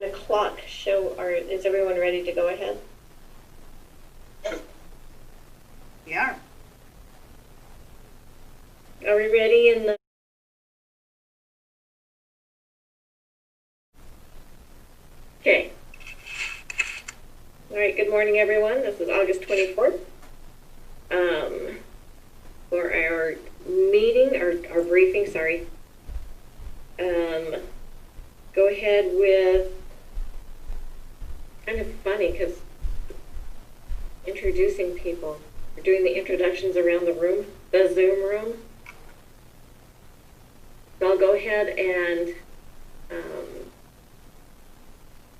O'clock show, or is everyone ready to go ahead? We are. Are we ready in the? Okay. All right, good morning, everyone. This is August 24th. For our meeting, our briefing, sorry. Go ahead with, kind of funny because introducing people. We're doing the introductions around the room, the Zoom room. So I'll go ahead and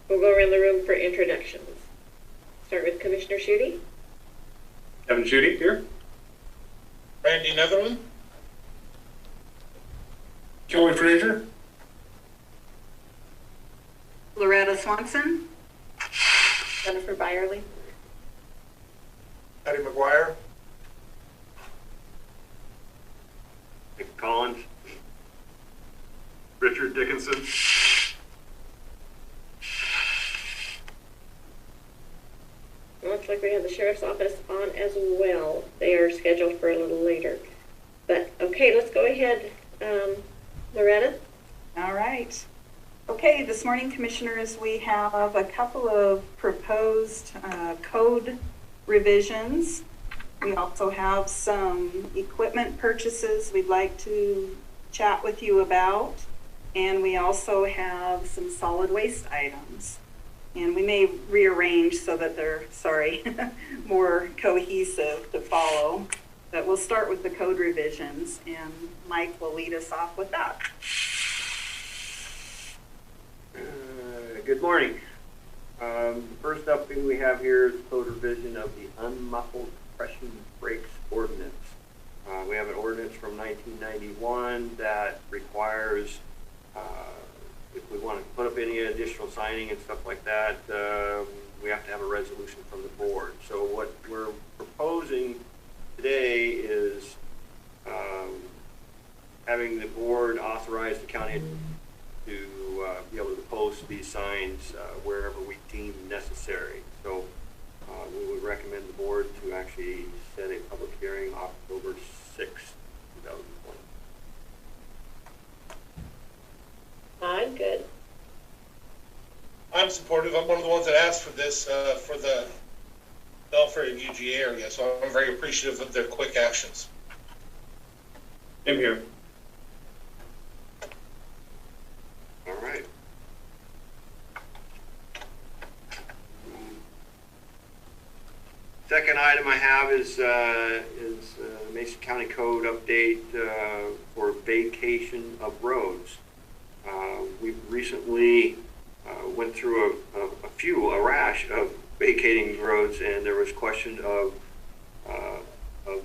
we'll go around the room for introductions. Start with Commissioner Schutte. Kevin Schutte here. Randy Netherland. Joey Frazier. Loretta Swanson. Jennifer Byerly. Patty McGuire. Nick Collins. Richard Dickinson. Looks like we have the sheriff's office on as well. They are scheduled for a little later. But okay, let's go ahead. Loretta? All right. Okay, this morning, Commissioners, we have a couple of proposed code revisions. We also have some equipment purchases we'd like to chat with you about. And we also have some solid waste items. And we may rearrange so that they're, more cohesive to follow. But we'll start with the code revisions, and Mike will lead us off with that. Good morning. The first update we have here is code revision of the unmuffled compression brakes ordinance. We have an ordinance from 1991 that requires, if we want to put up any additional signing and stuff like that, we have to have a resolution from the board. So what we're proposing today is having the board authorize the county to be able to post these signs wherever we deem necessary. So we would recommend the board to actually set a public hearing October 6th, 2020. I'm good. I'm supportive. I'm one of the ones that asked for this for the Belfry and UGA area, so I'm very appreciative of their quick actions. I'm here. All right. Second item I have is Mason County Code update for vacation of roads. We recently went through a rash of vacating roads, and there was question of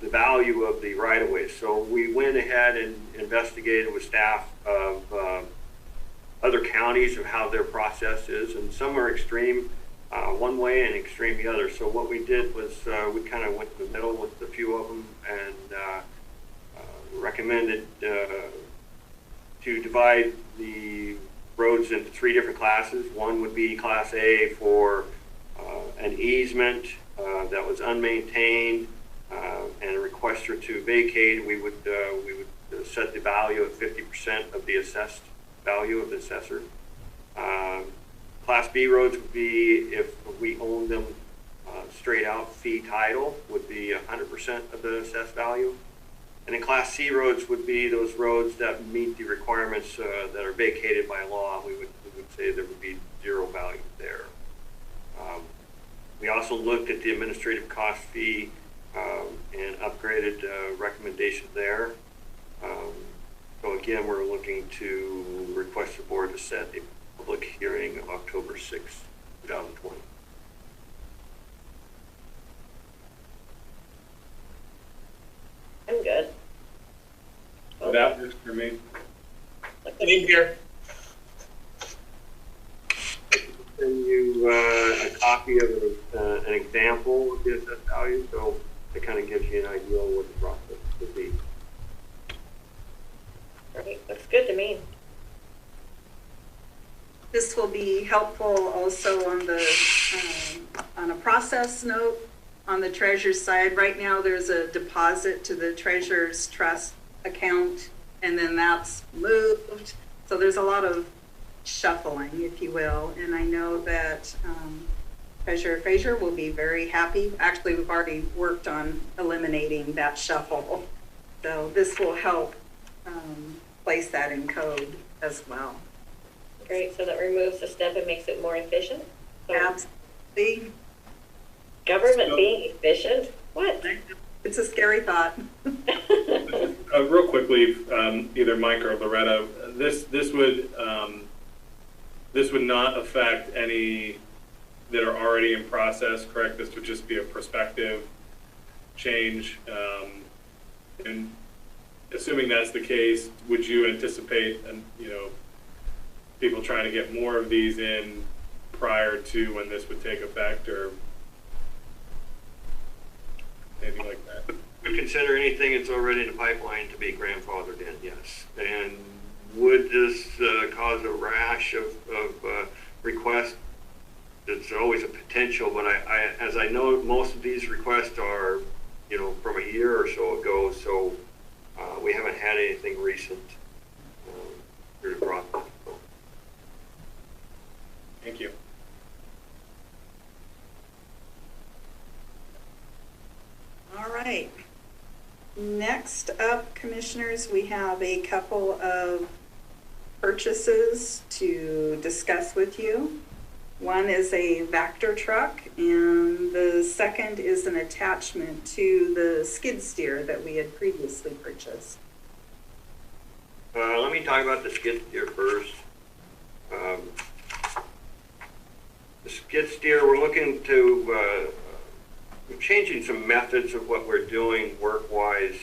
the value of the right-of-way. So we went ahead and investigated with staff of other counties of how their process is, and some are extreme one way and extreme the other. So what we did was we kind of went to the middle with a few of them and recommended to divide the roads into 3 different classes. One would be Class A for an easement that was unmaintained and a requester to vacate. We would set the value at 50% of the assessed value of the assessor. Class B roads would be, if we own them straight out, fee title would be 100% of the assessed value. And then Class C roads would be those roads that meet the requirements that are vacated by law. We would say there would be 0 value there. We also looked at the administrative cost fee and upgraded recommendations there. So again, we're looking to request the board to set a public hearing of October 6th, 2020. I'm good. That works for me. In here. Send you a copy of an example of the assessed value, so it kind of gives you an idea of what the process would be. Great. Looks good to me. This will be helpful also on a process note on the treasurer's side. Right now, there's a deposit to the treasurer's trust account, and then that's moved. So there's a lot of shuffling, if you will. And I know that Treasurer Frazier will be very happy. Actually, we've already worked on eliminating that shuffle. So this will help place that in code as well. Great, so that removes a step and makes it more efficient? So Absolutely. government being efficient? What? It's a scary thought. Real quickly, either Mike or Loretta, this would not affect any that are already in process, correct? This would just be a prospective change. And assuming that's the case, would you anticipate, people trying to get more of these in prior to when this would take effect, or anything like that? We consider anything that's already in the pipeline to be grandfathered in, yes. And would this cause a rash of requests? It's always a potential, but as I know, most of these requests are, from a year or so ago, so we haven't had anything recent through the process. Thank you. All right. Next up, commissioners, we have a couple of purchases to discuss with you. One is a Vector truck, and the second is an attachment to the skid steer that we had previously purchased. Let me talk about the skid steer first. The skid steer, we're looking to, we're changing some methods of what we're doing work-wise,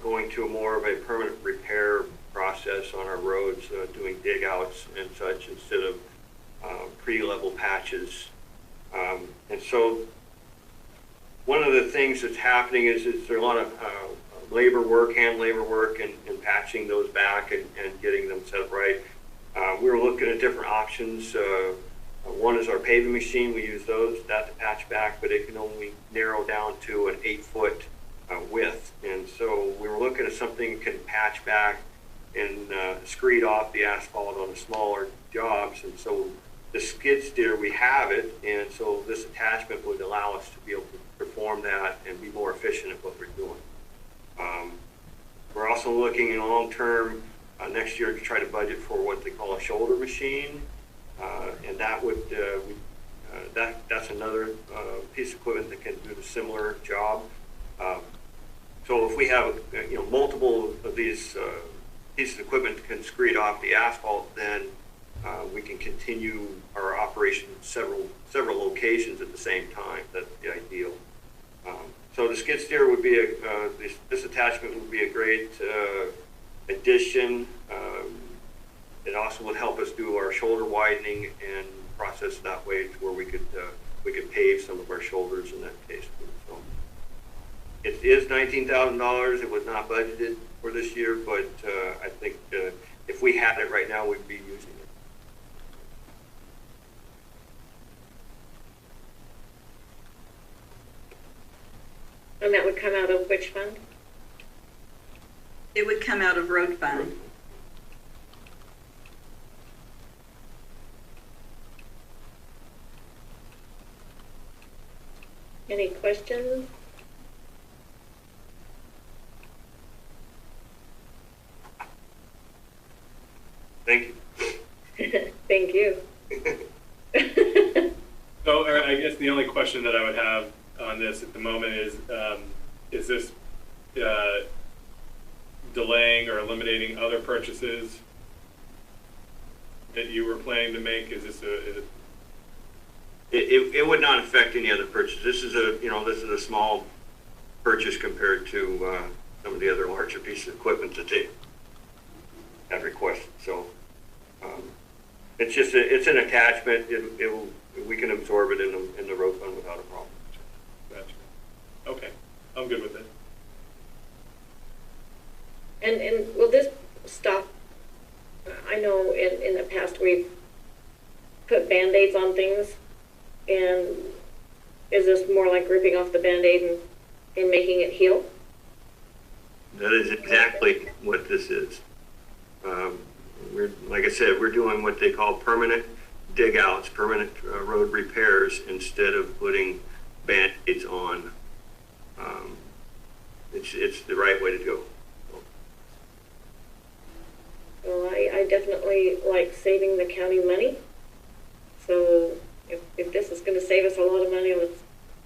going to more of a permanent repair process on our roads, doing dig-outs and such instead of pre-level patches. And so one of the things that's happening is there a lot of hand labor work and patching those back and getting them set right. We were looking at different options. One is our paving machine. We use that to patch back, but it can only narrow down to an 8-foot width. And so we were looking at something that can patch back and screed off the asphalt on the smaller jobs. And so the skid steer, we have it, and so this attachment would allow us to be able to perform that and be more efficient at what we're doing. We're also looking in long term next year to try to budget for what they call a shoulder machine, and that would that's another piece of equipment that can do a similar job. So if we have multiple of these pieces of equipment that can screed off the asphalt, then we can continue our operation in several locations at the same time. That's the ideal. So the skid steer would be this attachment would be a great addition. It also would help us do our shoulder widening and process that way to where we could pave some of our shoulders in that case. So it is $19,000. It was not budgeted for this year, but I think if we had it right now, we'd be using it. And that would come out of which fund? It would come out of road fund. Any questions? Thank you. Thank you. So I guess the only question that I would have on this at the moment is this delaying or eliminating other purchases that you were planning to make? Is this It would not affect any other purchase. This is a small purchase compared to some of the other larger pieces of equipment that they have requested. So it's an attachment. We can absorb it in the road fund without a problem. Gotcha. Okay, I'm good with it. And will this stop? I know in the past we've put Band-Aids on things? And is this more like ripping off the Band-Aid and making it heal? That is exactly what this is. Like I said, we're doing what they call permanent dig outs, permanent road repairs, instead of putting Band-Aids on. It's the right way to go. Well, I definitely like saving the county money. So if this is going to save us a lot of money,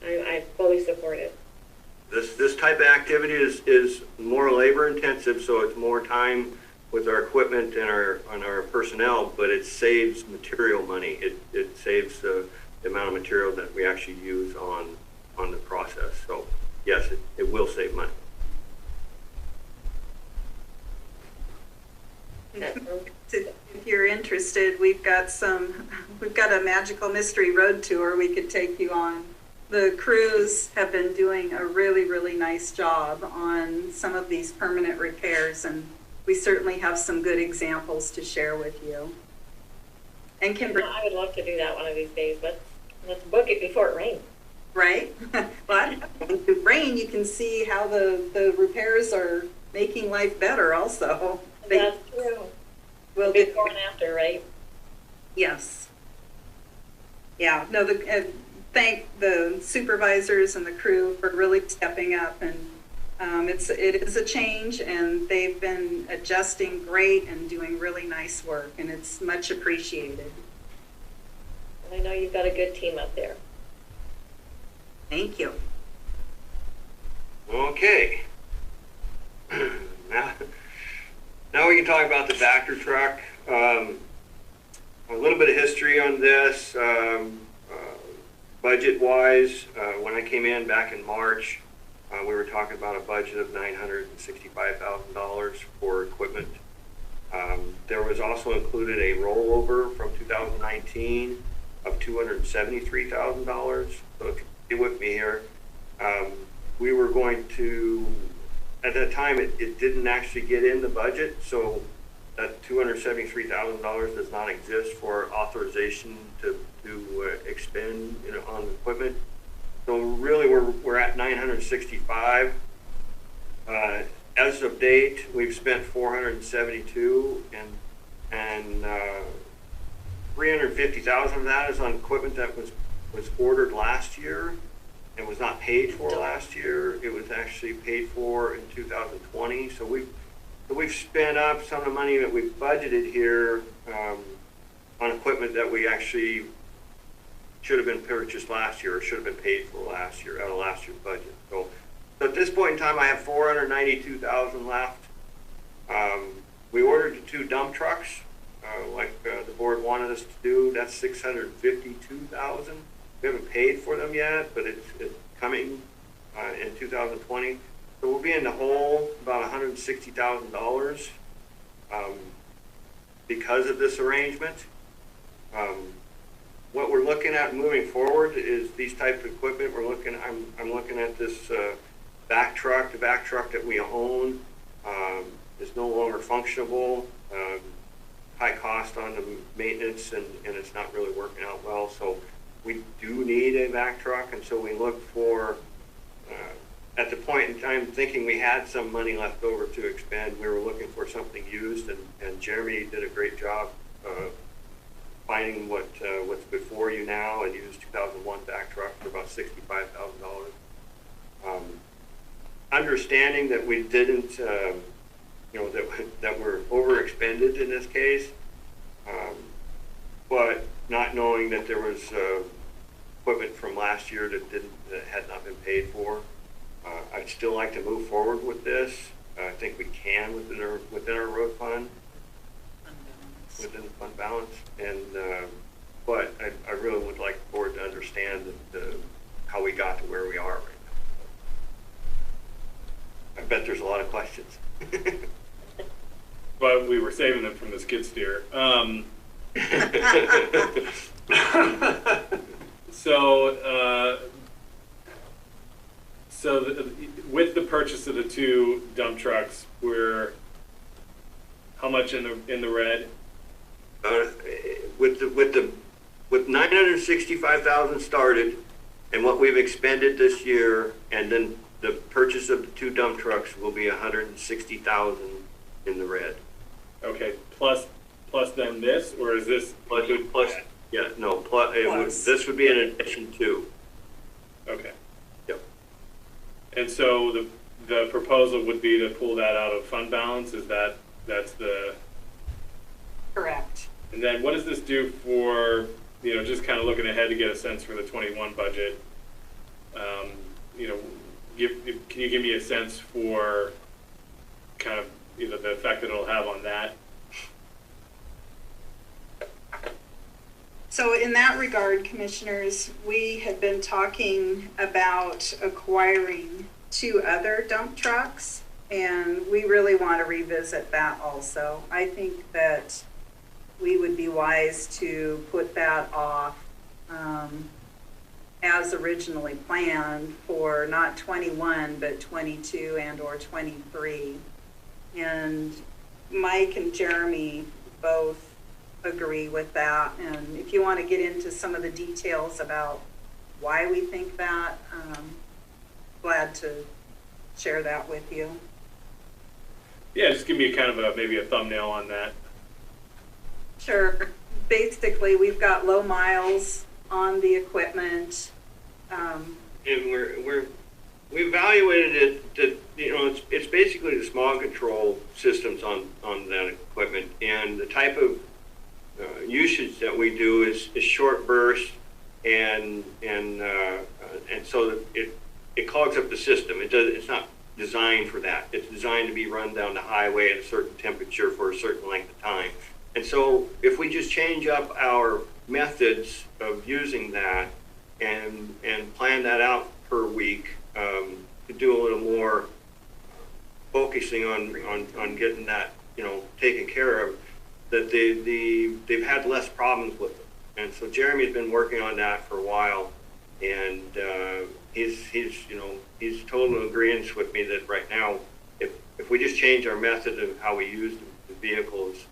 I fully support it. This type of activity is more labor intensive, so it's more time with our equipment and our personnel, but it saves material money. It saves the amount of material that we actually use on the process. So yes, it will save money. If you're interested, we've got a magical mystery road tour we could take you on. The crews have been doing a really, really nice job on some of these permanent repairs, and we certainly have some good examples to share with you. And Kimberly, I would love to do that one of these days, but let's book it before it rains. right? But with the rain, you can see how the repairs are making life better also. That's true. Will Before and after, right? Yes. Yeah, no, thank the supervisors and the crew for really stepping up, and it is a change, and they've been adjusting great and doing really nice work, and it's much appreciated. And I know you've got a good team up there. Thank you. Okay. Now we can talk about the Vector truck. A little bit of history on this. Budget-wise, when I came in back in March, we were talking about a budget of $965,000 for equipment. There was also included a rollover from 2019 of $273,000. So if you be with me here, we were going to, at that time, it didn't actually get in the budget, so that $273,000 does not exist for authorization to expend on equipment. So really, we're at 965. As of date, we've spent 472, and 350,000 of that is on equipment that was ordered last year and was not paid for last year. It was actually paid for in 2020. So we've spent up some of the money that we've budgeted here on equipment that we actually should have been purchased last year or should have been paid for last year out of last year's budget. So at this point in time, I have 492,000 left. We ordered 2 dump trucks, like the board wanted us to do. That's 652,000. We haven't paid for them yet, but it's coming in 2020. So we'll be in the hole about $160,000 because of this arrangement. What we're looking at moving forward is these types of equipment. I'm looking at this back truck. The back truck that we own is no longer functionable. High cost on the maintenance, and it's not really working out well. So we do need a back truck, and so we look for, at the point in time thinking we had some money left over to expend, we were looking for something used, and Jeremy did a great job finding what's before you now, and used 2001 back truck for about $65,000. Understanding that we didn't, that we're overexpended in this case, but not knowing that there was equipment from last year that had not been paid for. I'd still like to move forward with this. I think we can within our road fund, within the fund balance, and but I really would like the board to understand how we got to where we are right now. I bet there's a lot of questions. But we were saving them from the skid steer. With the purchase of the 2 dump trucks, we're how much in the red? With the with 965,000 started and what we've expended this year, and then the purchase of the 2 dump trucks will be 160,000 in the red. Okay, plus then this, or is this include? Yeah, no, this would be an addition to. Okay. Yep. And so the proposal would be to pull that out of fund balance, that's the, Correct. and then what does this do for, just kind of looking ahead to get a sense for the 21 budget? Can you give me a sense for kind of, the effect that it'll have on that? So in that regard, commissioners, we have been talking about acquiring 2 other dump trucks, and we really want to revisit that also. I think that we would be wise to put that off as originally planned for not 21, but 22 and or 23. And Mike and Jeremy both agree with that. And if you want to get into some of the details about why we think that, glad to share that with you. Yeah, just give me maybe a thumbnail on that. Sure. Basically, we've got low miles on the equipment. And we evaluated it that, it's basically the smog control systems on that equipment, and the type of usage that we do is short burst, and so it clogs up the system. It's not designed for that. It's designed to be run down the highway at a certain temperature for a certain length of time. And so if we just change up our methods of using that and plan that out per week, to do a little more focusing on getting that, taken care of, that they've had less problems with it. And so Jeremy's been working on that for a while, and he's total agreement with me that right now, if we just change our method of how we use the vehicles,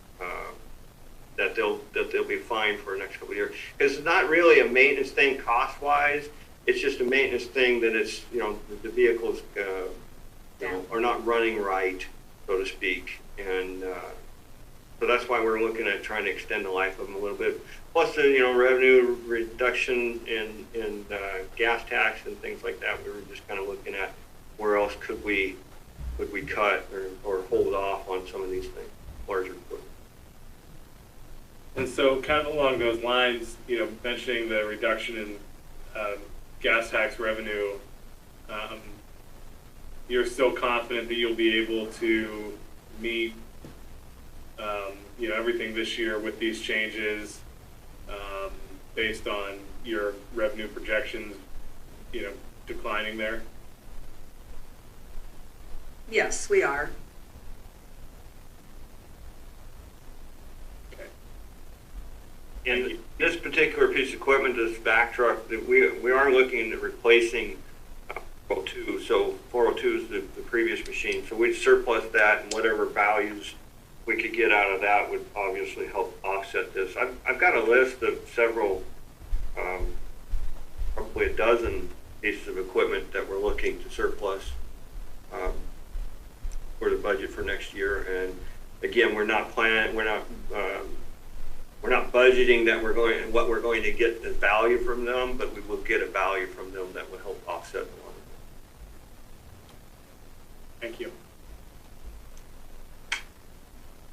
that they'll be fine for the next couple of years. Because it's not really a maintenance thing cost-wise. It's just a maintenance thing that it's, the vehicles are not running right, so to speak. And so that's why we're looking at trying to extend the life of them a little bit. Plus the, revenue reduction in gas tax and things like that. We were just kind of looking at where else could we cut or hold off on some of these things, larger equipment. And so kind of along those lines, mentioning the reduction in gas tax revenue, you're still confident that you'll be able to meet, everything this year with these changes, based on your revenue projections, declining there? Yes, we are. And this particular piece of equipment, this back truck, that we are looking at replacing 402. So 402 is the previous machine. So we'd surplus that, and whatever values we could get out of that would obviously help offset this. I've got a list of several, probably a dozen pieces of equipment that we're looking to surplus for the budget for next year. And again, we're not budgeting that what we're going to get the value from them, but we will get a value from them that will help offset the one. Thank you.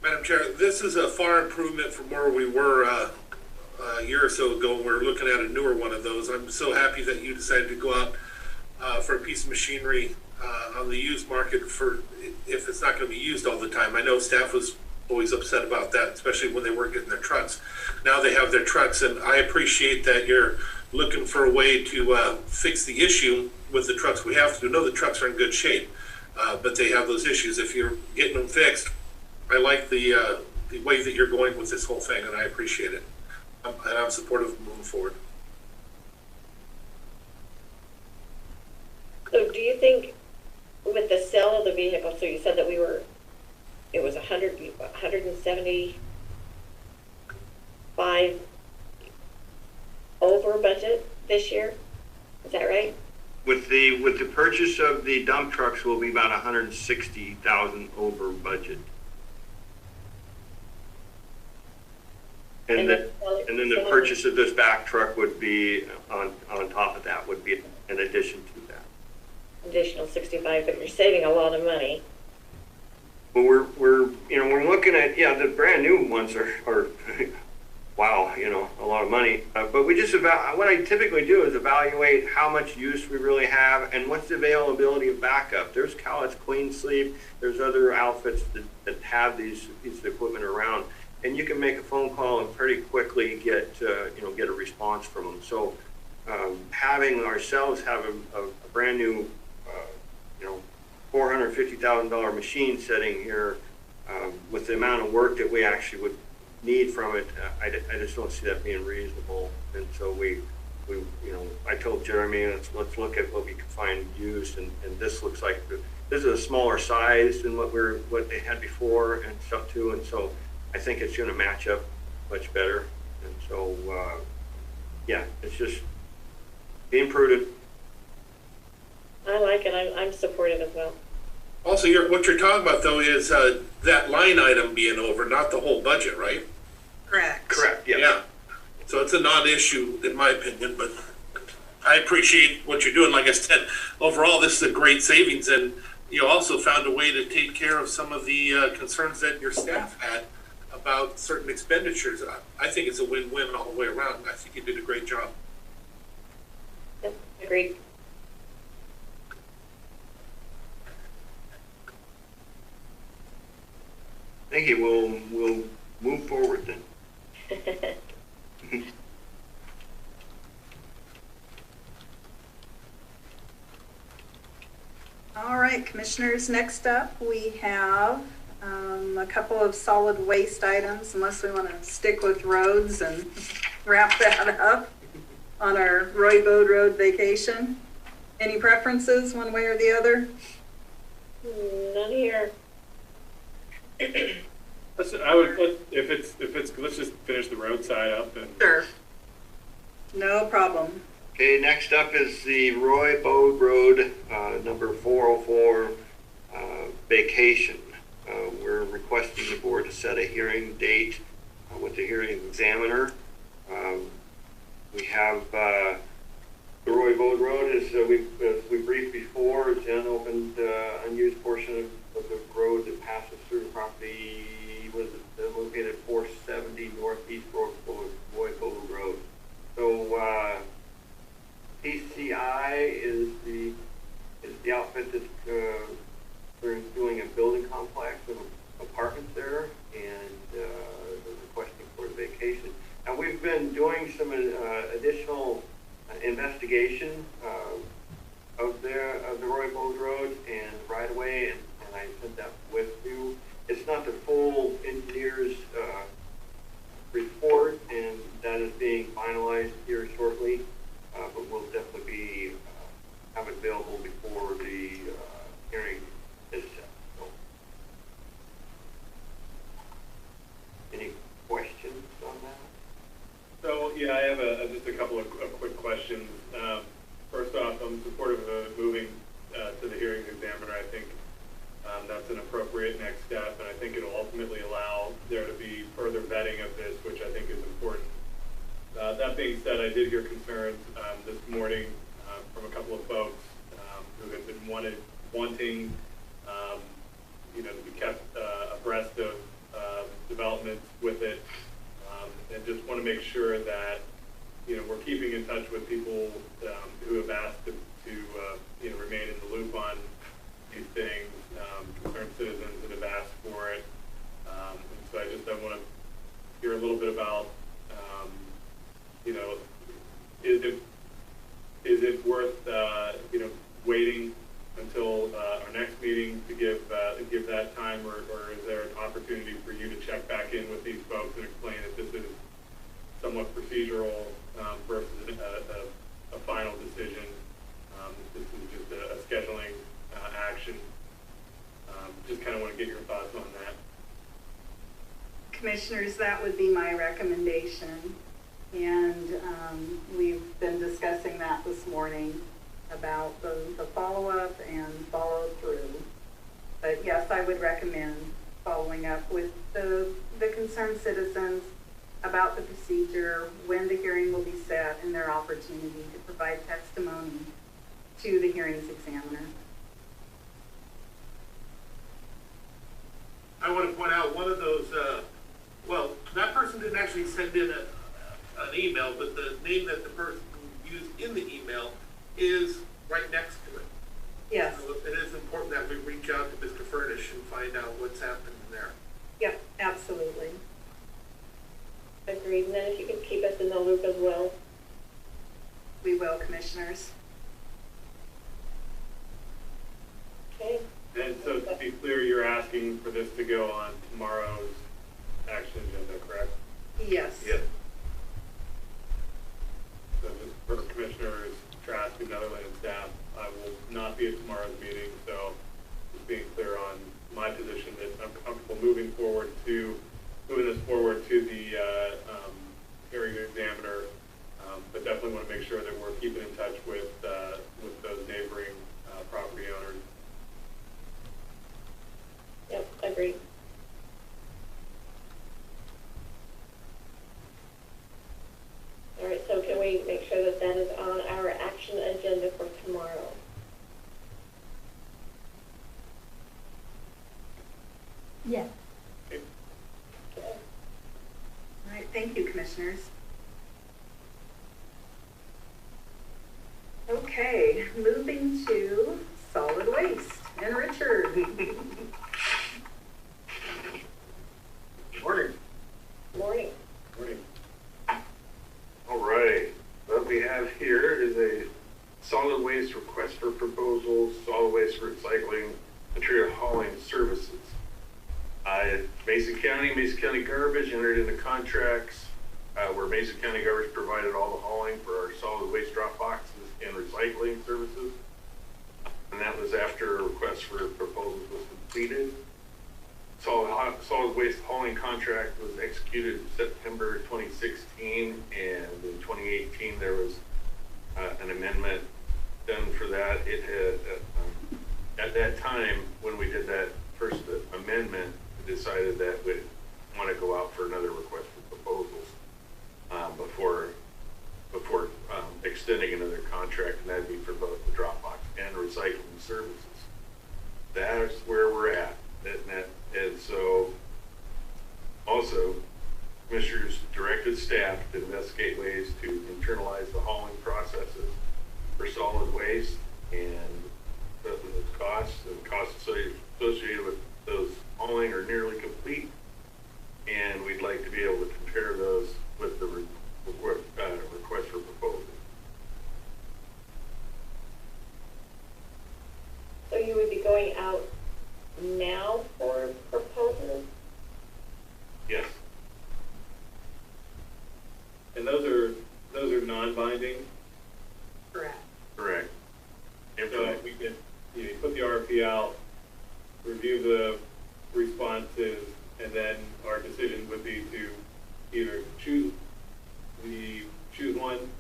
Madam Chair, this is a far improvement from where we were a year or so ago. We're looking at a newer one of those. I'm so happy that you decided to go out for a piece of machinery on the used market for if it's not going to be used all the time. I know staff was always upset about that, especially when they weren't getting their trucks. Now they have their trucks, and I appreciate that you're looking for a way to fix the issue with the trucks we have. To know the trucks are in good shape, but they have those issues. If you're getting them fixed, I like the way that you're going with this whole thing, and I appreciate it. And I'm supportive of moving forward. So do you think with the sale of the vehicle, so you said that it was 175 over budget this year. Is that right? With the purchase of the dump trucks, will be about 160,000 over budget. And then the purchase of this back truck would be on top of that, would be an addition to that. Additional 65, but you're saving a lot of money. But we're looking at, the brand new ones are wow, a lot of money. But we just what I typically do is evaluate how much use we really have and what's the availability of backup. There's Cowlitz Clean Sleep. There's other outfits that have these pieces of equipment around, and you can make a phone call and pretty quickly get a response from them. So having ourselves have a brand new $450,000 machine sitting here with the amount of work that we actually would need from it, I just don't see that being reasonable. And so I told Jeremy, let's look at what we can find used, and this looks like this is a smaller size than what they had before and stuff too. And so I think it's going to match up much better. And so it's just being prudent. I like it. I'm supportive as well. Also, what you're talking about, though, is that line item being over, not the whole budget, right? Correct, yeah. Yeah. So it's a non-issue, in my opinion, but I appreciate what you're doing. Like I said, overall, this is a great savings, and you also found a way to take care of some of the concerns that your staff had about certain expenditures. I think it's a win-win all the way around. I think you did a great job. Yep, agreed. Thank you. We'll move forward then. All right, commissioners, next up we have a couple of solid waste items, unless we want to stick with roads and wrap that up on our Roy Bode Road vacation. Any preferences one way or the other? None here. Let's just finish the roadside up and. Sure. No problem. Okay, next up is the Roy Bode Road, number 404, vacation. We're requesting the board to set a hearing date with the hearing examiner. We have the Roy Bode Road, as we briefed before, it's an unopened, unused portion of the road that passes through the property. Was located at 470 Northeast Roy Bode Road. So PCI is the outfit that's doing a building complex of apartments there, and they're requesting for the vacation. And we've been doing some additional investigation of the Roy Bode Road and right away, and I sent that with you. It's not the full engineer's report, and that is being finalized here shortly, but we'll definitely have it available before the hearing is set. So, any questions on that? So, I have just a couple of quick questions. First off, I'm supportive of moving to the hearings examiner. I think that's an appropriate next step, and I think it'll ultimately allow there to be further vetting of this, which I think is important. That being said, I did hear concerns this morning from a couple of folks who have been wanting to be kept abreast of developments with it, and just want to make sure that we're keeping in touch with people who have asked to remain in the loop on these things. Concerned citizens that have asked for it, and so I want to hear a little bit about is it worth waiting until our next meeting to give that time, or is there an opportunity for you to check back in with these folks and explain that this is somewhat procedural versus a final decision? This is just a scheduling action. Just kind of want to get your thoughts on that. Commissioners, that would be my recommendation. And we've been discussing that this morning about the follow-up and follow-through. But yes, I would recommend following up with the concerned citizens about the procedure, when the hearing will be set, and their opportunity to provide testimony to the hearings examiner. I want to point out one of those, well, that person didn't actually send in an email, but the name that the person used in the email is right next to it. Yes. So it is important that we reach out to Mr. Furnish and find out what's happening there. Yep, absolutely. Agreed. And then if you could keep us in the loop as well. We will, commissioners. Okay. And so to be clear, you're asking for this to go on tomorrow's action agenda, correct? Yes. Yep. So just for Commissioners Trask and Netherland and staff, I will not be at tomorrow's meeting, so just being clear on my position that I'm comfortable moving this forward to the hearing examiner, but definitely want to make sure that we're keeping in touch with those neighboring property owners. Yep, agreed. All right, so can we make sure that that is on our action agenda for tomorrow? Yes. Okay. Okay. All right, thank you, commissioners. Okay, moving to solid waste. And Richard. Morning. Morning. Morning. All right. What we have here is a solid waste request for proposals, solid waste recycling, material hauling services. Mason County Garbage entered into contracts where Mason County Garbage provided all the hauling for our solid waste drop boxes and recycling services. And that was after a request for proposals was completed. Solid waste hauling contract was executed in September 2016, and in 2018 there was an amendment done for that. It had, at that time, when we did that first amendment, we decided that we want to go out for another request for proposals before extending another contract, and that'd be for both the drop box and recycling services. That's where we're at. And so, also, commissioners directed staff to investigate ways to internalize the hauling processes for solid waste and the costs associated with those hauling are nearly complete. And we'd like to be able to compare those with the request for proposal. So you would be going out now for proposals? Yes. And those are non-binding. Correct. Correct. So we could, you put the RFP out, review the responses, and then our decision would be to either choose one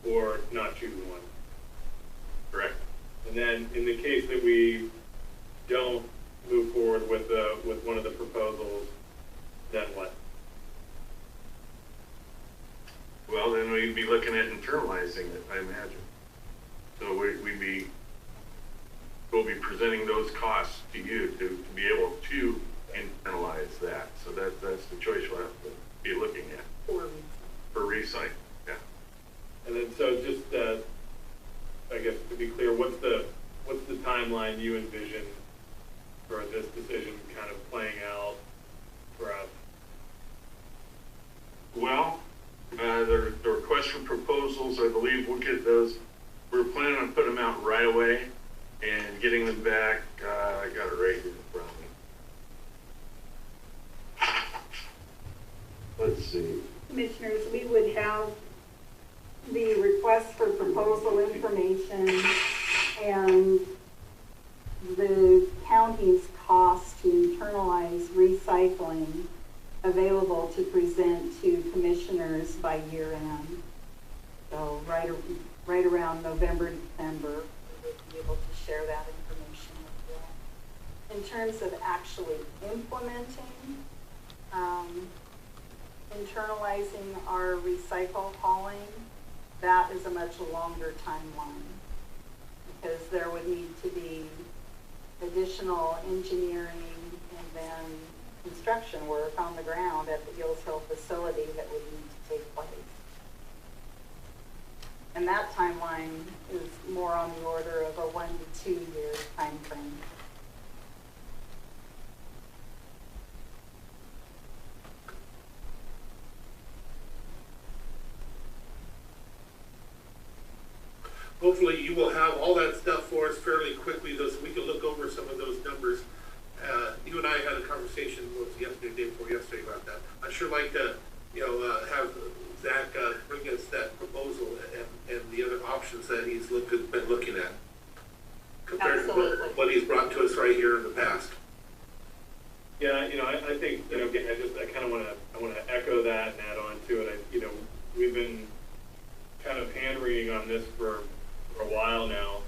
or not choose one. Correct. And then in the case that we don't move forward with one of the proposals, then what? Well, then we'd be looking at internalizing it, I imagine. So we'll be presenting those costs to you to be able to internalize that. So that's the choice we'll have to be looking at for recycling. Yeah. And then so just I guess to be clear, what's the timeline you envision for this decision kind of playing out for us? Well, the request for proposals, I believe we'll get those. We're planning on putting them out right away and getting them back. I got it right here in front of me. Let's see. Commissioners, we would have the request for proposal information and the county's cost to internalize recycling available to present to commissioners by year end. So right around November, December, we would be able to share that information with you. In terms of actually implementing, internalizing our recycle hauling, that is a much longer timeline because there would need to be additional engineering and then construction work on the ground at the Gills Hill facility that would need to take place. And that timeline is more on the order of a 1 to 2 year time frame. Hopefully you will have all that stuff for us fairly quickly, though, so we can look over some of those numbers. You and I had a conversation yesterday, day before yesterday about that. I'd sure like to, have Zach bring us that proposal and the other options that he's been looking at compared Absolutely. to what he's brought to us right here in the past. Yeah, I think, again, I kind of want to echo that and add on to it. We've been kind of hand reading on this for a while now,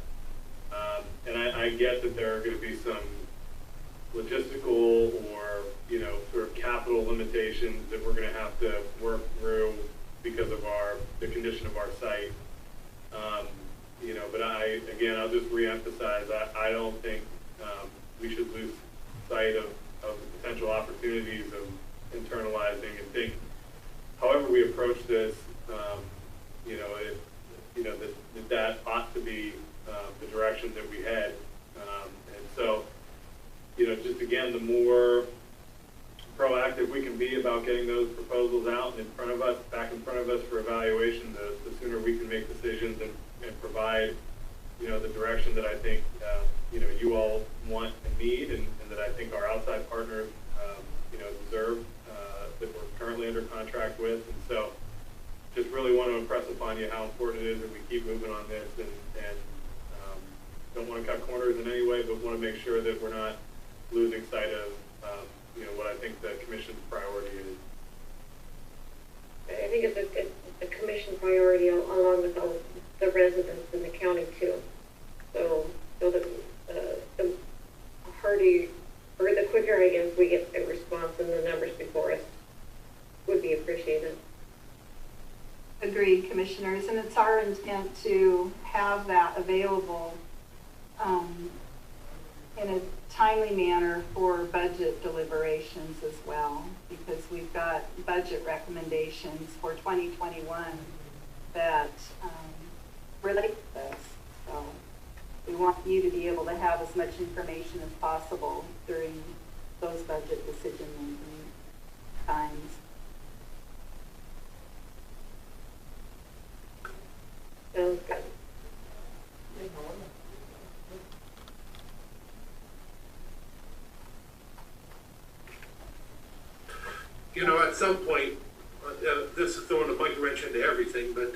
and I get that there are going to be some logistical or sort of capital limitations that we're going to have to work through because of the condition of our site. But I'll just reemphasize, I don't think we should lose sight of the potential opportunities of internalizing and think, however we approach this, that ought to be the direction that we head. And so, just again, the more proactive we can be about getting those proposals out and back in front of us for evaluation, the sooner we can make decisions and provide, the direction that I think, you all want and need, and that I think our outside partners, deserve, that we're currently under contract with. And so just really want to impress upon you how important it is that we keep moving on this and don't want to cut corners in any way, but want to make sure that we're not losing sight of, what I think the commission's priority is. I think it's a commission priority along with all the residents in the county too. So that the harder or the quicker, I guess, we get a response and the numbers before us would be appreciated. Agreed, commissioners, and it's our intent to have that available in a timely manner for budget deliberations as well, because we've got budget recommendations for 2021 that relate to this. So we want you to be able to have as much information as possible during those budget decision-making times. Sounds good. At some point, this is throwing a monkey wrench into everything, but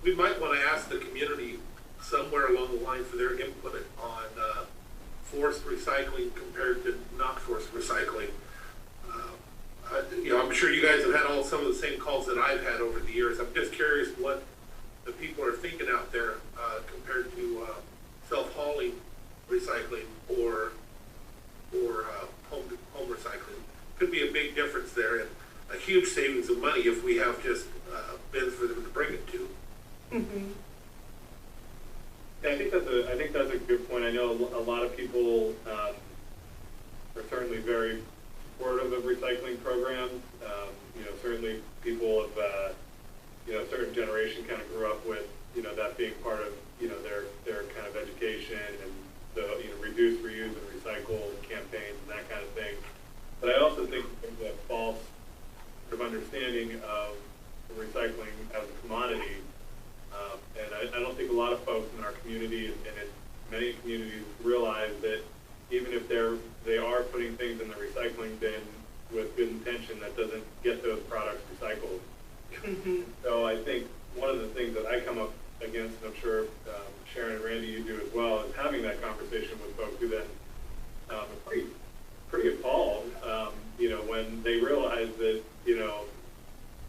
we might want to ask the community somewhere along the line for their input on forced recycling compared to not forced recycling. I'm sure you guys have had some of the same calls that I've had over the years. I'm just curious what the people are thinking out there compared to self-hauling recycling or home recycling. Could be a big difference there and a huge savings of money if we have just bins for them to bring it to. Mm-hmm. Yeah, I think that's a good point. I know a lot of people are certainly very supportive of recycling programs. Certainly people of a certain generation kind of grew up with that being part of their kind of education and the reduce, reuse, and recycle campaigns and that kind of thing. But I also think there's a false sort of understanding of recycling as a commodity. And I don't think a lot of folks in our community and in many communities realize that even if they are putting things in the recycling bin with good intention, that doesn't get those products recycled. Mm-hmm. So I think one of the things that I come up against, and I'm sure Sharon and Randy, you do as well, is having that conversation with folks who then are pretty appalled you know, when they realize that, you know,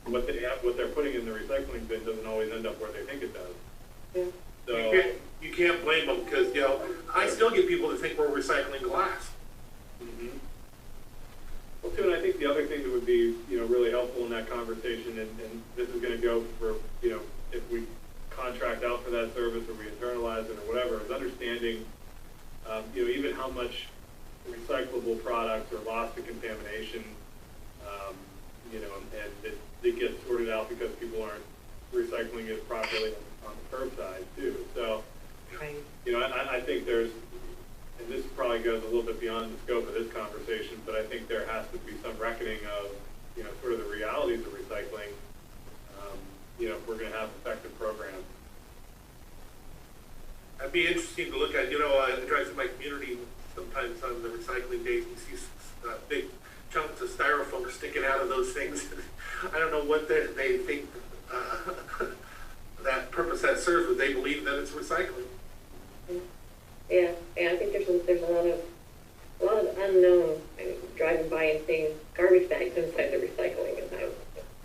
what they're putting in the recycling bin doesn't always end up where they think it does. Yeah. So, You can't blame them because, you know, I still get people that think we're recycling glass. mhm. Well, too, and I think the other thing that would be, you know, really helpful in that conversation, and this is gonna go for, you know, if we contract out for that service or we internalize it or whatever, is understanding, you know, even how much recyclable products are lost to contamination, you know, and it gets sorted out because people aren't recycling it properly on the curbside too. So, you know, I think there's, and this probably goes a little bit beyond the scope of this conversation, but I think there has to be some reckoning of, you know, sort of the realities of recycling, you know, if we're going to have effective programs. It'd be interesting to look at, you know, I drive through my community sometimes on the recycling days, and see big chunks of styrofoam sticking out of those things. I don't know what they think that purpose that serves, but they believe that it's recycling. Yeah, I think there's a lot of unknown. I mean, driving by and seeing garbage bags inside the recycling and how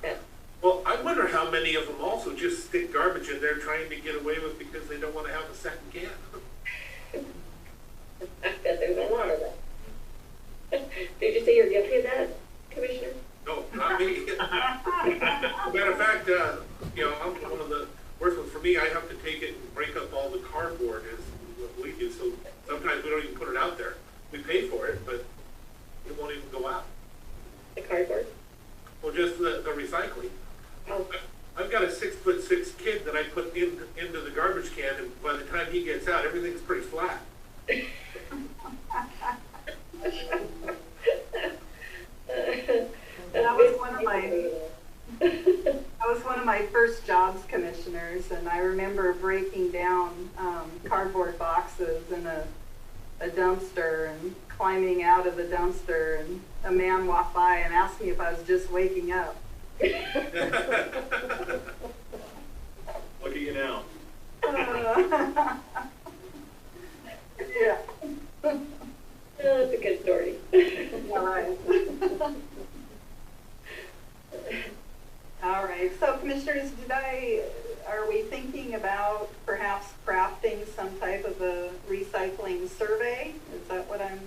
that. Well, I wonder how many of them also just stick garbage in there trying to get away with because they don't want to have a second can. I bet there's a lot of that. Did you say you're guilty of that, Commissioner? No, not me. Matter of fact, you know, I'm one of the worst ones. For me, I have to take it and break up all the cardboard is what we do. So sometimes we don't even put it out there. We pay for it, but it won't even go out. The cardboard? Well, just the recycling. Oh. I've got a 6'6" kid that I put into the garbage can, and by the time he gets out, everything's pretty flat. That was one of my first jobs, commissioners, and I remember breaking down cardboard boxes in a dumpster and climbing out of the dumpster, and a man walked by and asked me if I was just waking up. Look at you now. Yeah. Oh, that's a good story. All right. All right. So, commissioners, are we thinking about perhaps crafting some type of a recycling survey? Is that what I'm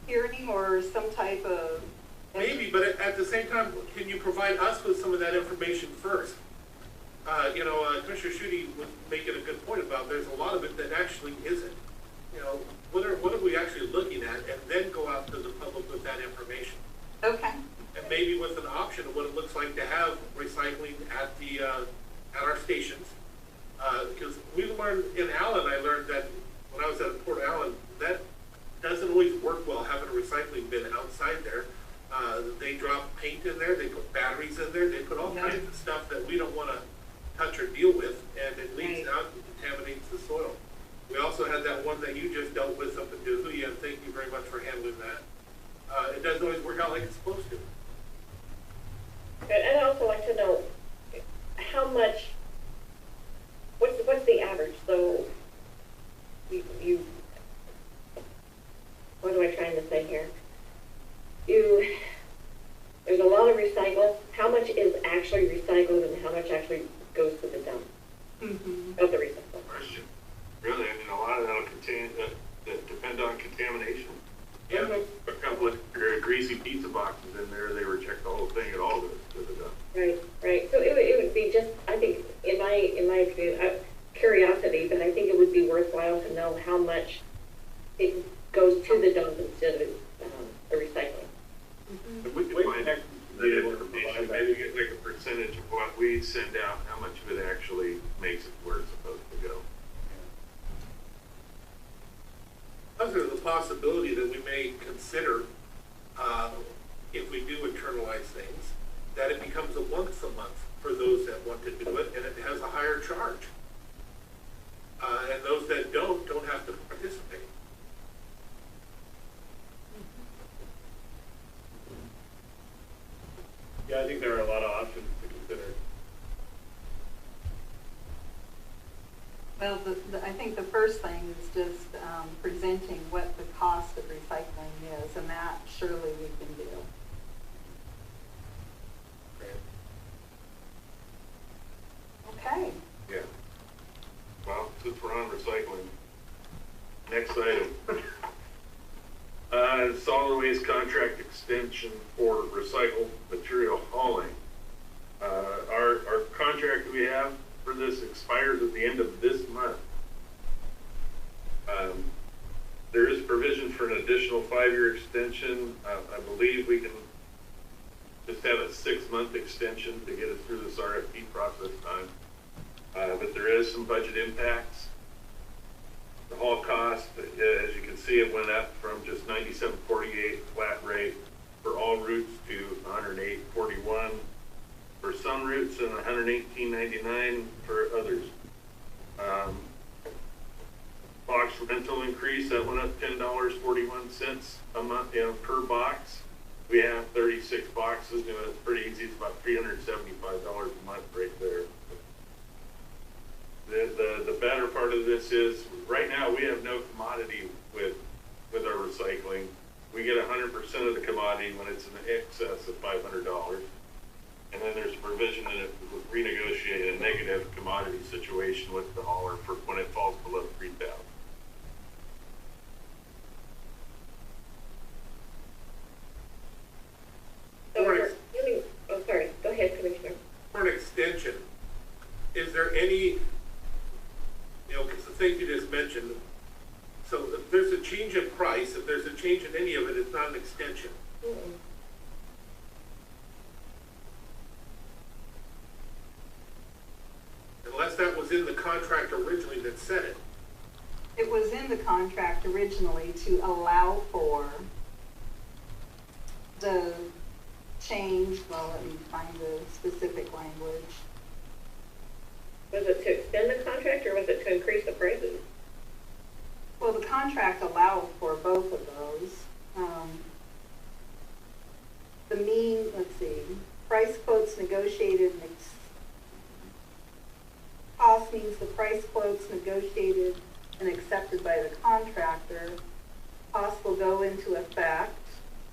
hearing, or some type of? Maybe, but at the same time, can you provide us with some of that information first? You know, Commissioner Schutte was making a good point about there's a lot of it that actually isn't. You know, what are we actually looking at, and then go out to the public with that information. Okay. And maybe with an option of what it looks like to have recycling at the at our stations. Because we learned in Allen, I learned that when I was at Port Allen, that doesn't always work well having a recycling bin outside there. They drop paint in there, they put batteries in there, they put all kinds of stuff that we don't want to touch or deal with, and it leaks out and contaminates the soil. We also had that one that you just dealt with up in Dahuya, and thank you very much for handling that. It doesn't always work out like it's supposed to. And I'd also like to know how much, what's the average? So you what am I trying to say here? There's a lot of recycle. How much is actually recycled and how much actually goes to the dump of the recycle? Question. Really, I mean, a lot of that'll that depend on contamination. Yeah. A couple of greasy pizza boxes in there, they reject the whole thing, it all goes to the dump. Right. So it would be just, I think, in my opinion, curiosity, but I think it would be worthwhile to know how much it goes to the dump instead of the recycling. If we could find that information, maybe get like a percentage of what we send out, how much of it actually makes it where it's supposed to go. There's a possibility that we may consider, if we do internalize things, that it becomes a once a month for those that want to do it, and it has a higher charge. And those that don't have to participate. Yeah, I think there are a lot of options to consider. Well, I think the first thing is just presenting what the cost of recycling is, and that surely we can do. Okay. Yeah. Well, since we're on recycling, next item. Solid waste contract extension for recycled material hauling. Our contract we have for this expires at the end of this month. There is provision for an additional 5-year extension. I believe we can just have a 6-month extension to get us through this RFP process time. But there is some budget impacts. The haul cost, as you can see, it went up from just $97.48 flat rate for all routes to $108.41 for some routes and $118.99 for others. Box rental increase, that went up $10.41 a month, per box. We have 36 boxes, it's pretty easy. It's about $375 a month right there. The better part of this is, right now, we have no commodity with our recycling. We get 100% of the commodity when it's in excess of $500. And then there's provision in it to renegotiate a negative commodity situation with the hauler for when it falls below 3,000. So oh, sorry, go ahead, Commissioner. For an extension, is there any, because the things you just mentioned, so if there's a change in price, if there's a change in any of it, it's not an extension. Mm-mm. Unless that was in the contract originally that said it. It was in the contract originally to allow for the change, well, let me find the specific language. Was it to extend the contract or was it to increase the prices? Well, the contract allowed for both of those. Let's see, price quotes negotiated, cost means the price quotes negotiated and accepted by the contractor. Cost will go into effect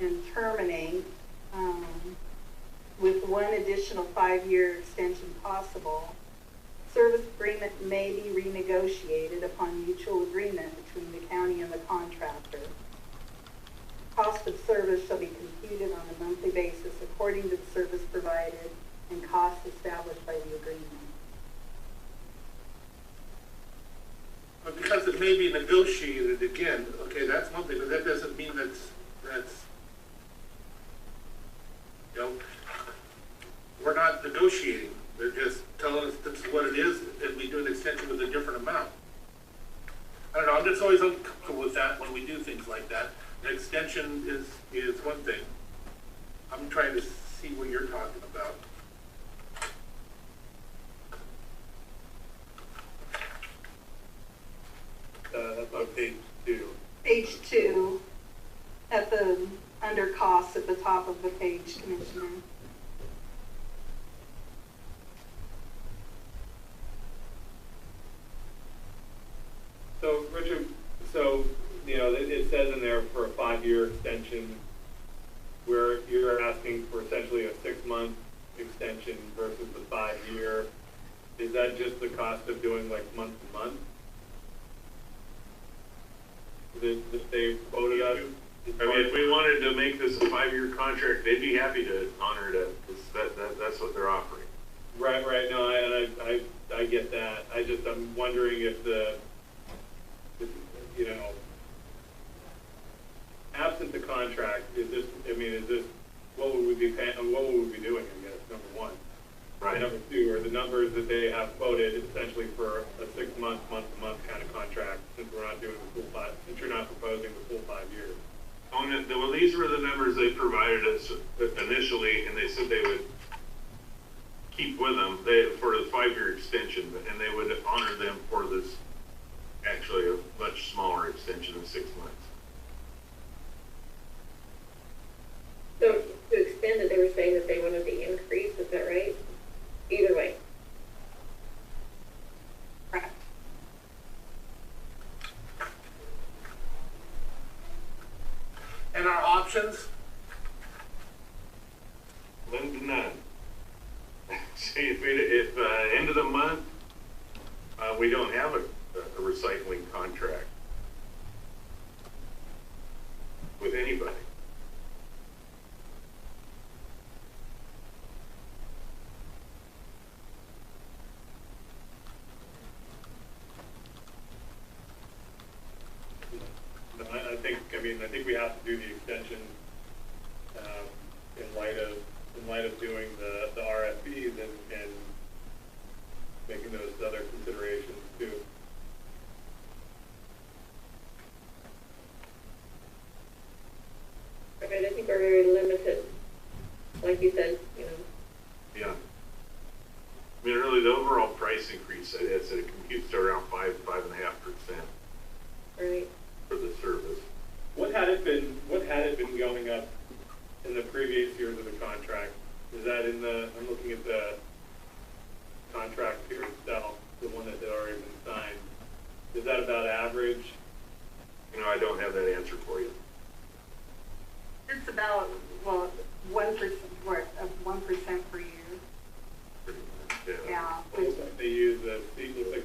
and terminate with one additional 5-year extension possible. Service agreement may be renegotiated upon mutual agreement between the county and the contractor. Cost of service shall be computed on a monthly basis according to the service provided and costs established by the agreement. But because it may be negotiated again, okay, that's one thing, but that doesn't mean that's we're not negotiating. They're just telling us this is what it is, and we do an extension with a different amount. I don't know, I'm just always uncomfortable with that when we do things like that. An extension is one thing. I'm trying to see what you're talking about. That's on page 2. Page 2, at the, under costs at the top of the page, Commissioner. So, Richard, it says in there for a 5-year extension, where you're asking for essentially a 6-month extension versus the 5-year. Is that just the cost of doing like month to month? That they quoted us? I mean, if we wanted to make this a 5-year contract, they'd be happy to honor it, because that's what they're offering. Right, no, I get that. I'm wondering if absent the contract, is this, what would we be paying, what would we be doing, I guess, number one? Right. Number two, are the numbers that they have quoted essentially for a 6-month, month-to-month kind of contract, since we're not doing the full 5, since you're not proposing the full 5 years? Well, these were the numbers they provided us initially, and they said they would keep with them for the 5-year extension, and they would honor them for this, actually a much smaller extension of 6 months. So to extend it, they were saying that they wanted the increase, is that right? Either way. Correct. options? Slim to none. See, if end of the month, we don't have a recycling contract with anybody. I think we have to do the extension in light of doing the RFPs and making those other considerations too. Okay, I think we're very limited, like you said, Yeah. I mean, really, the overall price increase, I said it computes to around 5.5% right? for the service. What had it been going up in the previous years of the contract? Is that I'm looking at the contract here itself, the one that had already been signed. Is that about average? I don't have that answer for you. It's about, 1%, 1% per year. Pretty much, yeah. Yeah, It looks like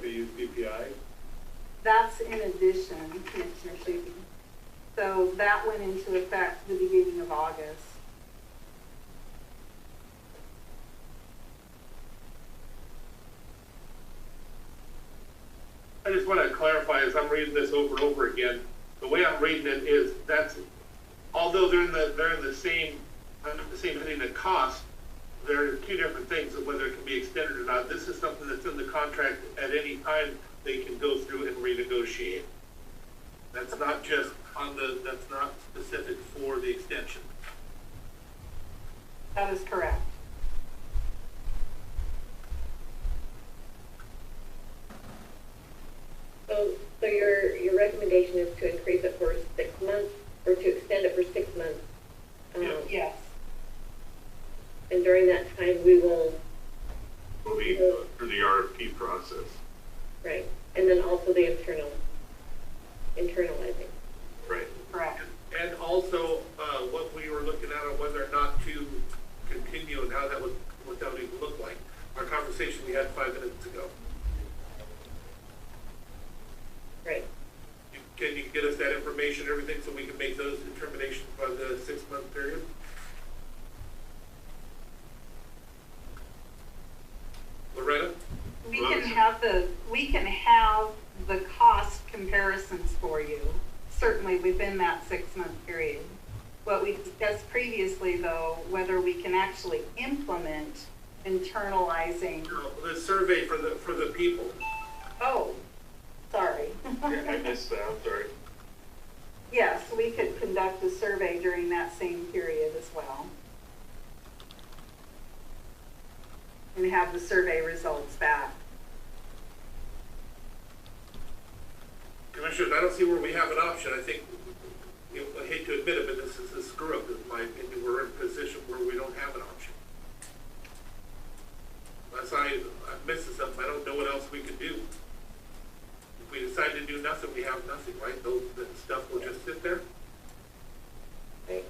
they use CPI. that's in addition, Commissioner Schulte. So that went into effect the beginning of August. I just want to clarify as I'm reading this over and over again, the way I'm reading it is although they're in the same heading of cost, there are two different things of whether it can be extended or not. This is something that's in the contract at any time they can go through and renegotiate. That's not just that's not specific for the extension. That is correct. So your recommendation is to increase it for 6 months, or to extend it for 6 months? Yes. And during that time, we will, We'll be through the RFP process. right, and then also the internalizing. Right. Correct. And also, what we were looking at on whether or not to continue and what that would even look like. Our conversation we had 5 minutes ago. Right. Can you get us that information and everything so we can make those determinations by the 6-month period? Loretta? We can have the cost comparisons for you, certainly within that 6-month period. What we discussed previously, though, whether we can actually implement internalizing. No, the survey for the people. Oh, sorry. Yeah, I missed that, I'm sorry. Yes, we could conduct a survey during that same period as well. And have the survey results back. Commissioners, I don't see where we have an option. I think, I hate to admit it, but this is a screw up, in my opinion. We're in a position where we don't have an option. Unless I'm missing something, I don't know what else we could do. If we decide to do nothing, we have nothing, right? That stuff will just sit there. Right.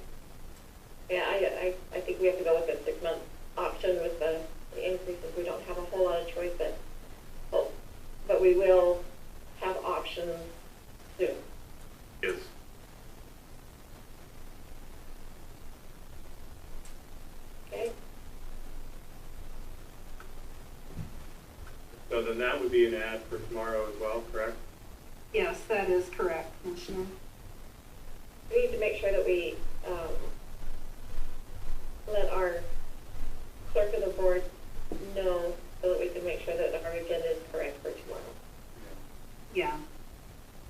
Yeah, I think we have to go with the 6-month option with the increases. We don't have a whole lot of choice, but we will have options soon. Yes. Okay? So then that would be an ad for tomorrow as well, correct? Yes, that is correct, Commissioner. We need to make sure that we let our clerk of the board know so that we can make sure that our agenda is correct for tomorrow. Yeah.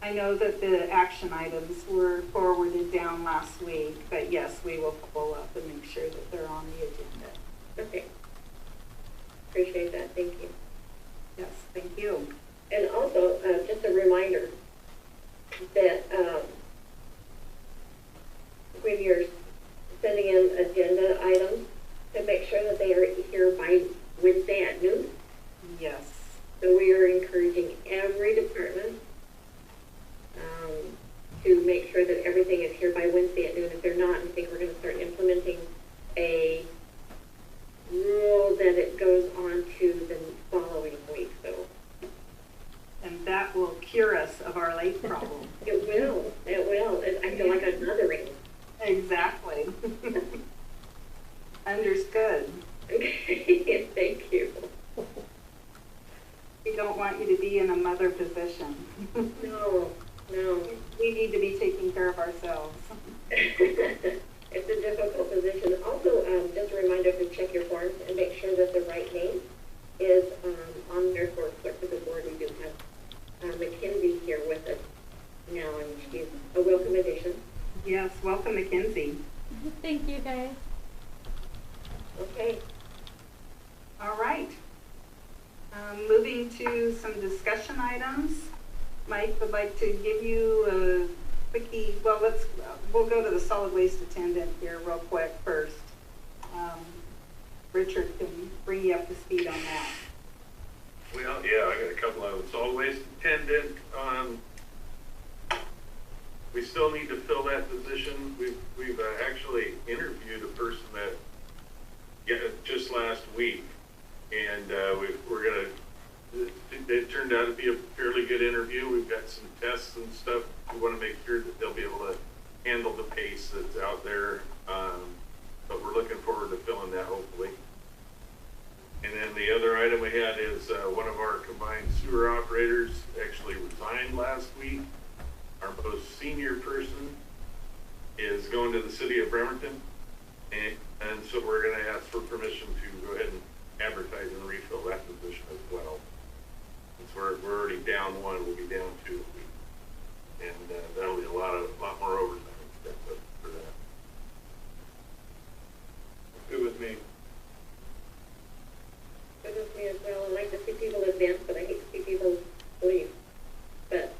I know that the action items were forwarded down last week, but yes, we will follow up and make sure that they're on the agenda. Okay. Appreciate that. Thank you. Yes, thank you. And also, just a reminder that when you're sending in agenda items, to make sure that they are here by Wednesday at noon. Yes. So we are encouraging every department to make sure that everything is here by Wednesday at noon. If they're not, rule that it goes on to the following week, so. And that will cure us of our late problem. It will. I feel like I'm mothering. Exactly. Understood. Okay, thank you. We don't want you to be in a mother position. No. We need to be taking care of ourselves. It's a difficult position. Also, just a reminder to check your forms and make sure that the right name is on there for clerk of the board. We do have Mackenzie here with us now, and she's a welcome addition. Yes, welcome, Mackenzie. Thank you, guys. Okay. All right. Moving to some discussion items. Mike would like to give you a quickie. Well, we'll go to the solid waste attendant here real quick first. Richard can bring you up to speed on that. Well, yeah, I got a couple of solid waste attendant. We still need to fill that position. We've actually interviewed a person that just last week, and we're gonna. It turned out to be a fairly good interview. We've got some tests and stuff. We want to make sure that they'll be able to handle the pace that's out there. But we're looking forward to filling that, hopefully. And then the other item we had is one of our combined sewer operators actually resigned last week. Our most senior person is going to the city of Bremerton. And so we're going to ask for permission to go ahead and advertise and refill that position as well. Since we're already down one, we'll be down two. And that'll be a lot more overtime expense for that. Good with me. Good with me as well. I like to see people advance, but I hate to see people leave. But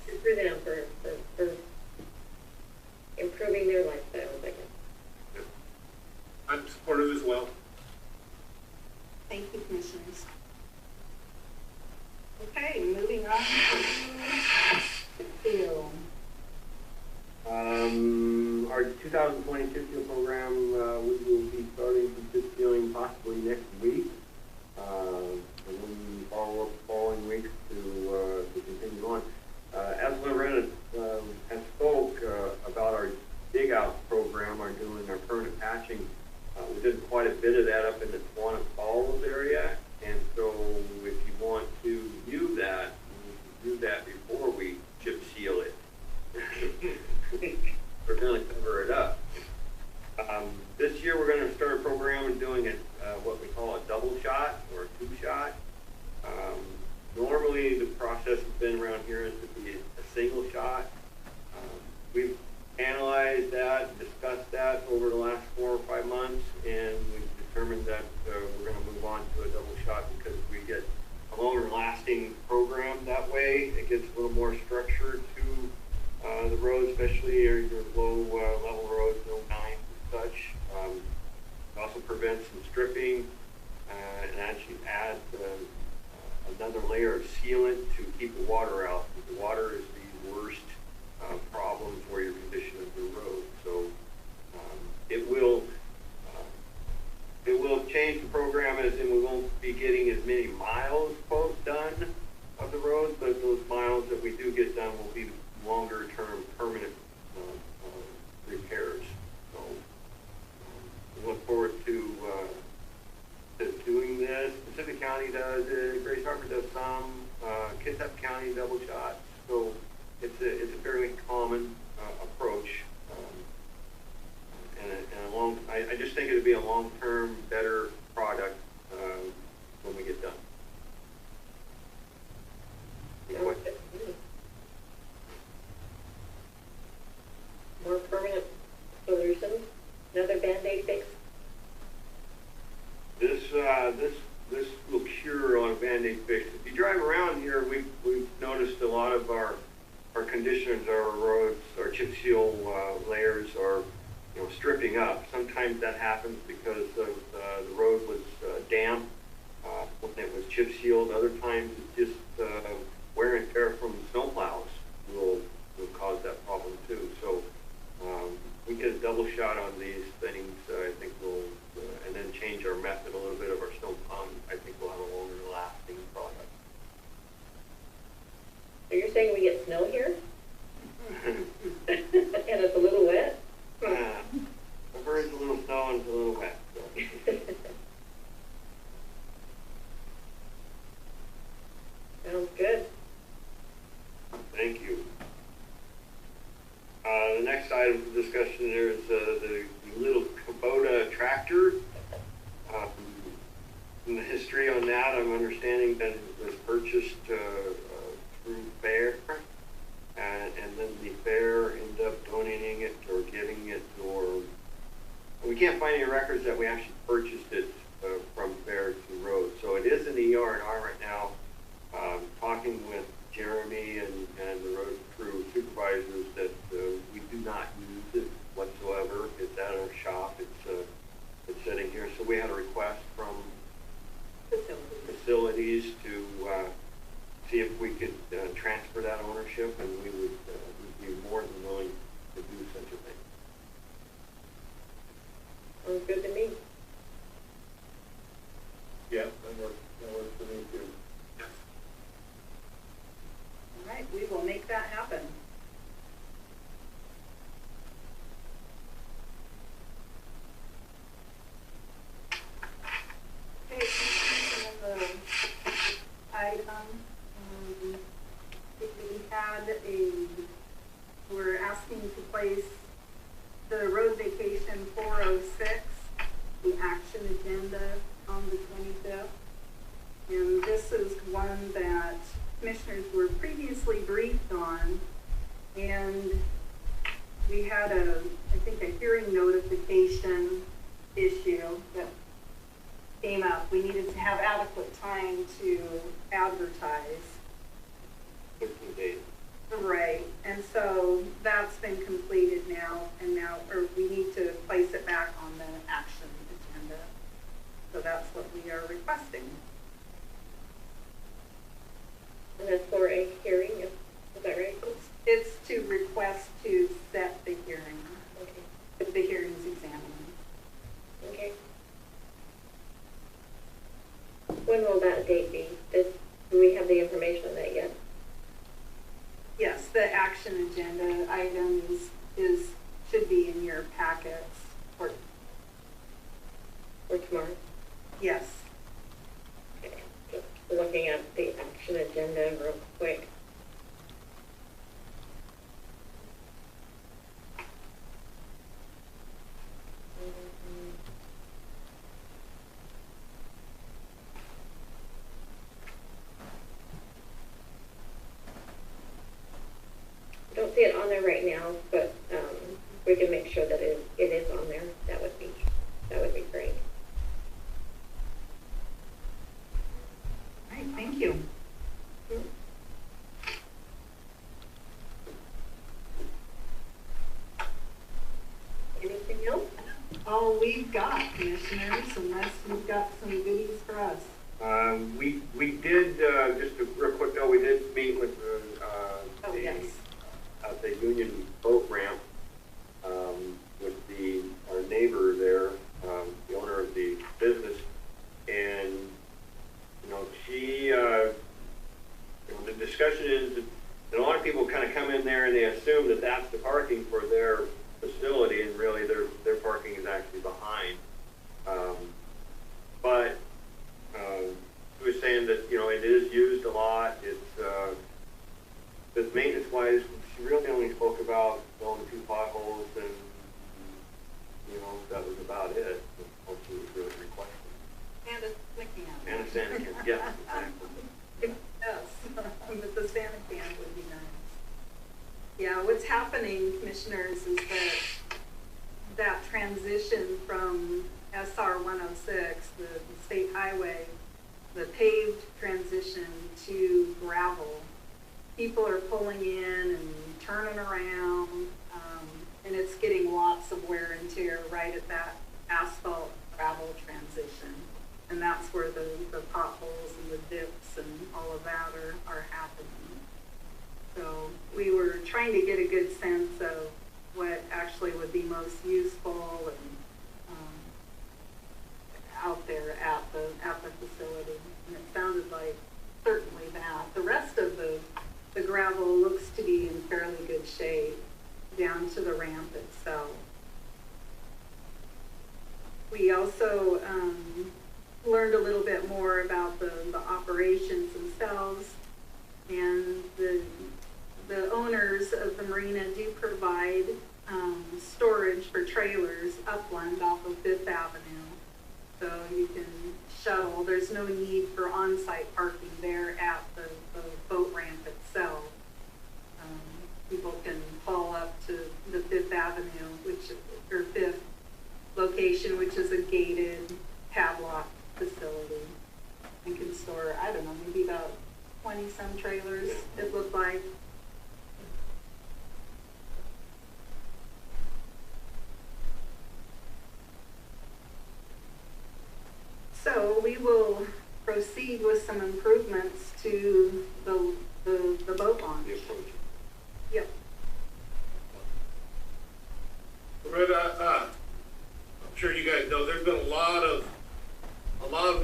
good for them for improving their lifestyles, I guess. I'm supportive as well. Thank you, commissioners. Okay, moving on to Phil. Our 2020 chip seal program, we will be starting some chip sealing possibly next week. And then follow up the following weeks to continue on. As Loretta has spoke about our dig out program, doing our permanent patching, we did quite a bit of that up in the Swanson Falls area, and so if you want to view that, you can do that before we chip seal it. We're going to cover it up. This year we're going to start a program and doing what we call a double shot or a two shot. Normally the process has been around here is to be a single shot. We've analyzed that, discussed that over the last 4 or 5 months, and we've determined that we're going to move on to a double shot because we get a longer lasting program that way. It gets a little more structure to the road, especially your low level roads, no nines and such. It also prevents some stripping and actually adds another layer of sealant to keep the water out. The water is the worst problem for your condition of the road. So it will change the program as in we won't be getting as many miles done of the road, but those miles that we do get done will be longer term permanent repairs. So we look forward to doing this. Pacific County does it, Grace Harbor does some, Kitsap County double shots. So it's a fairly common approach, I just think it would be a long-term, better product when we get done. More permanent solutions, another Band-Aid fix. This will cure on a Band-Aid fix. If you drive around here, we've noticed a lot of our conditions, our roads, our chip seal layers are stripping up. Sometimes that happens because of the road was damp when it was chip sealed. Other times it's just wear and tear from snowplows will cause that problem too. So we get a double shot on these things. I think we'll and then change change our method a little bit of our snow pond, I think we'll have a longer lasting product. So you're saying we get snow here? And it's a little wet? I've heard it's a little snow and it's a little wet. So. Sounds good. Thank you. The next item for discussion there is the little Kubota tractor. In the history on that, I'm understanding that it was purchased through Fair, and then the Fair ended up donating it or giving it, or we can't find any records that we actually purchased it from Fair to Road. So it is in the ER&R right now. Talking with Jeremy and the road crew supervisors that we do not use it whatsoever. It's at our shop. It's sitting here. So we had a request from facilities to see if we could transfer that ownership, and we would be more than willing to do such a thing. Sounds good to me. Yeah, that works for me too. All right, we will make that happen. Okay, some of the item, we're asking to place the road vacation 406, the action agenda on the 25th. And this is one that commissioners were previously briefed on, and we had I think a hearing notification issue that came up. We needed to have adequate time to advertise. 15 days. Right, and so that's been completed now, and or we need to place it back on the action agenda. So that's what we are requesting. And that's for a hearing, is that right? It's to request to set the hearing, Okay. if the hearing's examined. Okay. When will that date be? Do we have the information on that yet? Yes, the action agenda items should be in your packets. Or tomorrow? Yes. Okay. Just looking at the action agenda real quick. I don't see it on there right now, but we can make sure that it is on there. That would be great. All right, thank you. Anything else? All we've got, commissioners, unless you've got some goodies for us. We did, just a real quick note, we did meet with Yes. at the Union boat ramp with our neighbor there, the owner of the business, and she, the discussion is that a lot of people kind of come in there and they assume that that's the parking for their facility, and really their parking is actually behind. But he was saying that it is used a lot. It's maintenance-wise, she really only spoke about going 2 potholes, and that was about it. What she was really requesting. And a sticking out. And a Santa can, yeah, exactly. Yes, but the Santa can would be nice. Yeah, what's happening, commissioners, is that transition from SR 106, the state highway, the paved transition to gravel. People are pulling in and turning around, and it's getting lots of wear and tear right at that asphalt gravel transition. And that's where the potholes and the dips and all of that are happening. So we were trying to get a good sense of what actually would be most useful, and out there at the facility. And it sounded like certainly that. The rest of the gravel looks to be in fairly good shape down to the ramp itself. We also learned a little bit more about the operations themselves, and the owners of the marina do provide storage for trailers upland off of Fifth Avenue. So you can shuttle. There's no need for on-site parking there at the boat ramp itself. People can haul up to the Fifth Avenue, or Fifth location, which is a gated padlock facility, and can store, I don't know, maybe about 20-some trailers, it looked like. So we will proceed with some improvements to the boat launch. Yep. Loretta, I'm sure you guys know there's been a lot of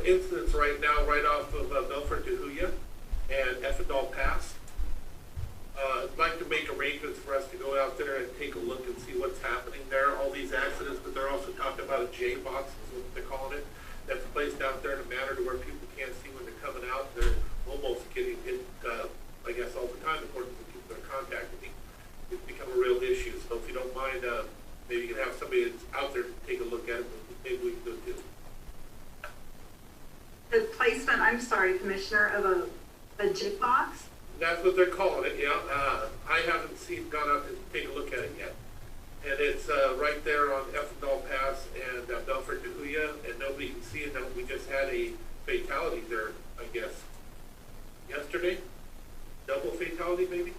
incidents right now, right off of Belfort to Huya and Effendall Pass. I'd like to make arrangements for us to go out there and take a look and see what's happening there. All these accidents, but they're also talking about a J box, is what they're calling it. That's placed out there in a manner to where people can't see when they're coming out. They're almost getting hit, I guess, all the time, according to the people that are contacting me. It's become a real issue. So if you don't mind, maybe you can have somebody that's out there to take a look at it. Maybe we can do it too. The placement, I'm sorry, Commissioner, of a jig box? That's what they're calling it, yeah. I haven't gone out to take a look at it yet. And it's right there on Effendall Pass and Belfort to Huya, and nobody can see it. Now, we just had a fatality there, I guess, yesterday. Double fatality, maybe?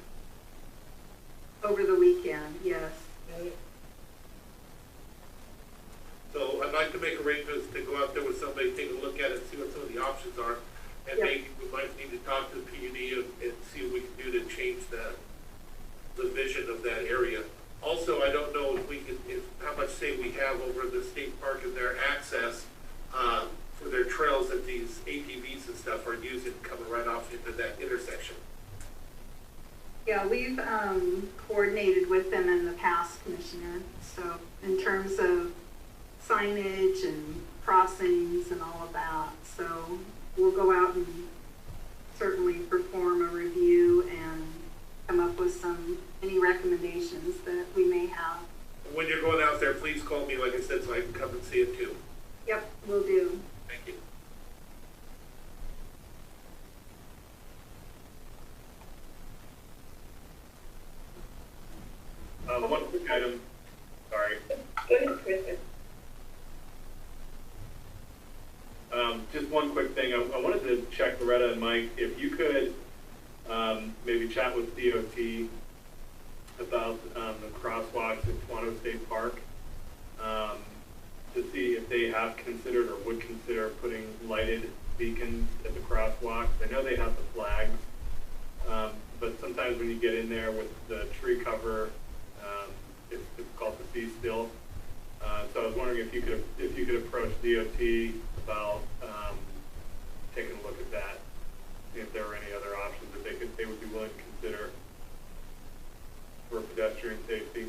Over the weekend, yes. So I'd like to make arrangements to go out there with somebody, take a look at it, see what some of the options are. And Yep. maybe we might need to talk to the PUD and see what we can do to change the vision of that area. Also, I don't know if how much say we have over the state park and their access for their trails that these ATVs and stuff are using coming right off into that intersection. Yeah, we've coordinated with them in the past, Commissioner. So in terms of signage and crossings and all of that. So we'll go out and certainly perform a review and come up with any recommendations that we may have. When you're going out there, please call me, like I said, so I can come and see it too. Yep, will do. Thank you. One quick item, sorry. Go ahead, Commissioner. Just one quick thing. I wanted to check Loretta and Mike, if you could maybe chat with DOT about the crosswalks at Toronto State Park to see if they have considered or would consider putting lighted beacons at the crosswalks. I know they have the flags, but sometimes when you get in there with the tree cover, it's difficult to see still. So I was wondering if you could approach DOT about taking a look at that, see if there were any other options that they would be willing to consider for pedestrian safety.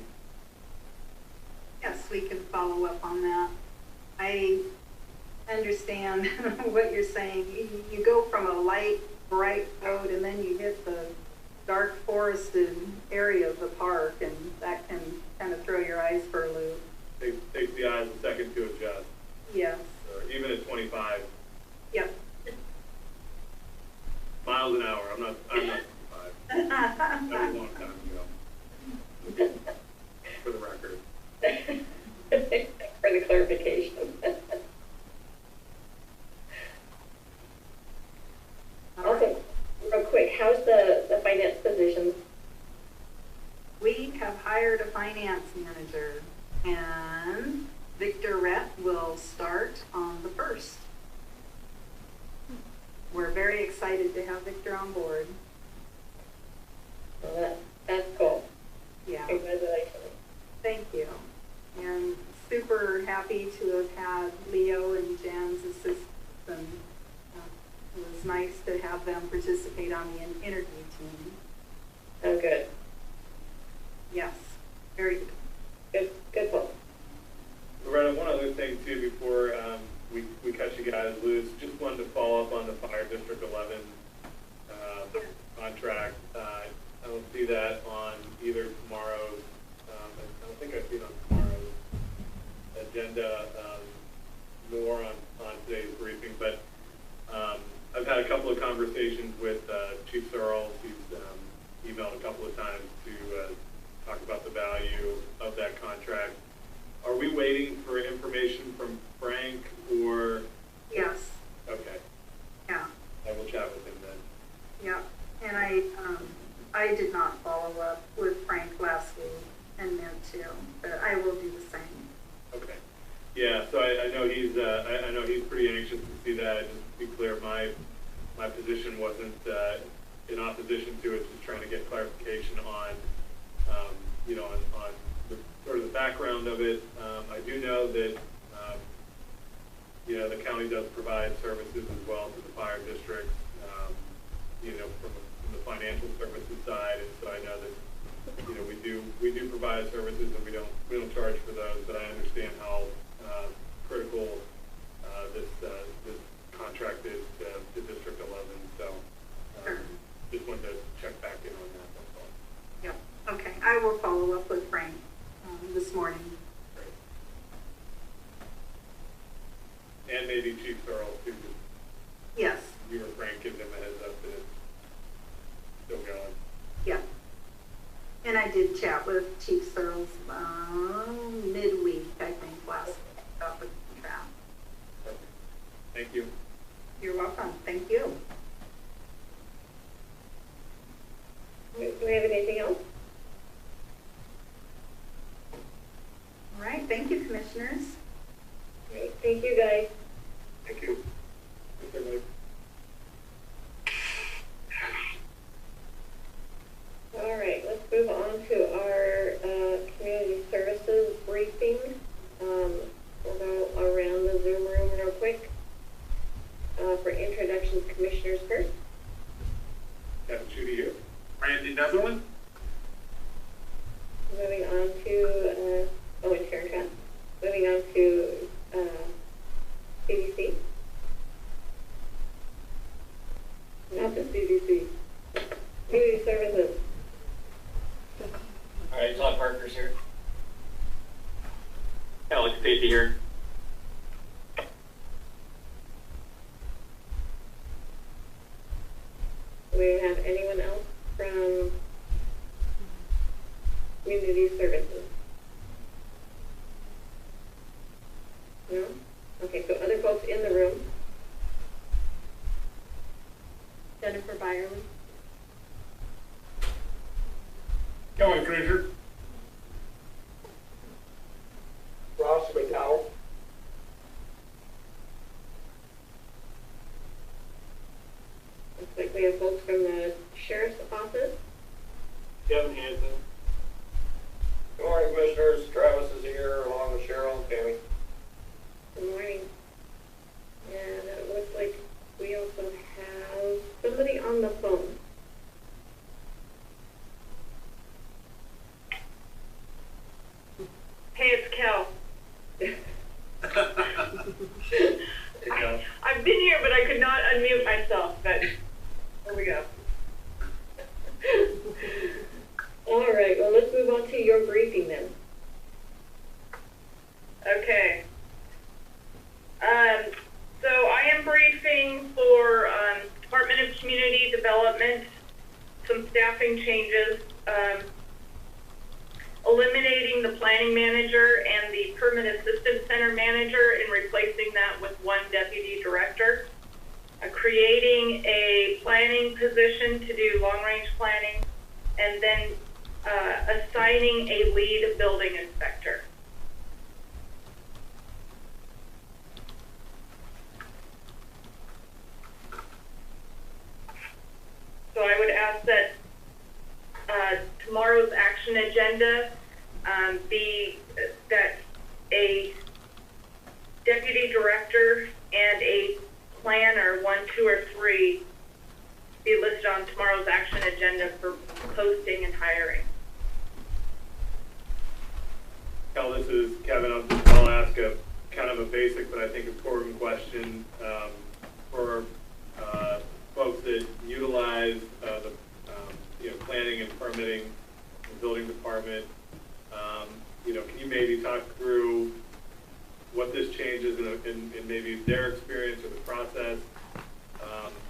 Yes, we can follow up on that. I understand what you're saying. You go from a light, bright road and then you hit the dark forested area of the park, and that can kind of throw your eyes for a loop. Takes the eyes a second to adjust. Yes. Or even at 25 Yep. miles an hour. I'm not 25. That was a long time ago. For the record. For the clarification. Also, real quick, how's the finance position? We have hired a finance manager, and Victor Rett will start on the 1st. We're very excited to have Victor on board. Well, that's cool. Yeah. Congratulations. Thank you. And super happy to have had Leo and Jan's assistance, and it was nice to have them participate on the interview team. Oh, good. Yes, very good. Good one. Loretta, one other thing too before we cut you guys loose, just wanted to follow up on the Fire District 11 contract. I don't see that on either tomorrow's, I don't think I see it on tomorrow's agenda, nor on today's briefing, but I've had a couple of conversations with Chief Searles. He's emailed a couple of times to talk about the value of that contract. Are we waiting for information from Frank, or? Yes, Okay, yeah, I will chat with him then. yeah. And I did not follow up with Frank last week and meant to, but I will do the same. Okay. Yeah, so I know he's I know he's pretty anxious to see that. Just to be clear, my position wasn't in opposition to it. Just trying to get clarification on you know, on the, sort of the background of it. I do know that you know, the county does provide services as well to the fire districts. You know, from the financial services side, and so I know that, you know, we do provide services, and we don't charge for those, but I understand how critical this contract is to District 11. So just wanted to check back in on that. That's all. Yeah. Okay. I will follow up with Frank this morning. Great. And maybe Chief Searles too. Yes. You or Frank give them a heads up that it's still going. Yeah. And I did chat with Chief Searles midweek, I think, last week about the contract. Perfect. Thank you. You're welcome. Thank you. Do we have anything else? All right. Thank you, commissioners. Great. Thank you, guys. Thank you. Thanks, everybody. All right, let's move on to our community services briefing. We'll go around the Zoom room real quick for introductions. Commissioners first. Have Judy here. Randy Netherland? Moving on to, and Sharon Trapp. Moving on to CDC. Not the CDC. Community services. All right, Todd Parker's here. Alex Stacey here. Do we have anyone else from community services? No? Okay, so other folks in the room. Jennifer Byerly. Kelly Frazier? Ross McDowell. Looks like we have folks from the sheriff's office. Kevin Hansen. Good morning, Commissioners. Travis is here along with Cheryl and Tammy. Good morning. And it looks like we also have somebody on the phone. Hey, it's Kel. I've been here, but I could not unmute myself, but there we go. All right, well, let's move on to your briefing then. Okay. So I am briefing for Department of Community Development, some staffing changes, eliminating the planning manager and the permanent assistant center manager and replacing that with one deputy director, creating a planning position to do long-range planning, and then assigning a lead building inspector. So I would ask that tomorrow's action agenda be that a deputy director and a planner, 1, 2, or 3, be listed on tomorrow's action agenda for posting and hiring. Cal, this is Kevin. I'll ask a kind of a basic but I think important question for folks that utilize the planning and permitting the building department. Can you maybe talk through what this changes in maybe their experience or the process,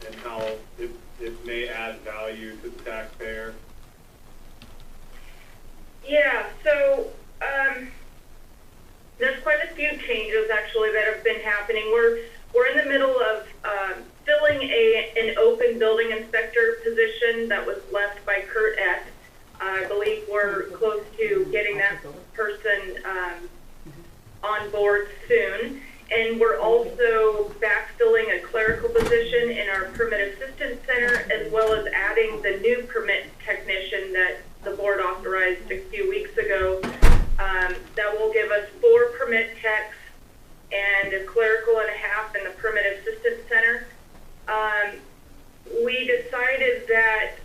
and how it may add value to the taxpayer? Yeah, so there's quite a few changes actually that have been happening. We're in the middle of filling an open building inspector position that was left by Kurt Eck. I believe we're close to getting that person on board soon. And we're also backfilling a clerical position in our permit assistance center, as well as adding the new permit technician that the board authorized a few weeks ago. That will give us 4 permit techs and a clerical and a half in the permit assistance center. We decided that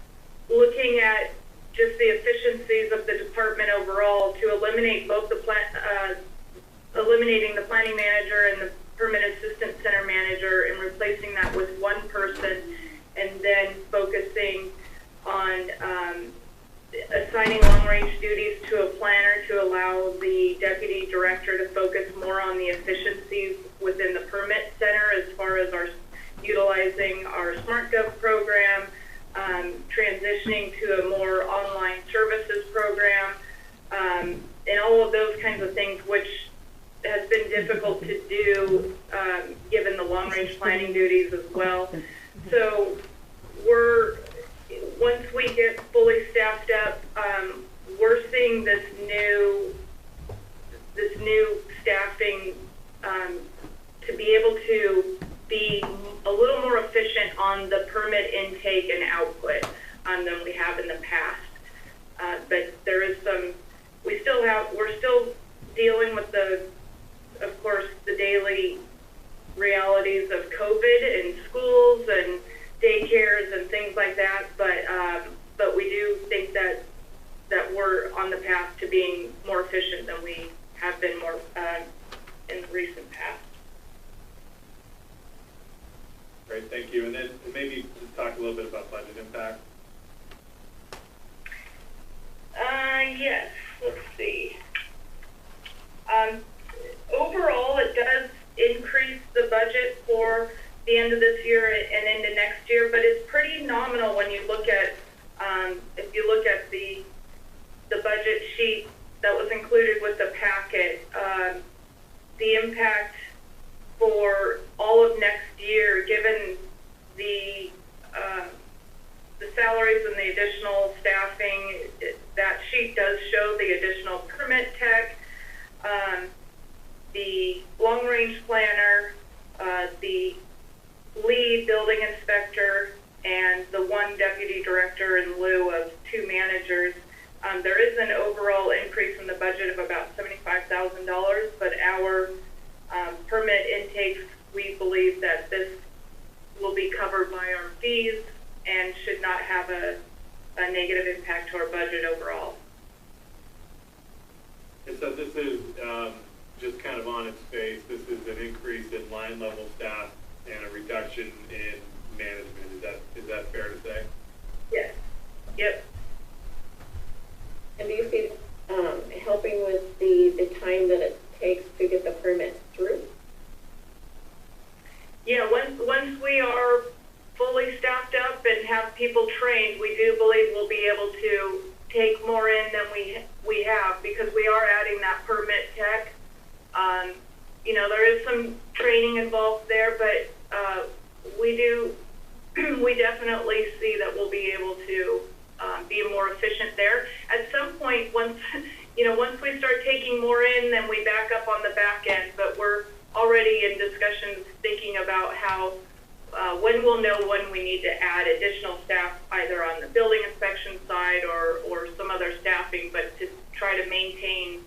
looking at just the efficiencies of the department overall, to eliminate both eliminating the planning manager and the permit assistant center manager and replacing that with one person, and then focusing on assigning long-range duties to a planner to allow the deputy director to focus more on the efficiencies within the permit center as far as our utilizing our SmartGov program, transitioning to a more online services program, and all of those kinds of things, which has been difficult to do given the long-range planning duties as well. So once we get fully staffed up, we're seeing this new staffing to be able to be a little more efficient on the permit intake and output than we have in the past. But there is we're still dealing with of course, the daily realities of COVID in schools and daycares and things like that. But we do think that we're on the path to being more efficient than we have been more in the recent past. Great, thank you. And then maybe just talk a little bit about budget impact. Yes, let's see. Overall, it does increase the budget for the end of this year and into next year, but it's pretty nominal when you look at, if you look at the budget sheet that was included with the packet, the impact for all of next year, given the salaries and the additional staffing, that sheet does show the additional permit tech, the long-range planner, the lead building inspector, and the 1 deputy director in lieu of 2 managers. There is an overall increase in the budget of about $75,000, but our permit intakes, we believe that this will be covered by our fees and should not have a negative impact to our budget overall. And so this is just kind of on its face, this is an increase in line level staff and a reduction in management. Is that fair to say? Yes. Yep. And do you see helping with the time that it takes to get the permits through? Yeah, once we are fully staffed up and have people trained, we do believe we'll be able to take more in than we have, because we are adding that permit tech. There is some training involved there, but we definitely see that we'll be able to be more efficient there. At some point, once we start taking more in, then we back up on the back end, but we're already in discussions thinking about how, when we'll know when we need to add additional staff, either on the building inspection side or some other staffing, but to try to maintain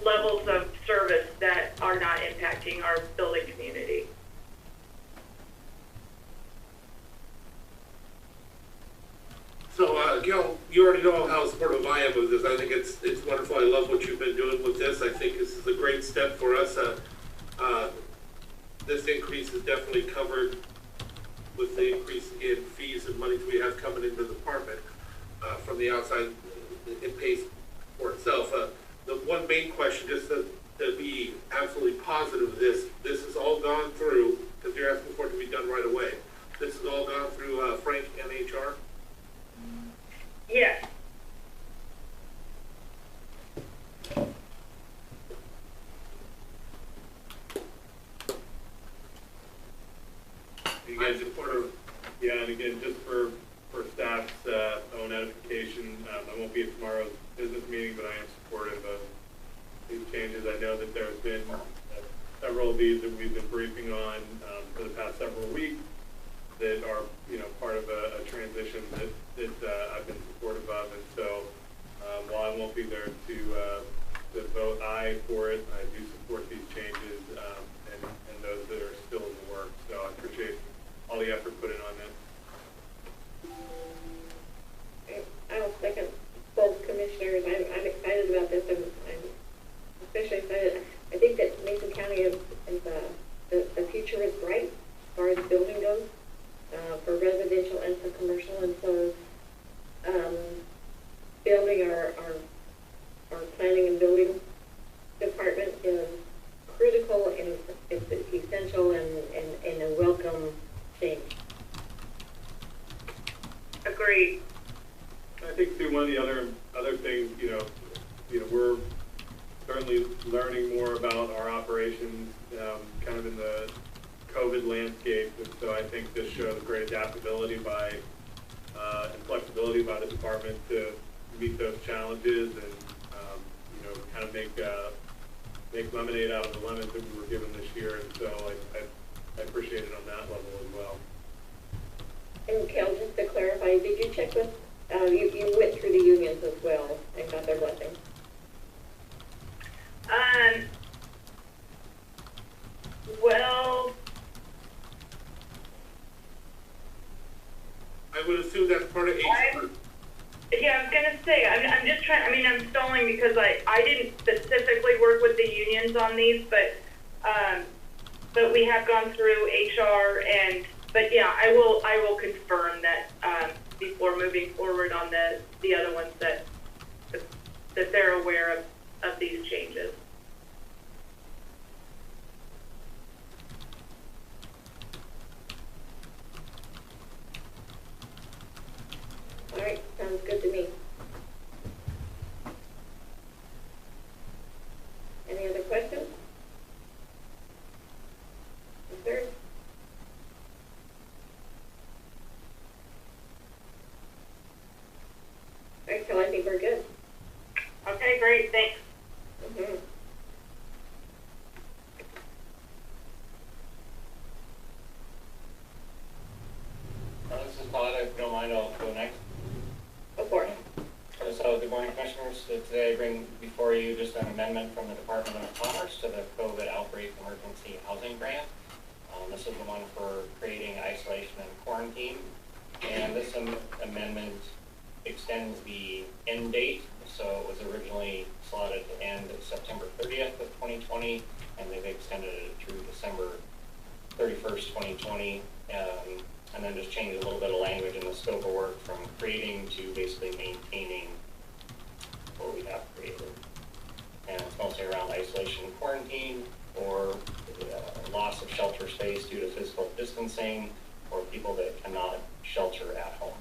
levels of service that are not impacting our building community. So, Gil, you already know how supportive I am of this. I think it's wonderful. I love what you've been doing with this. I think this is a great step for us. This increase is definitely covered with the increase in fees and monies we have coming into the department. From the outside, it pays for itself. The one main question, just to be absolutely positive, this has all gone through, because you're asking for it to be done right away. This has all gone through Frank and HR? Yes. You guys supportive? Yeah, and again, just for staff's own edification, I won't be at tomorrow's business meeting, but I am supportive of these changes. I know that there's been several of these that we've been briefing on for the past several weeks that are, part of a transition that I've been supportive of. And so while I won't be there to vote aye for it, I do support these changes and those that are still in the works. So I appreciate all the effort put in on that. I will second both commissioners. I'm excited about this. I'm especially excited. I think that Mason County is the future is bright as far as building goes, for residential and for commercial. And so building our planning and building department is critical, and it's essential and a welcome change. Agreed. I think too, one of the other things, we're certainly learning more about our operations, kind of in the COVID landscape, and so I think this shows great adaptability and flexibility by the department to meet those challenges and kind of make lemonade out of the lemons that we were given this year, and so I appreciate it on that level as well. And Kel, just to clarify, did you check with, you went through the unions as well and got their blessing? Well, I would assume that's part of HR. yeah, I was gonna say, I'm just trying, I'm stalling because I didn't specifically work with the unions on these, but we have gone through HR but yeah, I will confirm that, before moving forward on the other ones that they're aware of these changes. All right, sounds good to me. Any other questions? Concerns? All right, so I think we're good. Okay, great, thanks. Mm-hmm. This is Todd, if you don't mind, I'll go next. Go for it. So, good morning, Commissioners. So today I bring before you just an amendment from the Department of Commerce to the COVID Outbreak Emergency Housing Grant. This is the one for creating isolation and quarantine. And this amendment extends the end date. So it was originally slotted to end September 30th of 2020, and they've extended it through December 31st, 2020. And then just changed a little bit of language in the scope of work from creating to basically maintaining what we have created. And it's mostly around isolation and quarantine, or loss of shelter space due to physical distancing, or people that cannot shelter at home.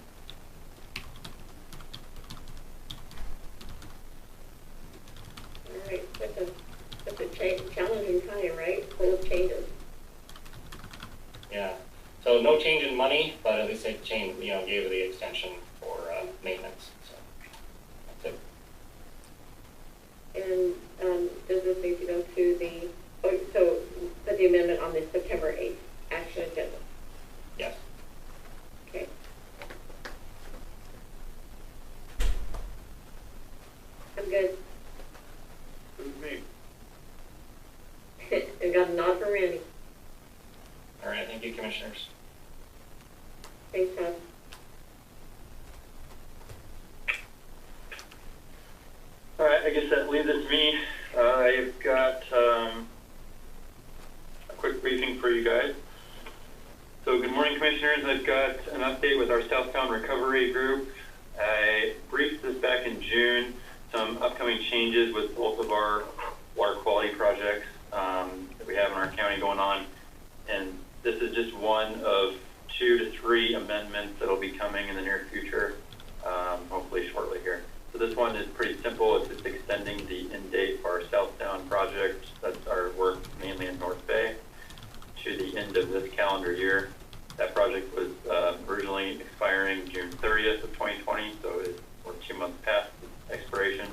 All right, that's a challenging time, right? Full of changes. Yeah. So no change in money, but at least they gave the extension for maintenance. So that's it. And does this need to go to so put the amendment on the September 8th action agenda? Yes. Okay. I'm good. With me. And got a nod from Randy. All right, thank you, Commissioners. Thanks, Todd. All right, I guess that leaves it to me. I've got a quick briefing for you guys. So good morning, Commissioners. I've got an update with our Southbound Recovery Group. I briefed this back in June, some upcoming changes with both of our water quality projects that we have in our county going on. And this is just one of 2 to 3 amendments that will be coming in the near future, hopefully shortly here. So this one is pretty simple. It's just extending the end date for our Southbound project. That's our work mainly in North Bay to the end of this calendar year. That project was originally expiring June 30th of 2020, so we're 2 months past expiration,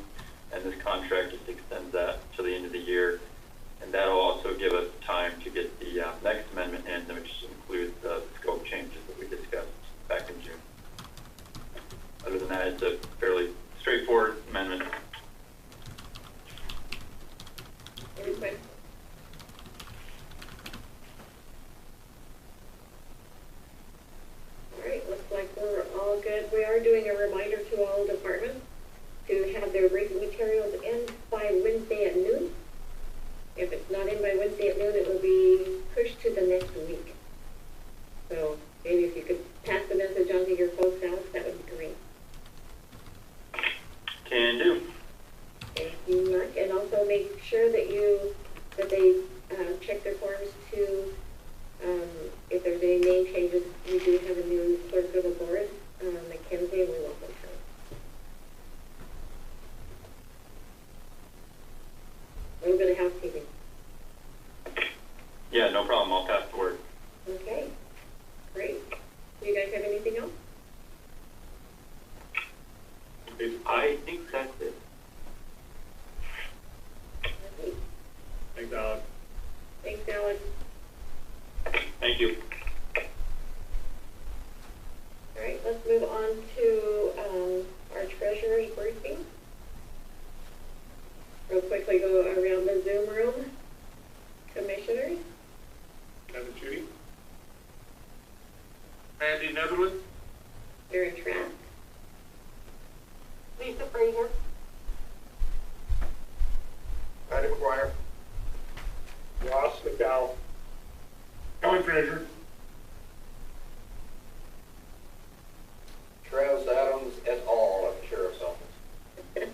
and this contract just extends that to the end of the year. And that'll also give us time to get the next amendment in, which includes the scope changes that we discussed back in June. Other than that, it's a fairly straightforward amendment. Any questions? All right, looks like we're all good. We are doing a reminder to all departments to have their briefing materials in by Wednesday at noon. If it's not in by Wednesday at noon, it will be pushed to the next week. So maybe if you could pass the message on to your folks, Alex, that would be great. Can do. Thank you, Mark. And also make sure that they check their forms to, if there's any name changes. We do have a new clerk of the board, Mackenzie, and we welcome her. A little bit of housekeeping. Yeah, no problem. I'll pass the word. Okay, great. Do you guys have anything else? I think that's it. Okay. Thanks, Alex. Thanks, Alex. Thank you. All right, let's move on to our treasurer's briefing. Real quickly go around the Zoom room. Commissioners? Kevin Judy? Randy Netherland? Aaron Trask? Lisa Frazier. Ida Quire. Ross McDowell. Kelly Frazier. Travis Adams et al. At the Sheriff's Office. And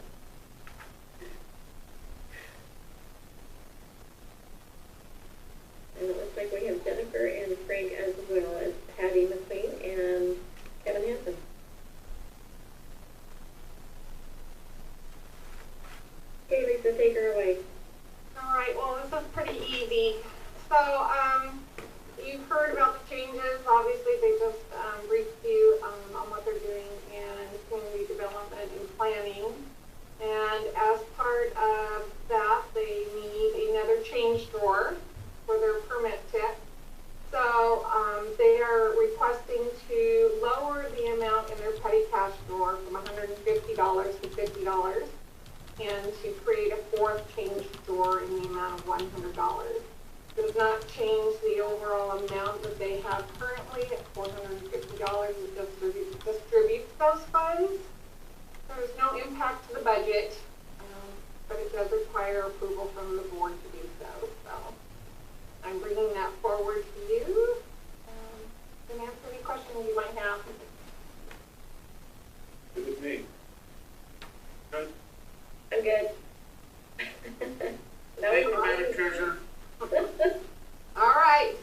it looks like we have Jennifer and Frank as well as Patty McLean and Kevin Hansen. Okay, Lisa, take her away. All right, well, this is pretty easy. So, you've heard about the changes. Obviously, they just briefed you on what they're doing in community development and planning. And as part of that, they need another change drawer for their permit tip. So, they are requesting to lower the amount in their petty cash drawer from $150 to $50. And to create a 4th change drawer in the amount of $100. Does not change the overall amount that they have currently at $450. It distributes those funds. There's no impact to the budget, but it does require approval from the board to do so. So I'm bringing that forward to you. Can answer any questions you might have. Good with me. Good. I'm good. Thank you, Madam Treasurer. All right.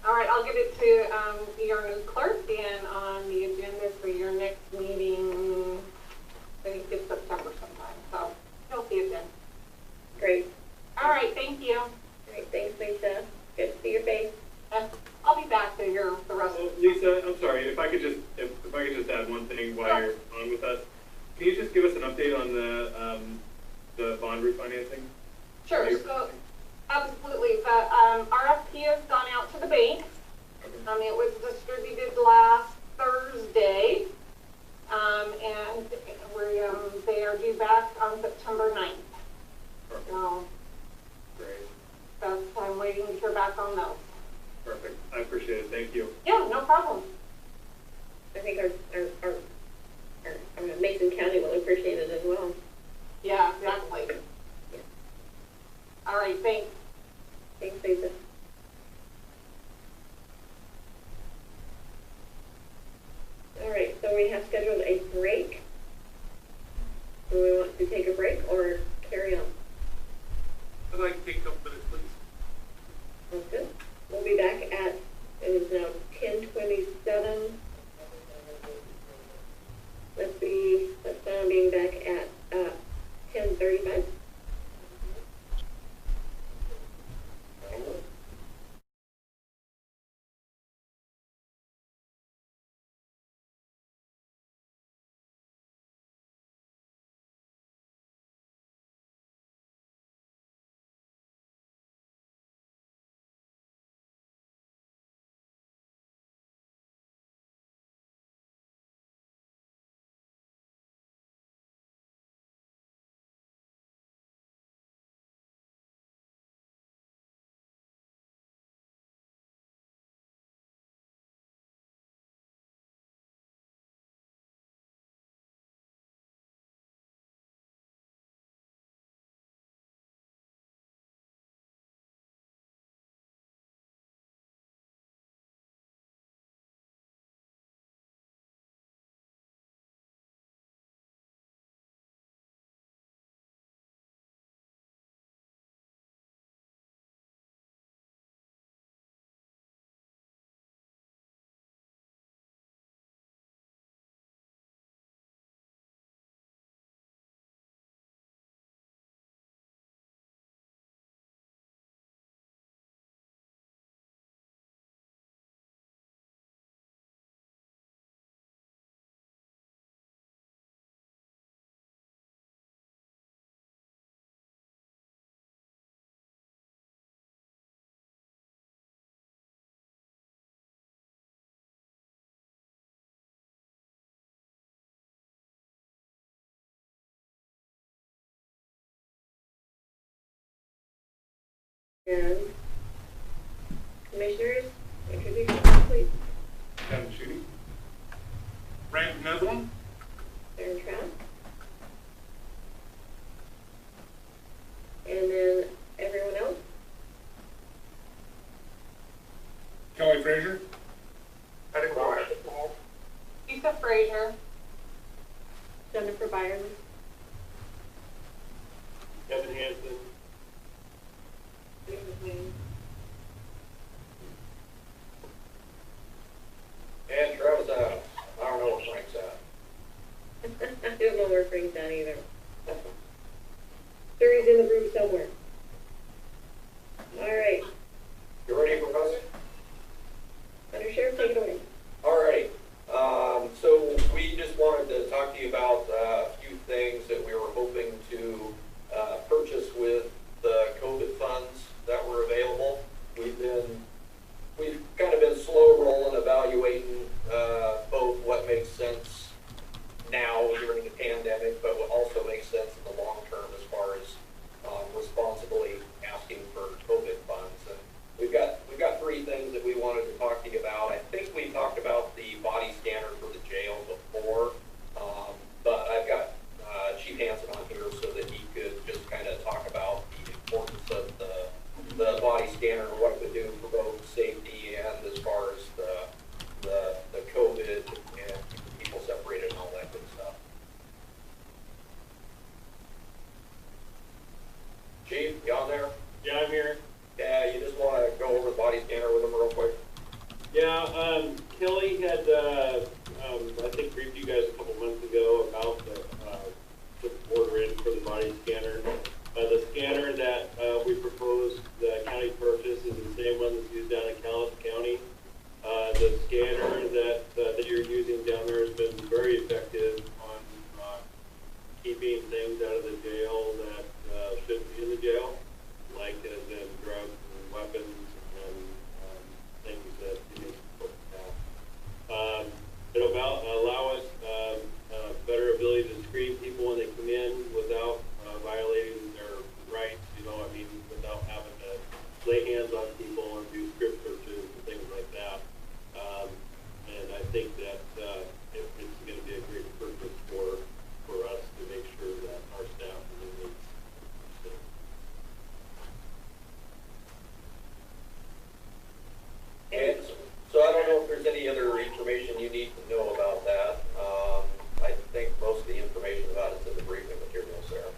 All right, I'll give it to your new clerk and on the agenda for your next meeting. I think it's September sometime, so you'll see it then. Great. All right, thank you. Great, thanks, Lisa. Good to see your face. I'll be back to hear the rest of it. Lisa, I'm sorry, if I could just add one thing while you're on with us. Can you just give us an update on the bond refinancing? Sure, so absolutely. The RFP has gone out to the banks. It was distributed last Thursday. And they are due back on September 9th. Perfect. So Great. I'm waiting to hear back on those. Perfect. I appreciate it. Thank you. Yeah, no problem. I think our Mason County will appreciate it as well. Yeah, exactly. Yeah. All right, thanks. Thanks, Lisa. All right, so we have scheduled a break. Do we want to take a break or carry on? I'd like to take a couple minutes, please. Sounds good. We'll be back at, it is now 10:27. Let's plan on being back at 10:35. And commissioners, introduce yourself, please. Kevin Shooty. Brandon Netherland? Aaron Trapp. And then everyone else. Kelly Frazier? Heidi Quiet. Lisa Frazier. Jennifer Byerly. Kevin Hansen. And Travis Adams. I don't know where Frank's at. I don't know where Frank's at either. Sure, he's in the group somewhere. All right. You ready for us? Undersheriff, take it away. Alrighty. So we just wanted to talk to you about a few things that we were hoping to purchase with the COVID funds that were available. We've kind of been slow rolling, evaluating both what makes sense now during the pandemic, but what also makes sense in the long term as far as responsibly asking for COVID funds. And we've got three things that we wanted to talk to you about. I think we talked about the body scanner for the jail before, but I've got Chief Hansen on here so that he could just kind of talk about the importance of the body scanner and what it would do for both safety and as far as the COVID and people separated and all that good stuff. Chief, you on there? Yeah, I'm here. Yeah, you just want to go over the body scanner with them real quick? Yeah, Kelly had, I think briefed you guys a couple months ago about the order in for the body scanner. The scanner that we proposed the county purchase is the same one that's used down in Calhoun County. The scanner that you're using down there has been very effective on keeping things out of the jail that shouldn't be in the jail, like as in drugs and weapons and things that you need to put down. It'll allow us ability to screen people when they come in without violating their rights, you know, I mean, without having to lay hands on people and do script searches and things like that. And I think that it's going to be a great purpose for us to make sure that our staff is safe. And so I don't know if there's any other information you need to know about that. I think most of the information about it's in the briefing materials there.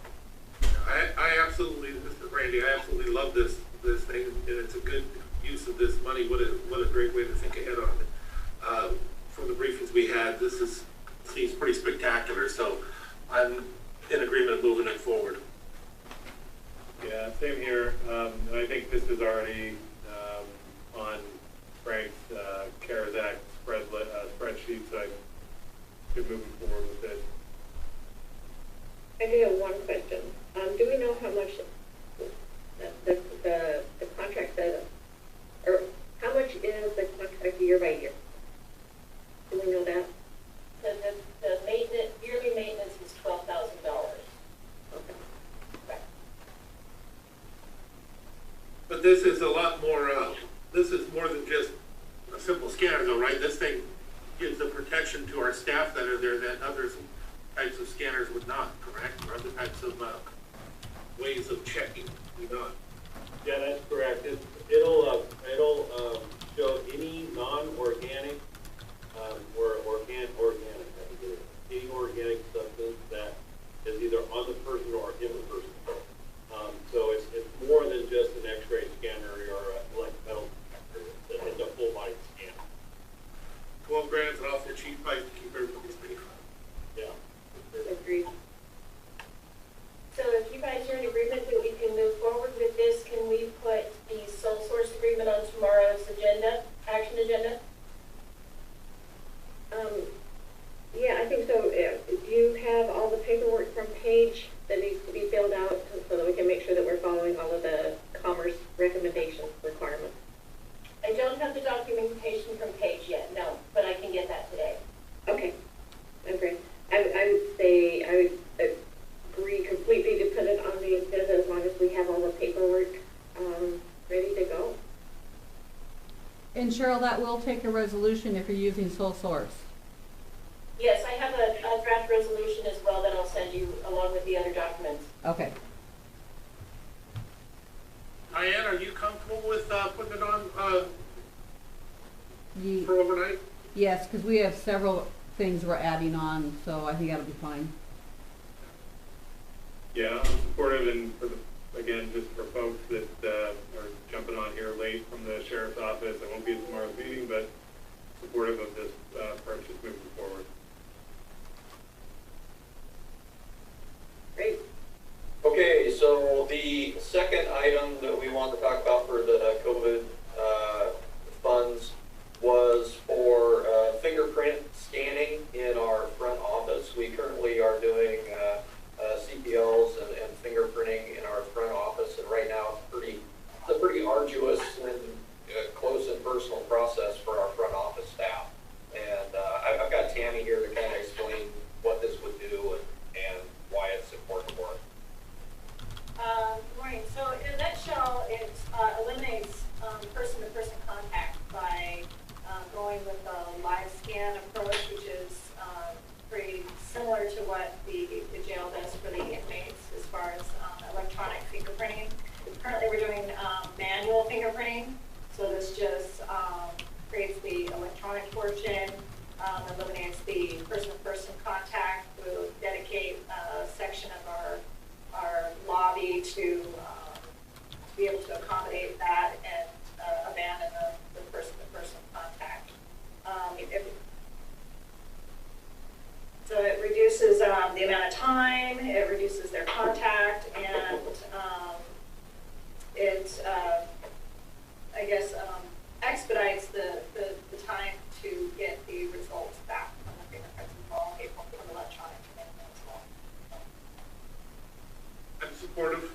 I absolutely, Mr. Randy, I absolutely love this thing, and it's a good use of this money. What a great way to think ahead on it. From the briefings we had, seems pretty spectacular, so I'm in agreement moving it forward. Yeah, same here. And I think this is already on Frank's CARES Act spreadsheet, so I could move forward with it. I do have one question. Do we know how much the contract said, or how much is the contract year by year? Do we know that? The maintenance, yearly maintenance is $12,000. Okay. Right. But this is a lot more, this is more than just a simple scanner though, right? This thing gives the protection to our staff that are there that other types of scanners would not, correct? Or other types of ways of checking would not. Yeah, that's correct. It'll show any non-organic or organic, any organic substance that is either on the person or in the person. So it's more than just an X-ray scanner or a metal detector. It's a full body scan. 12 grand is an awful cheap price to keep everybody safe. Yeah. Agreed. So if you guys are in agreement that we can move forward with this, can we put the sole source agreement on tomorrow's agenda, action agenda? Yeah, I think so. Do you have all the paperwork from Paige that needs to be filled out so that we can make sure that we're following all of the Commerce recommendations requirements? I don't have the documentation from Paige yet, no, but I can get that today. Okay, okay. I would say I would agree completely to put it on the agenda as long as we have all the paperwork ready to go. And Cheryl, that will take a resolution if you're using sole source. Yes, I have a draft resolution as well that I'll send you along with the other documents. Okay. Diane, are you comfortable with putting it on Ye for overnight? yes, because we have several things we're adding on, so I think that'll be fine. Yeah, I'm supportive, and again, just for folks that are jumping on here late from the sheriff's office, I won't be at tomorrow's meeting, but supportive of this purchase moving forward. Great. Okay, so the second item that we want to talk about for the COVID funds was for fingerprint scanning in our front office. We currently are doing CPLs and fingerprinting in our front office, and right now it's a pretty arduous and close and personal process for our front office staff. And I've got Tammy here to kind of explain what this would do and why it's important work. Good morning. So in a nutshell, it eliminates person-to-person contact by going with a live scan approach, which is pretty similar to what the jail does for the inmates as far as electronic fingerprinting. Currently we're doing manual fingerprinting, so this just creates the electronic portion, eliminates the person-to-person contact. We'll dedicate a section of our lobby to be able to accommodate that and abandon the person-to-person contact. So it reduces the amount of time, it reduces their contact, and it, I guess, expedites the time to get the results back from the fingerprints involved from electronic as well. I'm supportive.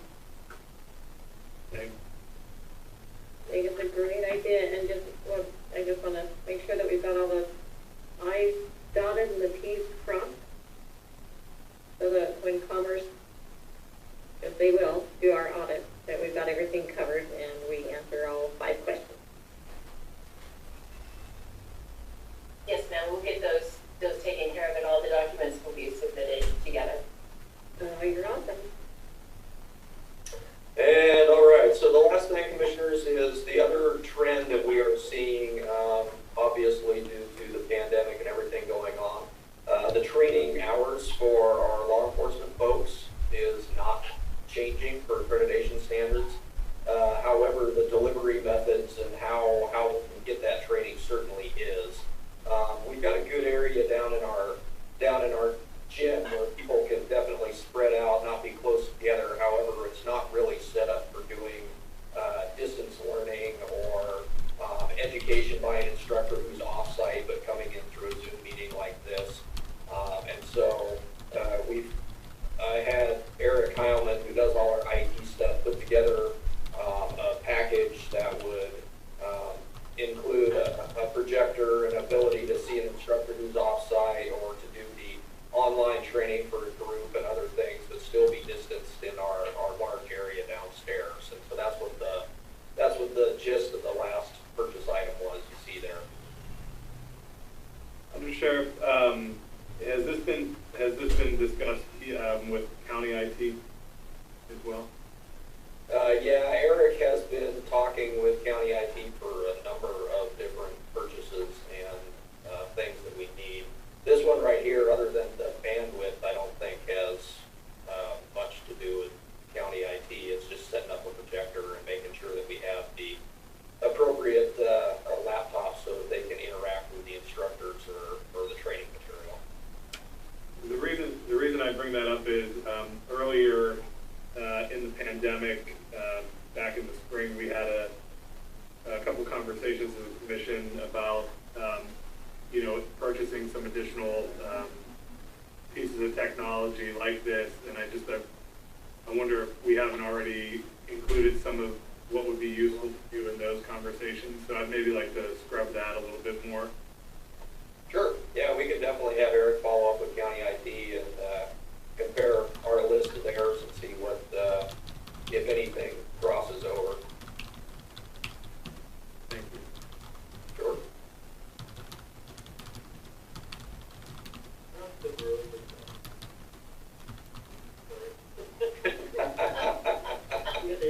Okay. I think it's a great idea, and I just want to make sure that we've got all the I's dotted and the T's crossed. changing for accreditation standards. However, the delivery methods and how we get that training certainly is. We've got a good area down in our gym where people can definitely spread out, not be close together. However, it's not really set up for doing distance learning or education by an instructor who's off-site but coming in through a Zoom meeting like this. And so I had Eric Heilman, who does all our IT stuff, put together a package that would include a projector, an ability to see an instructor who's off-site, or to do the online training for a group and other things, but still be distanced in our large area downstairs. And so that's what the gist of the last purchase item was you see there. Undersheriff, has this been discussed with county IT as well? Yeah, Eric has been talking with county IT for a number of different purchases and things that we need. This one right here, other than the bandwidth, I don't think has much to do with county IT. It's just setting up a projector and making sure that we have the appropriate laptops so that they can interact with the instructors or the training material. The reason I bring that up is earlier in the pandemic, back in the spring, we had a couple conversations with the commission about purchasing some additional pieces of technology like this, and I wonder if we haven't already included some of what would be useful to you in those conversations. So I'd maybe like to scrub that a little bit more. Sure. Yeah, we could definitely have Eric follow up with county IT and compare our list of theirs and see what, if anything, crosses over. Thank you. Sure.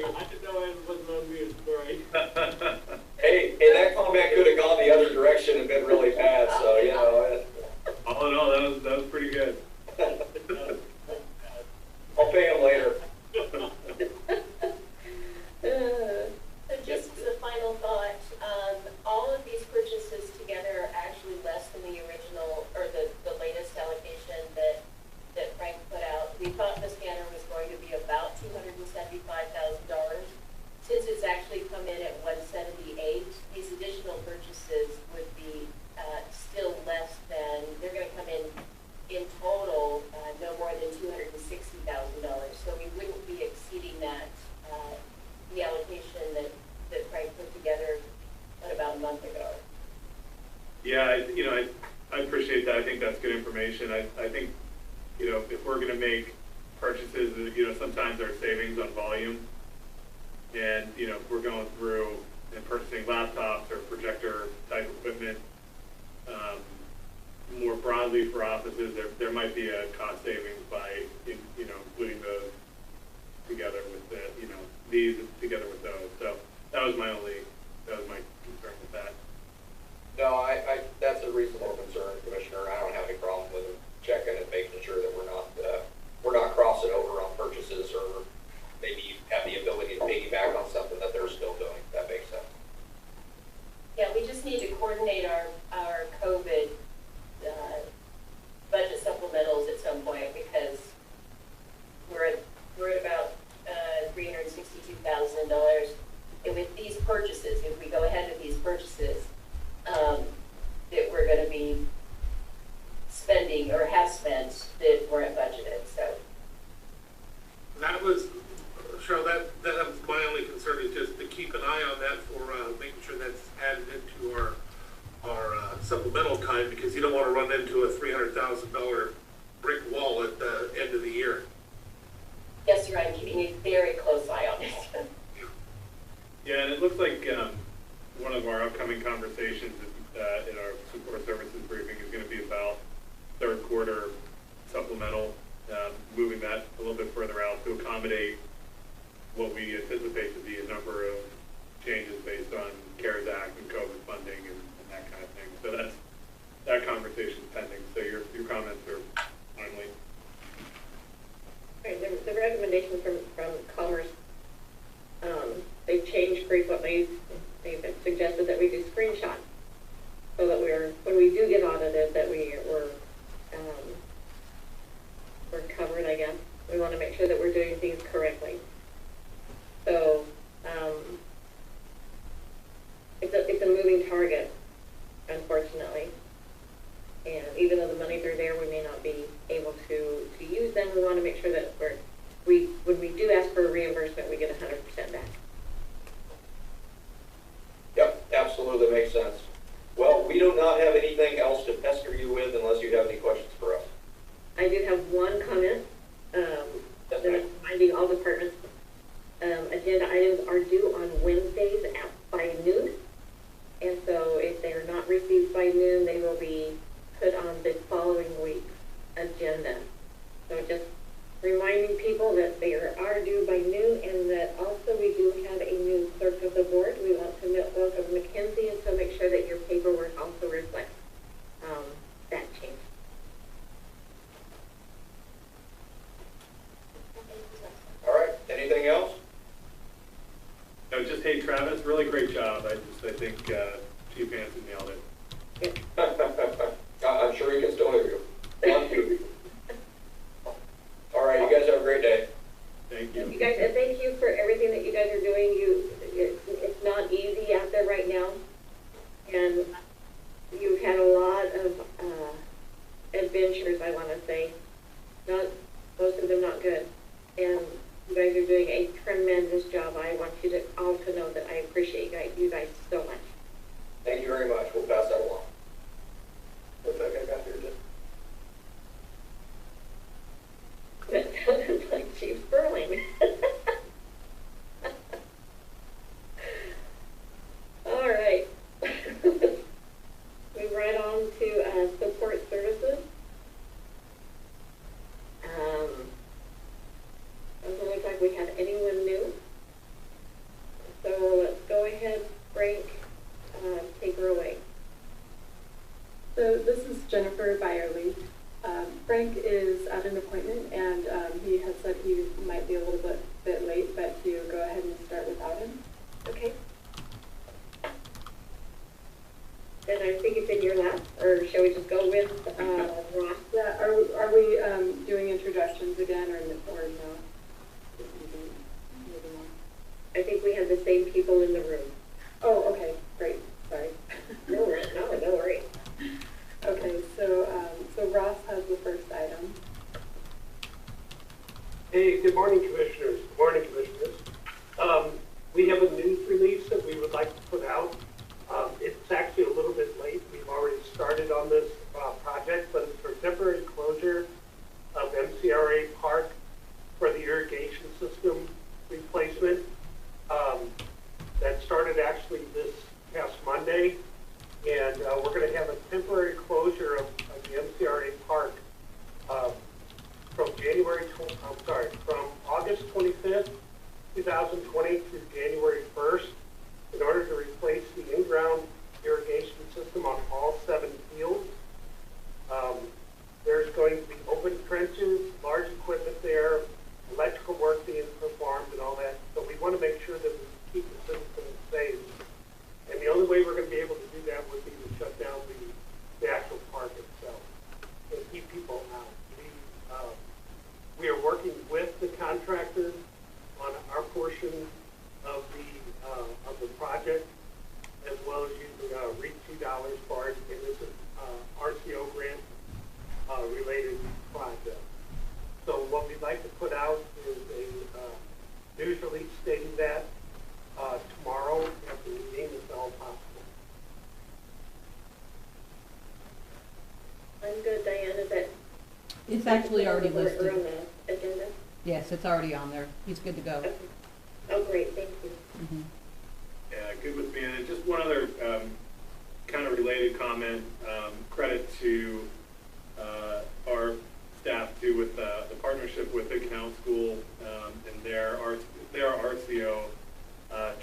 I didn't know I wasn't on mute, sorry. Hey, that comment could have gone the other direction and been really bad, so, you know. All in all, that was pretty good. I'll pay him later. So just as a final thought, all of these purchases together are actually less than the original, or the latest allocation that Frank put out. We thought the scanner was going to be about $275,000. Since it's actually come in at $178,000, these additional purchases would be still less than, they're going to come in total, no more than $260,000. So we wouldn't be exceeding that, the allocation that Frank put together about a month ago. Yeah, I appreciate that. I think that's good information. I think, if we're going to make purchases, sometimes our savings on volume, and, if we're going through and purchasing laptops or projector type equipment, more broadly for offices, there might be a cost savings by, including those together with these together with those. So that was my concern with that. No, that's a reasonable concern, Commissioner. I don't have any problem with checking and making sure that we're not crossing over on purchases, or maybe have the ability to piggyback on something that they're still doing. That makes sense. Yeah, we just need to coordinate our COVID budget supplementals at some point, because we're at about $362,000. And with these purchases, if we go ahead with these purchases, that we're going to be spending or have spent that weren't budgeted. So that was, Cheryl, that was my only concern, is just to keep an eye on that for making sure that's added into our supplemental time, because you don't want to run into a $300,000 brick wall at the end of the year. yes, sir, I'm keeping a very close eye on it. Yeah, and it looks like one of our upcoming conversations in our support services briefing is going to be about third quarter supplemental, moving that a little bit further out to accommodate what we anticipate to be a number of changes based on CARES Act and COVID funding and that kind of thing. So that conversation's pending. So your comments are timely. Right, the recommendation from frequently, they've suggested that we do screenshots so that when we do get audited, that we're covered, I guess. We want to make sure that we're doing things correctly. So, it's a moving target, unfortunately. And even though the monies are there, we may not be able to use them. We want to make sure that when we do ask for a reimbursement, we get 100% back. Yep, absolutely makes sense. Well, we do not have anything else to pester you with unless you have any questions for us. I do have one comment. That I'm reminding all departments, agenda items are due on Wednesdays by noon. And so if they are not received by noon, they will be put on the following week's agenda. So just reminding people that they are due by noon, and that also we do have a new clerk of the board. We want to welcome Mackenzie, and so make sure that your paperwork also reflects that change. All right, anything else? No, just, hey, Travis, really great job. I think Chief Hansen nailed it. I'm sure he can still hear you. All right, you guys have a great day. Thank you. You guys, and thank you for everything that you guys are doing. It's not easy out there right now, and you've had a lot of adventures, I want to say. Not most of them not good, and you guys are doing a tremendous job. I want you to all to know that I appreciate you guys so much. Thank you very much. We'll pass that along. What's that guy got here, Jim? That sounded like Chief Sperling. All right. Move right on to support services. Doesn't look like we have anyone new. So let's go ahead, Frank, take her away. So this is Jennifer Byerly. Frank is at an appointment, and he has said he might be a little bit late, but to go ahead and start without him. Okay. Then I think it's in your lap, or shall we just go with Ross? Yeah, are we doing introductions again, or no? Just moving on. I think we have the same people in the room. Oh, okay, great, sorry. No worries. Okay, so Ross has the first item. Hey, good morning, Commissioners. Good morning, Commissioners. We have a news release that we would like to put out. It's actually a little bit late. We've already started on this project, but it's for temporary closure of MCRA Park for the irrigation system replacement. That started actually this past Monday, and we're going to have a temporary closure of the MCRA Park from August 25th, 2020 through January 1st, in order to replace the in-ground irrigation system on all 7 fields. There's going to be open trenches, large equipment there, electrical work being performed and all that. So we want to make sure that we keep the system safe. And the only way we're going to be able to do that would be to shut down the actual park itself and keep people out. We are working with the contractor on our portion of the project, as well as using REAP $2 for it, and this is RCO grant related project. So what we'd like to put out is a news release stating that tomorrow after the meeting, if all possible. I'm good, Diane. Is that? It's actually already listed. On the agenda? Yes, it's already on there. He's good to go. Okay. Oh, great. Thank you. Mm-hmm. Yeah, good with me. And just one other kind of related comment, credit to our staff too with the partnership with the Canal School and their RCO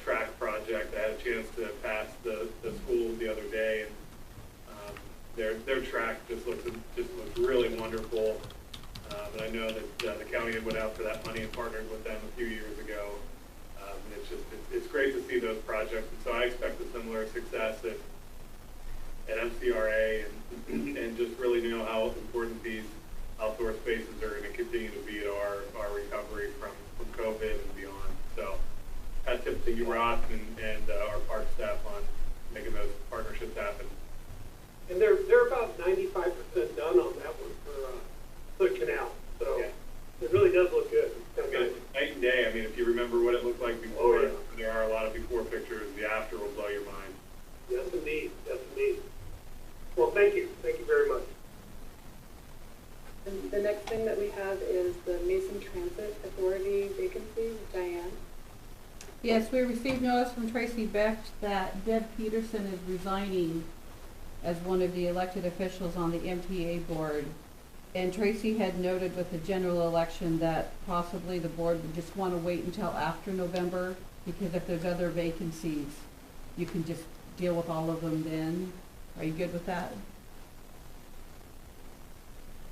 track project. I had a chance to pass the school the other day, and their track just looks really wonderful. And I know that the county went out for that money and partnered with them a few years ago. It's great to see those projects, and so I expect a similar success at MCRA, and just really know how important these outdoor spaces are going to continue to be to our recovery from COVID and beyond. So, hat tip to you, Ross, and our park staff on making those partnerships happen. And they're about 95% done on that one for the canal. So yeah. It really does look good. I mean, it's night and day. I mean, if you remember what it looked like before, there are a lot of before pictures. The after will blow your mind. Yes, indeed. Yes, indeed. Well, thank you. Thank you very much. And the next thing that we have is the Mason Transit Authority vacancy. Diane? Yes, we received notice from Tracy Beck that Deb Peterson is resigning as one of the elected officials on the MTA board. And Tracy had noted with the general election that possibly the board would just want to wait until after November, because if there's other vacancies, you can just deal with all of them then. Are you good with that?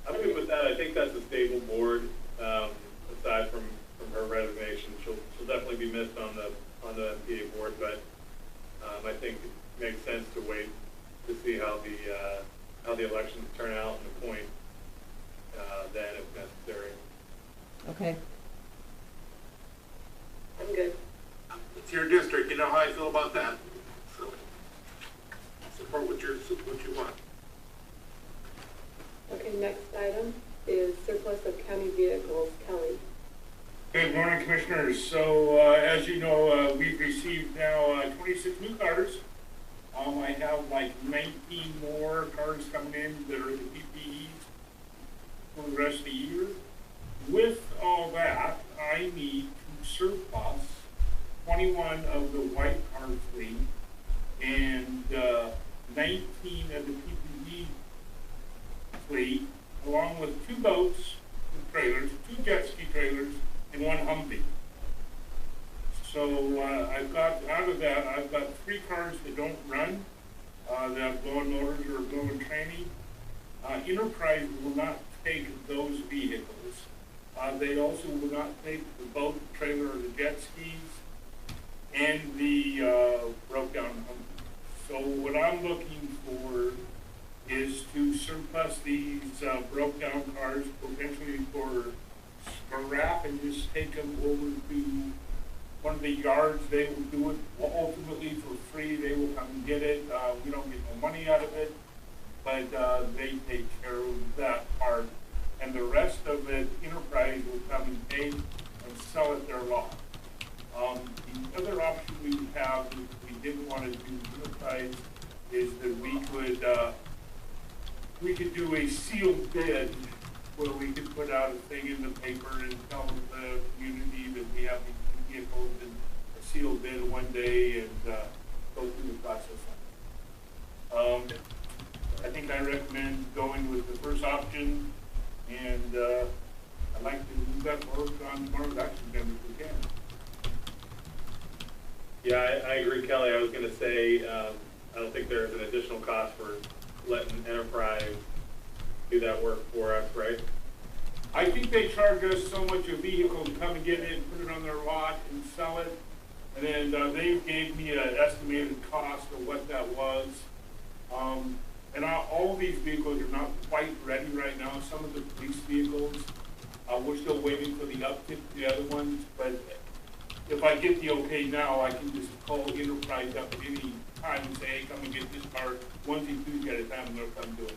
I'm good with that. I think that's a stable board. Aside from her resignation, she'll definitely be missed on the MPA board, but I think it makes sense to wait to see how the elections turn out and appoint then if necessary. Okay. I'm good. It's your district, you know how I feel about that. So support what you want. Okay, next item is surplus of county vehicles. Kelly? Good morning, Commissioners. So, as you know, we've received now 26 new cars. I have like 19 more cars coming in that are the PPEs for the rest of the year. With all that, I need to surplus 21 of the white car fleet and 19 of the PPE fleet, along with 2 boats and trailers, 2 jet ski trailers, and 1 Humvee. So I've got, out of that, I've got 3 cars that don't run, that have blown motors or blown training. Enterprise will not take those vehicles. They also will not take the boat, trailer, or the jet skis, and the broke down Humvee. So what I'm looking for is to surplus these broke down cars, potentially for scrap, and just take them over to one of the yards. They will do it ultimately for free. They will come and get it. We don't get no money out of it, but they take care of that part. And the rest of it, Enterprise will come and pay and sell at their lot. The other option we have, if we didn't want to do Enterprise, is that we could do a sealed bid where we could put out a thing in the paper and tell the community that we have these vehicles and a sealed bid one day and go through the process. I think I recommend going with the first option, and I'd like to move that work on tomorrow's action agenda if we can. Yeah, I agree, Kelly. I was going to say, I don't think there's an additional cost for letting Enterprise do that work for us, right? I think they charge us so much a vehicle to come and get it and put it on their lot and sell it. And then they gave me an estimated cost of what that was. And all of these vehicles are not quite ready right now. Some of the police vehicles, we're still waiting for the uptick to the other ones. But if I get the okay now, I can just call Enterprise up at any time and say, hey, come and get this car. Once you do get it done, they'll come do it.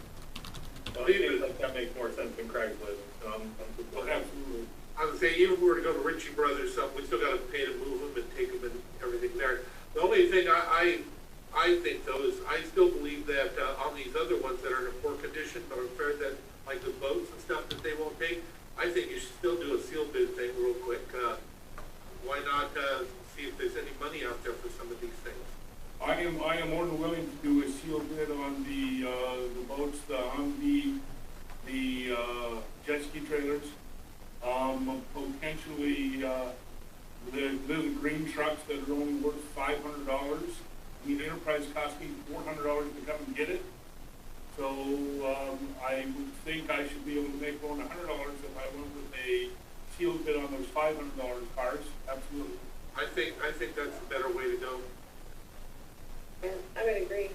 Well, I think that makes more sense than Craigslist. So I'm absolutely. I would say even if we were to go to Ritchie Brothers, we still got to pay to move them and take them and everything there. The only thing I think though is I still believe that on these other ones that are in a poor condition, but I'm fair that like the boats and stuff that they won't take, I think you should still do a seal bid thing real quick. Why not see if there's any money out there for some of these things? I am more than willing to do a sealed bid on the boats, the Humvee, the jet ski trailers, potentially the little green trucks that are only worth $500. I mean, Enterprise cost me $400 to come and get it. So I would think I should be able to make more than $100 if I went with a sealed bid on those $500 cars. Absolutely. I think that's a better way to go. Yeah, I would agree.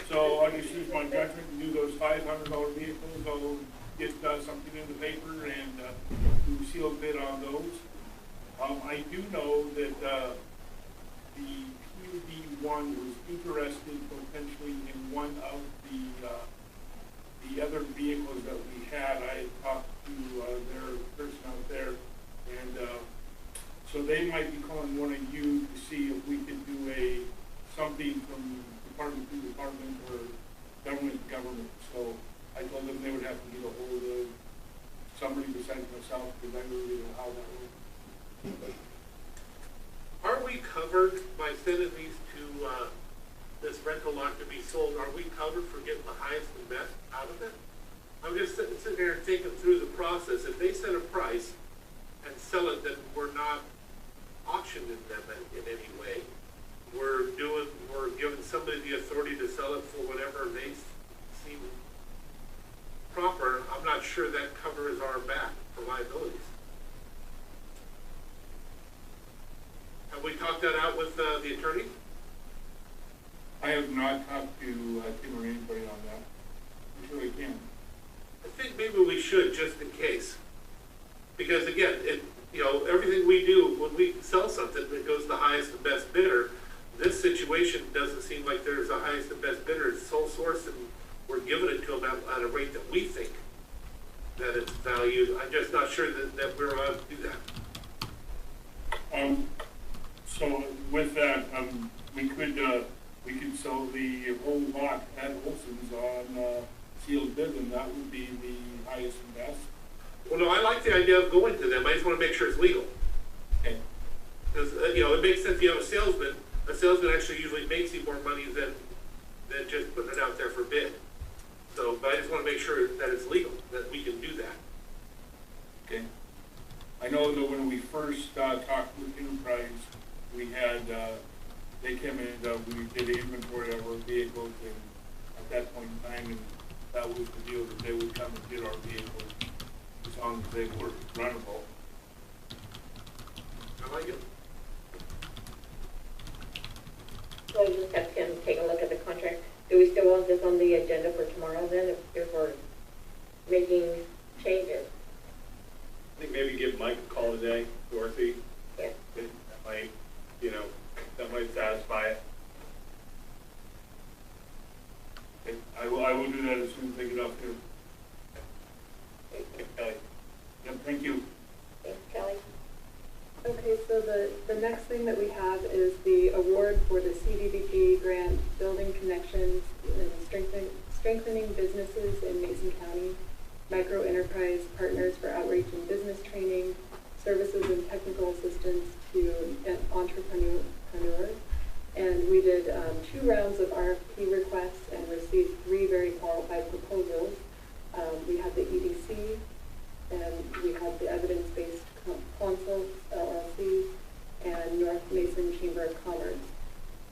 So I'll just use my judgment and do those $500 vehicles. I'll get something in the paper and do sealed bid on those. I do know that the PUD one was interested potentially in one of the other vehicles that we had. I talked to their person out there, and so they might be calling one of you to see if we could do something from department to department or government to government. So I told them they would have to get a hold of somebody besides myself, because I really don't know how that works. Are we covered by sending these to this rental lot to be sold? Are we covered for getting the highest and best out of it? I'm just sitting there and thinking through the process. If they set a price and sell it, then we're not auctioning them in any way. We're giving somebody the authority to sell it for whatever they seem proper. I'm not sure that covers our back for liabilities. Have we talked that out with the attorney? I have not talked to Tim or anybody on that. I'm sure we can. I think maybe we should, just in case. Because again, everything we do, when we sell something that goes the highest and best bidder, this situation doesn't seem like there's a highest and best bidder. It's sole source, and we're giving it to them at a rate that we think that it's valued. I'm just not sure that we're allowed to do that. So with that, we could sell the whole lot at Olson's on sealed bid, and that would be the highest and best. Well, no, I like the idea of going to them. I just want to make sure it's legal. Okay. Because, it makes sense. You have a salesman. A salesman actually usually makes you more money than just putting it out there for bid. So, but I just want to make sure that it's legal, that we can do that. Okay. I know that when we first talked with Enterprise, we had, they came in and we did an inventory of our vehicles, and at that point in time, and that was the deal, that they would come and get our vehicles as long as they were runnable. I like it. So we'll just have Tim take a look at the contract. Do we still want this on the agenda for tomorrow then, if we're making changes? I think maybe give Mike a call today, Dorothy. Yeah. That might satisfy it. Okay. I will do that as soon as they get up here. Kelly. Yep, thank you. Thanks, Kelly. Okay, so the next thing that we have is the award for the CDBG grant, Building Connections and Strengthening Businesses in Mason County, Micro Enterprise Partners for Outreach and Business Training, Services and Technical Assistance to Entrepreneurs. And we did 2 rounds of RFP requests and received 3 very qualified proposals. We had the EDC, and we had the Evidence-Based Consults, LLC, and North Mason Chamber of Commerce.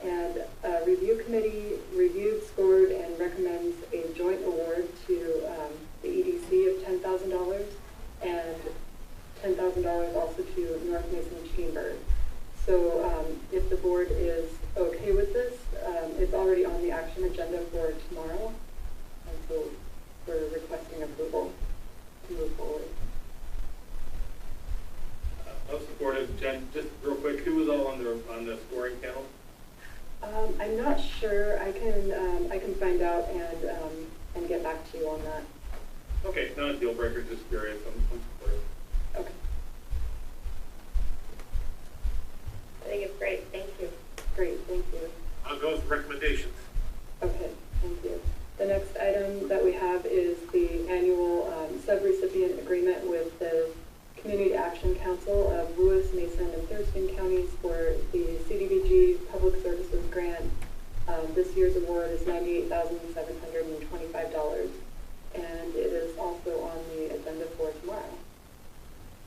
And a review committee reviewed, scored, and recommends a joint award to the EDC of $10,000 and $10,000 also to North Mason Chamber. So if the board is okay with this, it's already on the action agenda for tomorrow. And so we're requesting approval to move forward. I'll support it. Jen, just real quick, who was all on the scoring panel? I'm not sure. I can find out and get back to you on that. Okay, not a deal breaker, just curious. I'm supportive. Okay. I think it's great. Thank you. Great, thank you. I'll go with recommendations. Okay, thank you. The next item that we have is the annual subrecipient agreement with the Community Action Council of Lewis, Mason, and Thurston counties for the CDBG Public Services Grant. This year's award is $98,725, and it is also on the agenda for tomorrow.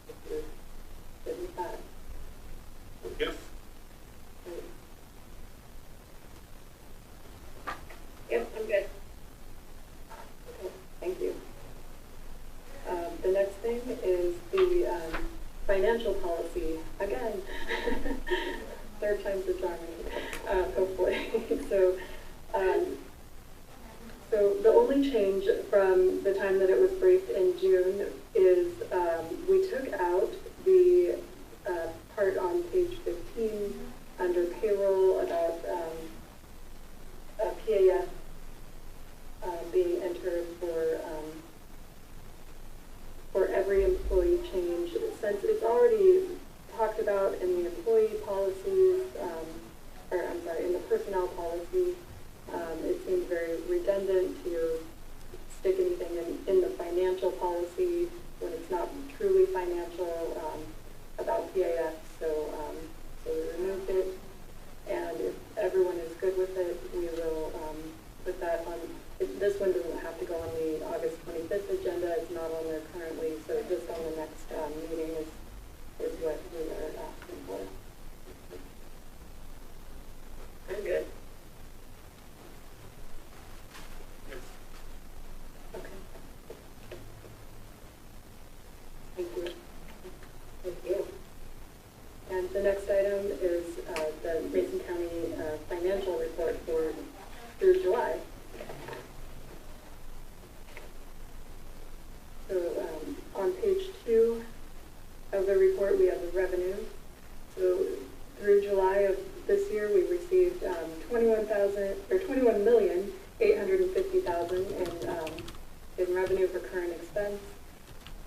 If you're good with that. Yes. Yep, I'm good. Okay, thank you. The next thing is the financial policy policy again. Third time's the charm, hopefully. So the only change from the time that it was briefed in June is we took out the part on page 15 under payroll about PAF being entered for every employee change, since it's already talked about in the employee policies, in the personnel policy. It seems very redundant to stick anything in the financial policy when it's not truly financial about PAF. So we removed it, and if everyone is good with it, we will put that on. This one doesn't have to go on the August 25th agenda. It's not on there currently, so just on the next meeting is what we are asking for. I'm good. Okay. Thank you. Thank you. And the next item is the Mason County financial report through July. So on page 2 of the report, we have the revenue. So through July of this year, we received $21,850,000 in revenue for current expense.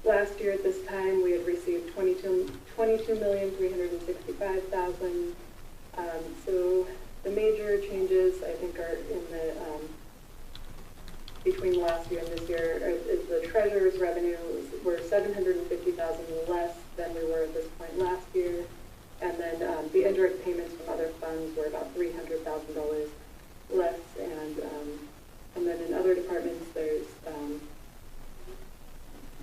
Last year at this time, we had received $22,365,000. So the major changes, I think, are in the between last year and this year is the treasurer's revenues were $750,000 less than we were at this point last year, and then the indirect payments from other funds were about $300,000 less, and then in other departments, there's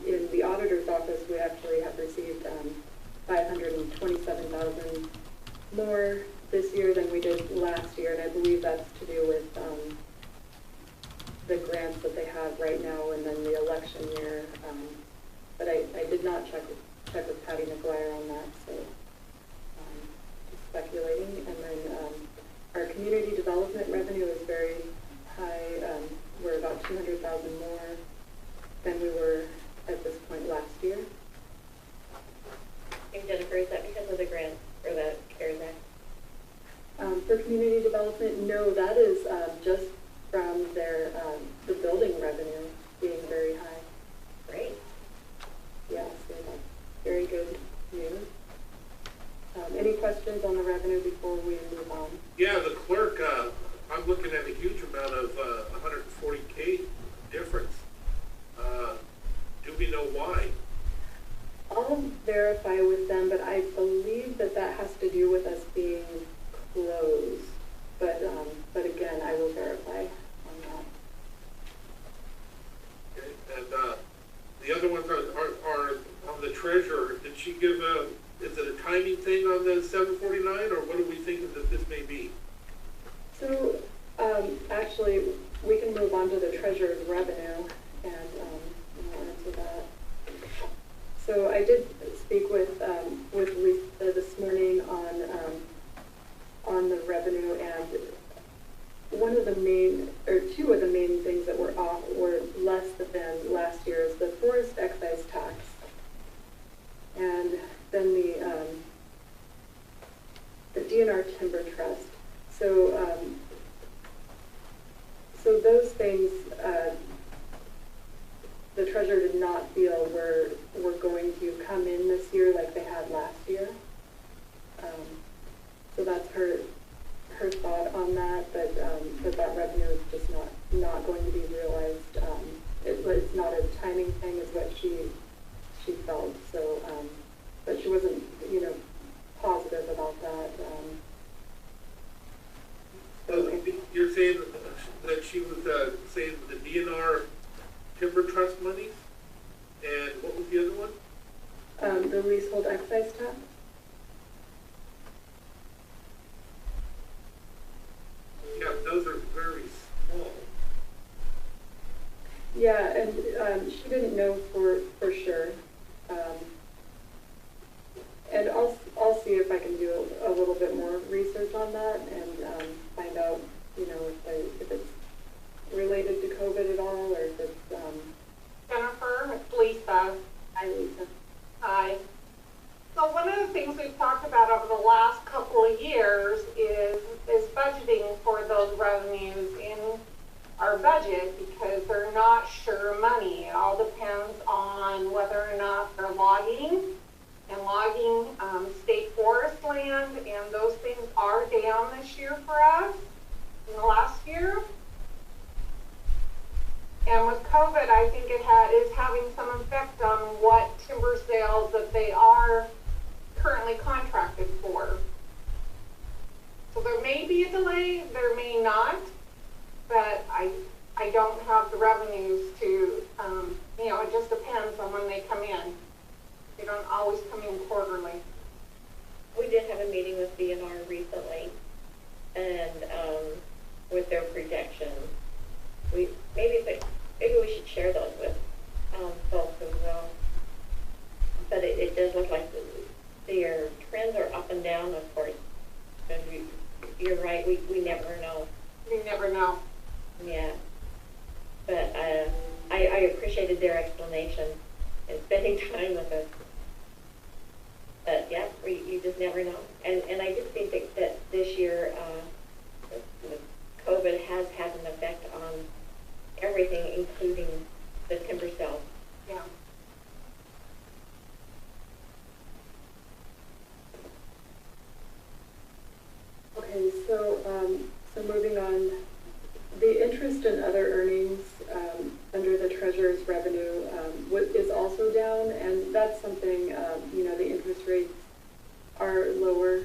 in the auditor's office, we actually have received $527,000 more this year than we did last year, and I believe that's to do with the grants that they have right now, and then the election year. But I did not check with Patty McGuire on that, so just speculating. And then our community development revenue is very high. We're about $200,000 more than we were at this point last year. And Jennifer, is that because of the grant or the CARES Act? For community development, no, that is just from their the building revenue being very high. Great. Yeah, so that's very good news. Any questions on the revenue before we move on? Yeah, the clerk, I'm looking at a huge amount of $140K difference. Do we know why? I'll verify with them, but I believe that has to do with us being closed. But again, I will verify on that. Okay. And the other ones are on the treasurer. Did she give is it a timing thing on the 749, or what are we thinking that this may be? So actually, we can move on to the treasurer's revenue, and I'll answer that. So I did speak with Lisa this morning on the revenue, and two of the main things that were less than last year is the forest excise tax, and then the DNR timber trust. So those things the treasurer did not feel were going to come in this year like they had last year. So that's her thought on that, but that revenue is just not going to be realized. It's not a timing thing, is what she felt. So, but she wasn't, positive about that. You're saying that she was saying the DNR timber trust money, and what was the other one? The leasehold excise tax. Yeah, those are very small. Yeah, and she didn't know for sure. And also see if I can do a little bit more research on that and find out, you know, if it's related to COVID at all, or if it's, Jennifer, it's Lisa. Hi, Lisa. Hi. So one of the things we've talked about over the last couple of years is budgeting for those revenues in our budget, because they're not sure money. It all depends on whether or not they're logging state forest land, and those things are down this year for us in the last year. And with COVID, I think it is having some effect on what timber sales that they are currently contracted for. So there may be a delay, there may not, but I don't have the revenues to, you know, it just depends on when they come in. They don't always come in quarterly. We did have a meeting with DNR recently, and with their projections. Maybe we should share those with folks as well. But it does look like their trends are up and down, of course. And you're right, we never know. We never know. Yeah. But I appreciated their explanation and spending time with us. But yeah, you just never know. And I just think that this year, COVID has had an effect on everything, including the timber sales. Yeah. Okay, so moving on, the interest and other earnings under the treasurer's revenue is also down, and that's something, you know, the interest rates are lower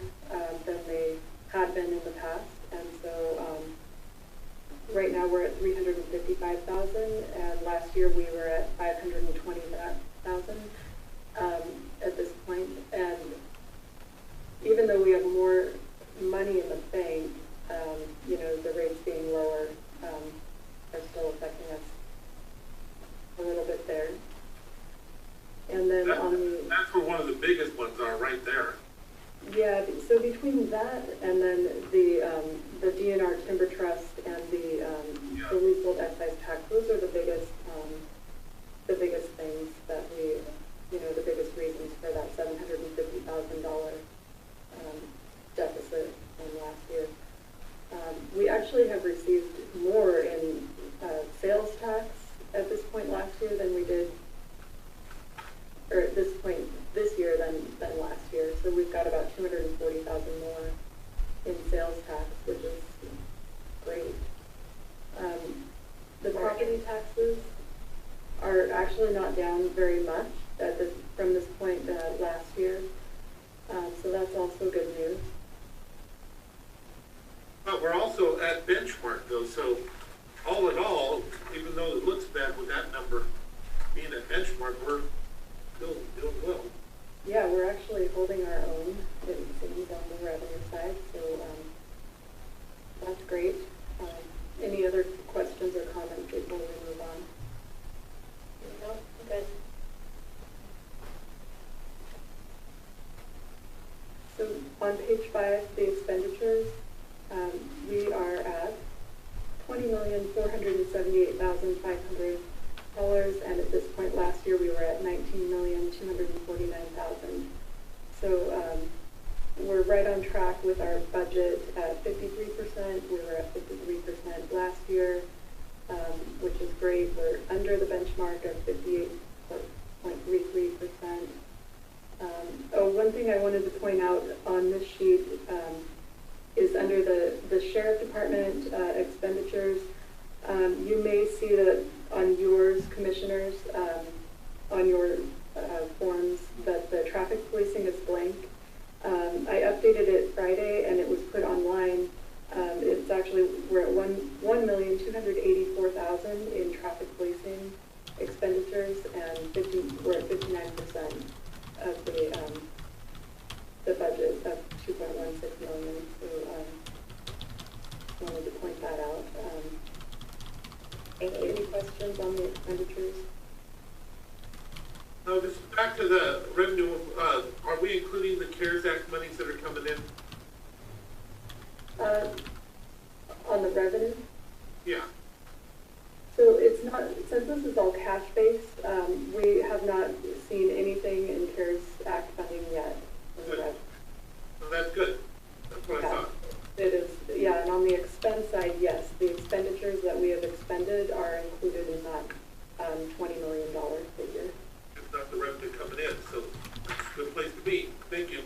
than they had been in the past, and so right now we're at $355,000, and last year we were at $520,000 at this point, and even though we have more money in the bank, you know, the rates being lower are still affecting us a little bit there. And then that's where one of the biggest ones are, right there. Yeah, so between that and then the DNR Timber Trust and the leasehold excise tax, those are the biggest things that we, you know, the biggest reasons for that $750,000 deficit from last year. We actually have received more in sales tax at this point last year than we did, or at this point this year than last year. So we've got about $240,000 more in sales tax, which is great. The property taxes are actually not down very much from this point last year. So that's also good news. But we're also at benchmark though, so all in all, even though it looks bad with that number being at benchmark, we're still doing well. Yeah, we're actually holding our own, it seems, on the revenue side, so that's great. Any other questions or comments before we move on? No, good. So on page 5, the expenditures, we are at $20,478,500, and at this point last year we were at $19,249,000. So we're right on track with our budget at 53%. We were at 53% last year, which is great. We're under the benchmark of 58.33%. One thing I wanted to point out on this sheet is under the Sheriff Department expenditures. You may see that on yours, Commissioners, on your forms, that the traffic policing is blank. I updated it Friday and it was put online. It's actually, we're at $1,284,000 in traffic policing expenditures, and we're at 59% of the budget of $2.16 million. So wanted to point that out. Any questions on the expenditures? Now, just back to the revenue, are we including the CARES Act monies that are coming in? On the revenue? Yeah. So it's not, since this is all cash-based, we have not seen anything in CARES Act funding yet. Good. Well, that's good. That's what I thought. It is, yeah, and on the expense side, yes, the expenditures that we have expended are included in that $20 million figure. It's not the revenue coming in, so it's a good place to be. Thank you.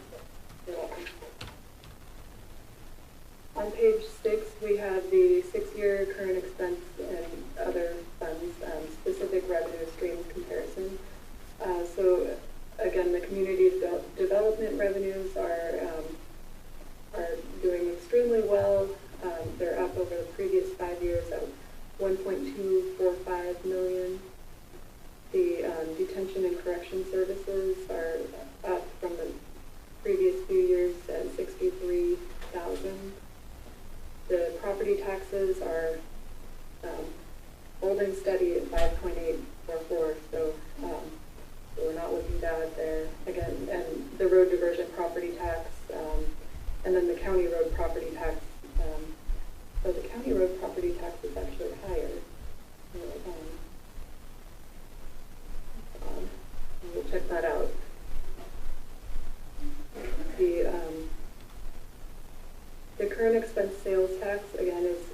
You're welcome. On page 6, we have the 6-year current expense and other funds, specific revenue streams comparison. So again, the community development revenues are doing extremely well. They're up over the previous 5 years at $1.245 million. The detention and correction services are up from the previous few years at $63,000. The property taxes are holding steady at 5.844, so we're not looking bad there. Again, and the road diversion property tax, and then the county road property tax. So the county road property tax is actually higher. We'll check that out. The current expense sales tax, again, is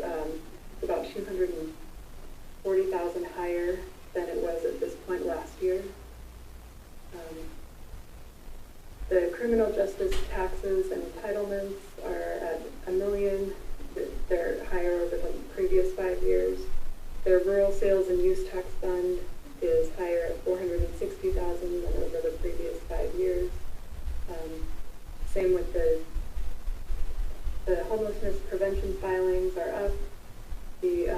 about $240,000 higher than it was at this point last year. The criminal justice taxes and entitlements are at $1 million. They're higher over the previous 5 years. The rural sales and use tax fund is higher at $460,000 than over the previous 5 years. Same with the homelessness prevention filings are up. The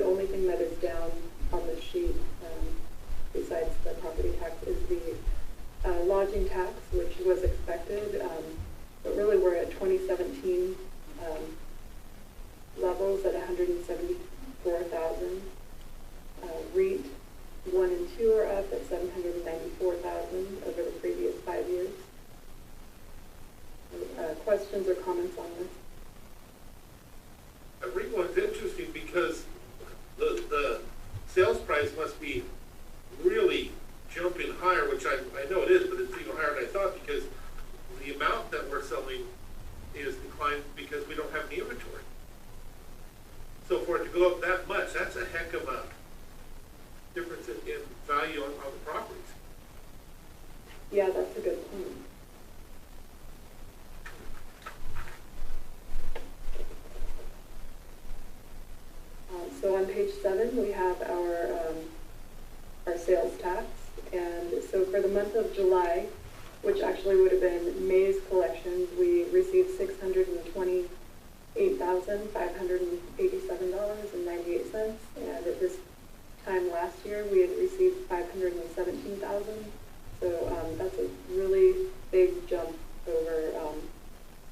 only thing that is down on the sheet, besides the property tax, is the lodging tax, which was expected, but really we're at 2017 levels at $174,000. REIT 1 and 2 are up at $794,000 over the previous 5 years. Questions or comments on this? REIT 1's interesting because the sales price must be really jumping higher, which I know it is, but it's even higher than I thought because the amount that we're selling is declined because we don't have any inventory. So for it to go up that much, that's a heck of a difference in value on the properties. Yeah, that's a good point. So on page 7, we have our sales tax. And so for the month of July, which actually would have been May's collections, we received $620,587.98. And at this time last year, we had received $517,000. So that's a really big jump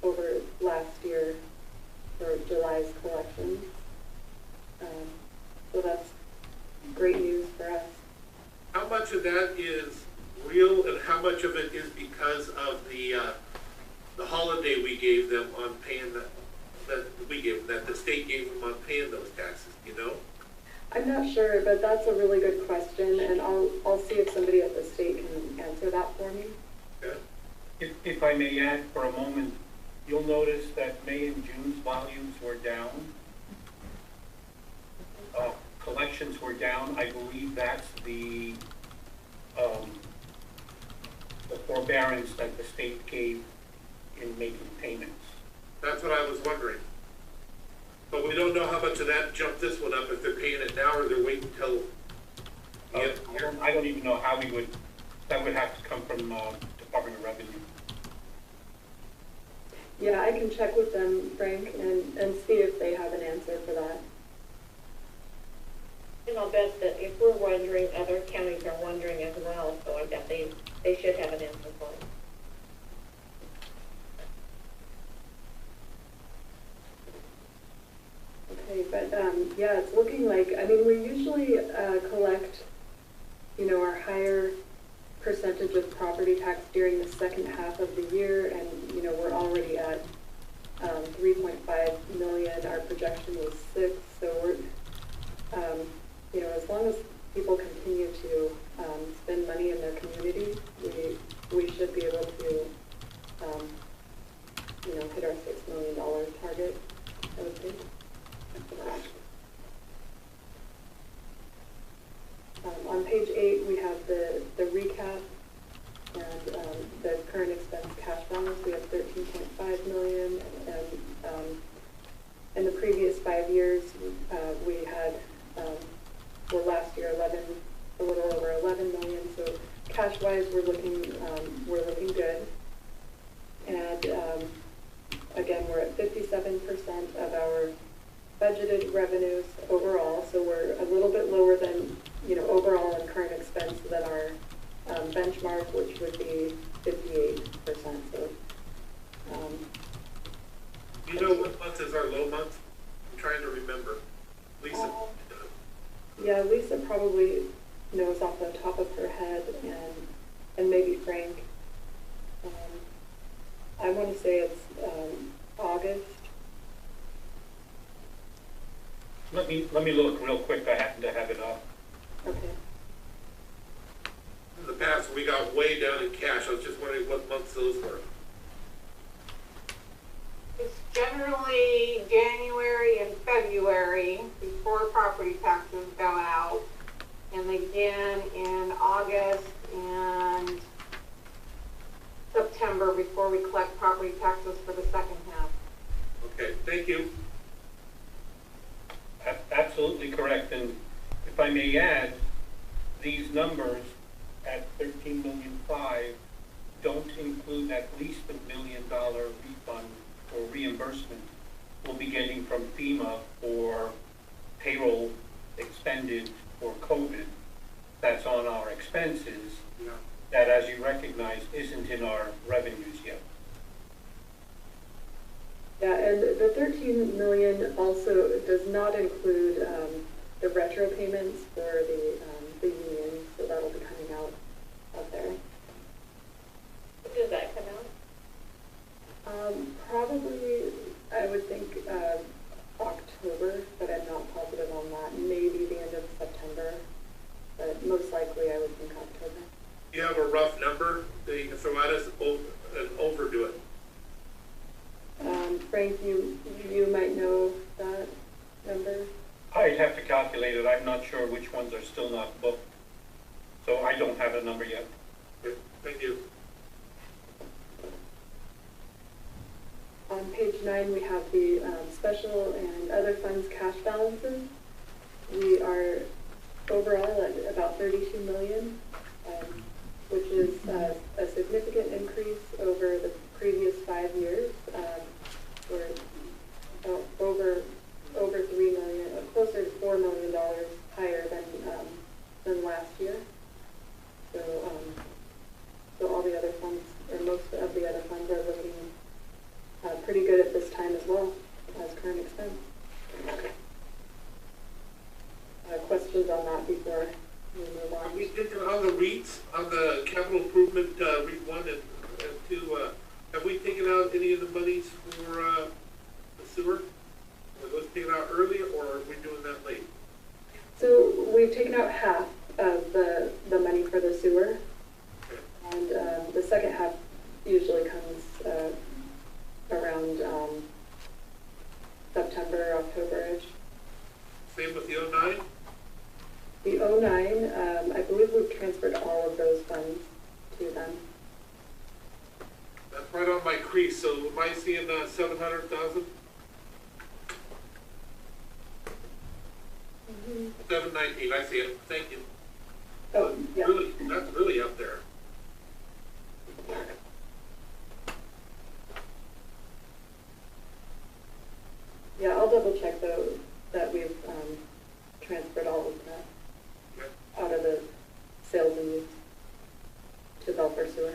over last year for July's collections. So that's great news for us. How much of that is real and how much of it is because of the holiday we gave them on paying that the state gave them on paying those taxes, you know? I'm not sure, but that's a really good question, and I'll see if somebody at the state can answer that for me. Okay. If I may add for a moment, you'll notice that May and June's volumes were down. Collections were down. I believe that's the forbearance that the state gave in making payments. That's what I was wondering. But we don't know how much of that jumped this one up, if they're paying it now or they're waiting until the end of the year. I don't even know how that would have to come from Department of Revenue. Yeah, I can check with them, Frank, and see if they have an answer for that. And I'll bet that if we're wondering, other counties are wondering as well, so I bet they should have an answer for it. Okay, but yeah, it's looking like, I mean, we usually collect, our higher percentage of property tax during the second half of the year, and, you know, we're already at 3.5 million. Our projection was 6, so we're, you know, as long as people continue to spend money in their community, we should be able to, you know, hit our $6 million target, I would think. On page 8, we have the recap and the current expense cash balance. We have 13.5 million, and in the previous 5 years, we had, well, last year, a little over 11 million. So cash-wise, we're looking good. And again, we're at 57% of our budgeted revenues overall, so we're a little bit lower than, you know, overall in current expense than our benchmark, which would be 58%. So, you know what month is our low month? I'm trying to remember. Lisa? Yeah, Lisa probably knows off the top of her head, and maybe Frank. I want to say it's August. Let me look real quick. I happen to have it up. Okay. In the past, we got way down in cash. I was just wondering what months those were. It's generally January and February before property taxes go out, and again in August and September before we collect property taxes for the second half. Okay, thank you. Absolutely correct. And if I may add, these numbers at 13.5 million don't include at least $1 million refund or reimbursement we'll be getting from FEMA for payroll expended for COVID. That's on our expenses. Yeah. That, as you recognize, isn't in our revenues yet. Yeah, and the 13 million also does not include the retro payments for the union, so that'll be coming out there. When does that come out? Probably, I would think October, but I'm not positive on that. Maybe the end of September, but most likely I would think October. Do you have a rough number that you can throw at us and overdo it? Frank, you might know that number. I'd have to calculate it. I'm not sure which ones are still not booked. So I don't have a number yet. Okay, thank you. On page 9, we have the special and other funds cash balances. We are overall at about 32 million, which is a significant increase over the previous 5 years. We're over 3 million, closer to $4 million higher than last year. So, so all the other funds, or most of the other funds, are looking pretty good at this time as well as current expense. Questions on that before we move on? Are we thinking on the REITs, on the capital improvement REIT 1 and 2, have we taken out any of the monies for the sewer? Were those taken out early, or are we doing that late? So we've taken out half of the money for the sewer, Okay. and the second half usually comes around September, October-ish. Same with the 09? The 09, I believe we've transferred all of those funds to them. That's right on my crease, so am I seeing 700,000? 719, I see it, thank you. Oh, yeah. Really, that's really up there. Yeah, I'll double check though that we've transferred all of that out of the sales and use to Belfair Sewer.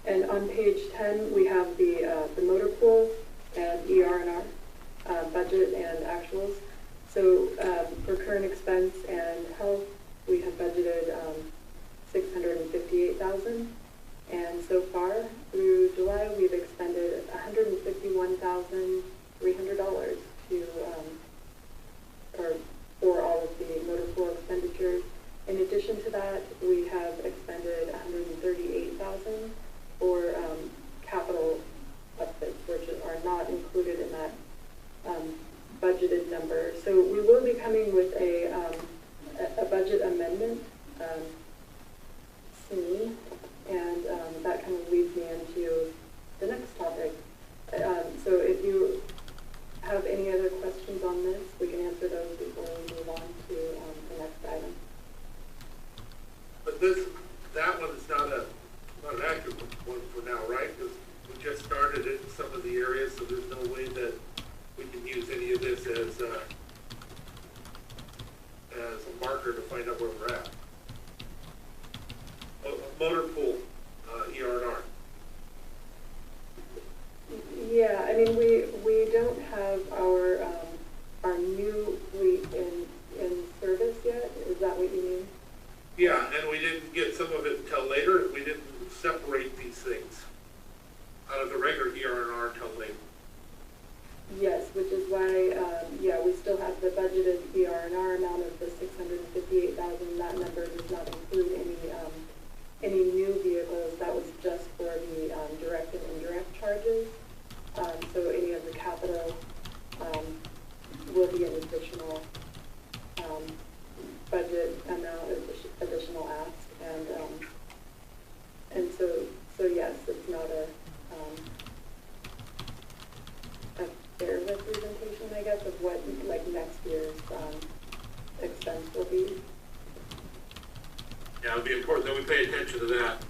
And on page 10, we have the motor pool and ER&R budget and actuals. So for current expense and health, we have budgeted $658,000. And so far, through July, we've expended $151,300 to, for all of the motor pool expenditures. In addition to that, we have expended $138,000 for capital upfits, which are not included in that budgeted number. So we will be coming with a budget amendment soon, and that kind of leads me into the next topic. So if you have any other questions on this, we can answer those before we move on to the next item. But that one is not an accurate one for now, right? Because we just started it in some of the areas, so there's no way that we can use any of this as a marker to find out where we're at. Motor pool, ER&R. Yeah, I mean, we don't have our new fleet in service yet. Is that what you mean? Yeah, and we didn't get some of it until later. We didn't separate these things out of the regular ER&R until later. Yes, which is why, we still have the budgeted ER&R amount of the $658,000. That number does not include any new vehicles. That was just for the direct and indirect charges. So any of the capital will be an additional budget amount, additional ask, and so yes, it's not a fair representation, I guess, of what like next year's expense will be. Yeah, it'll be important that we pay attention to that.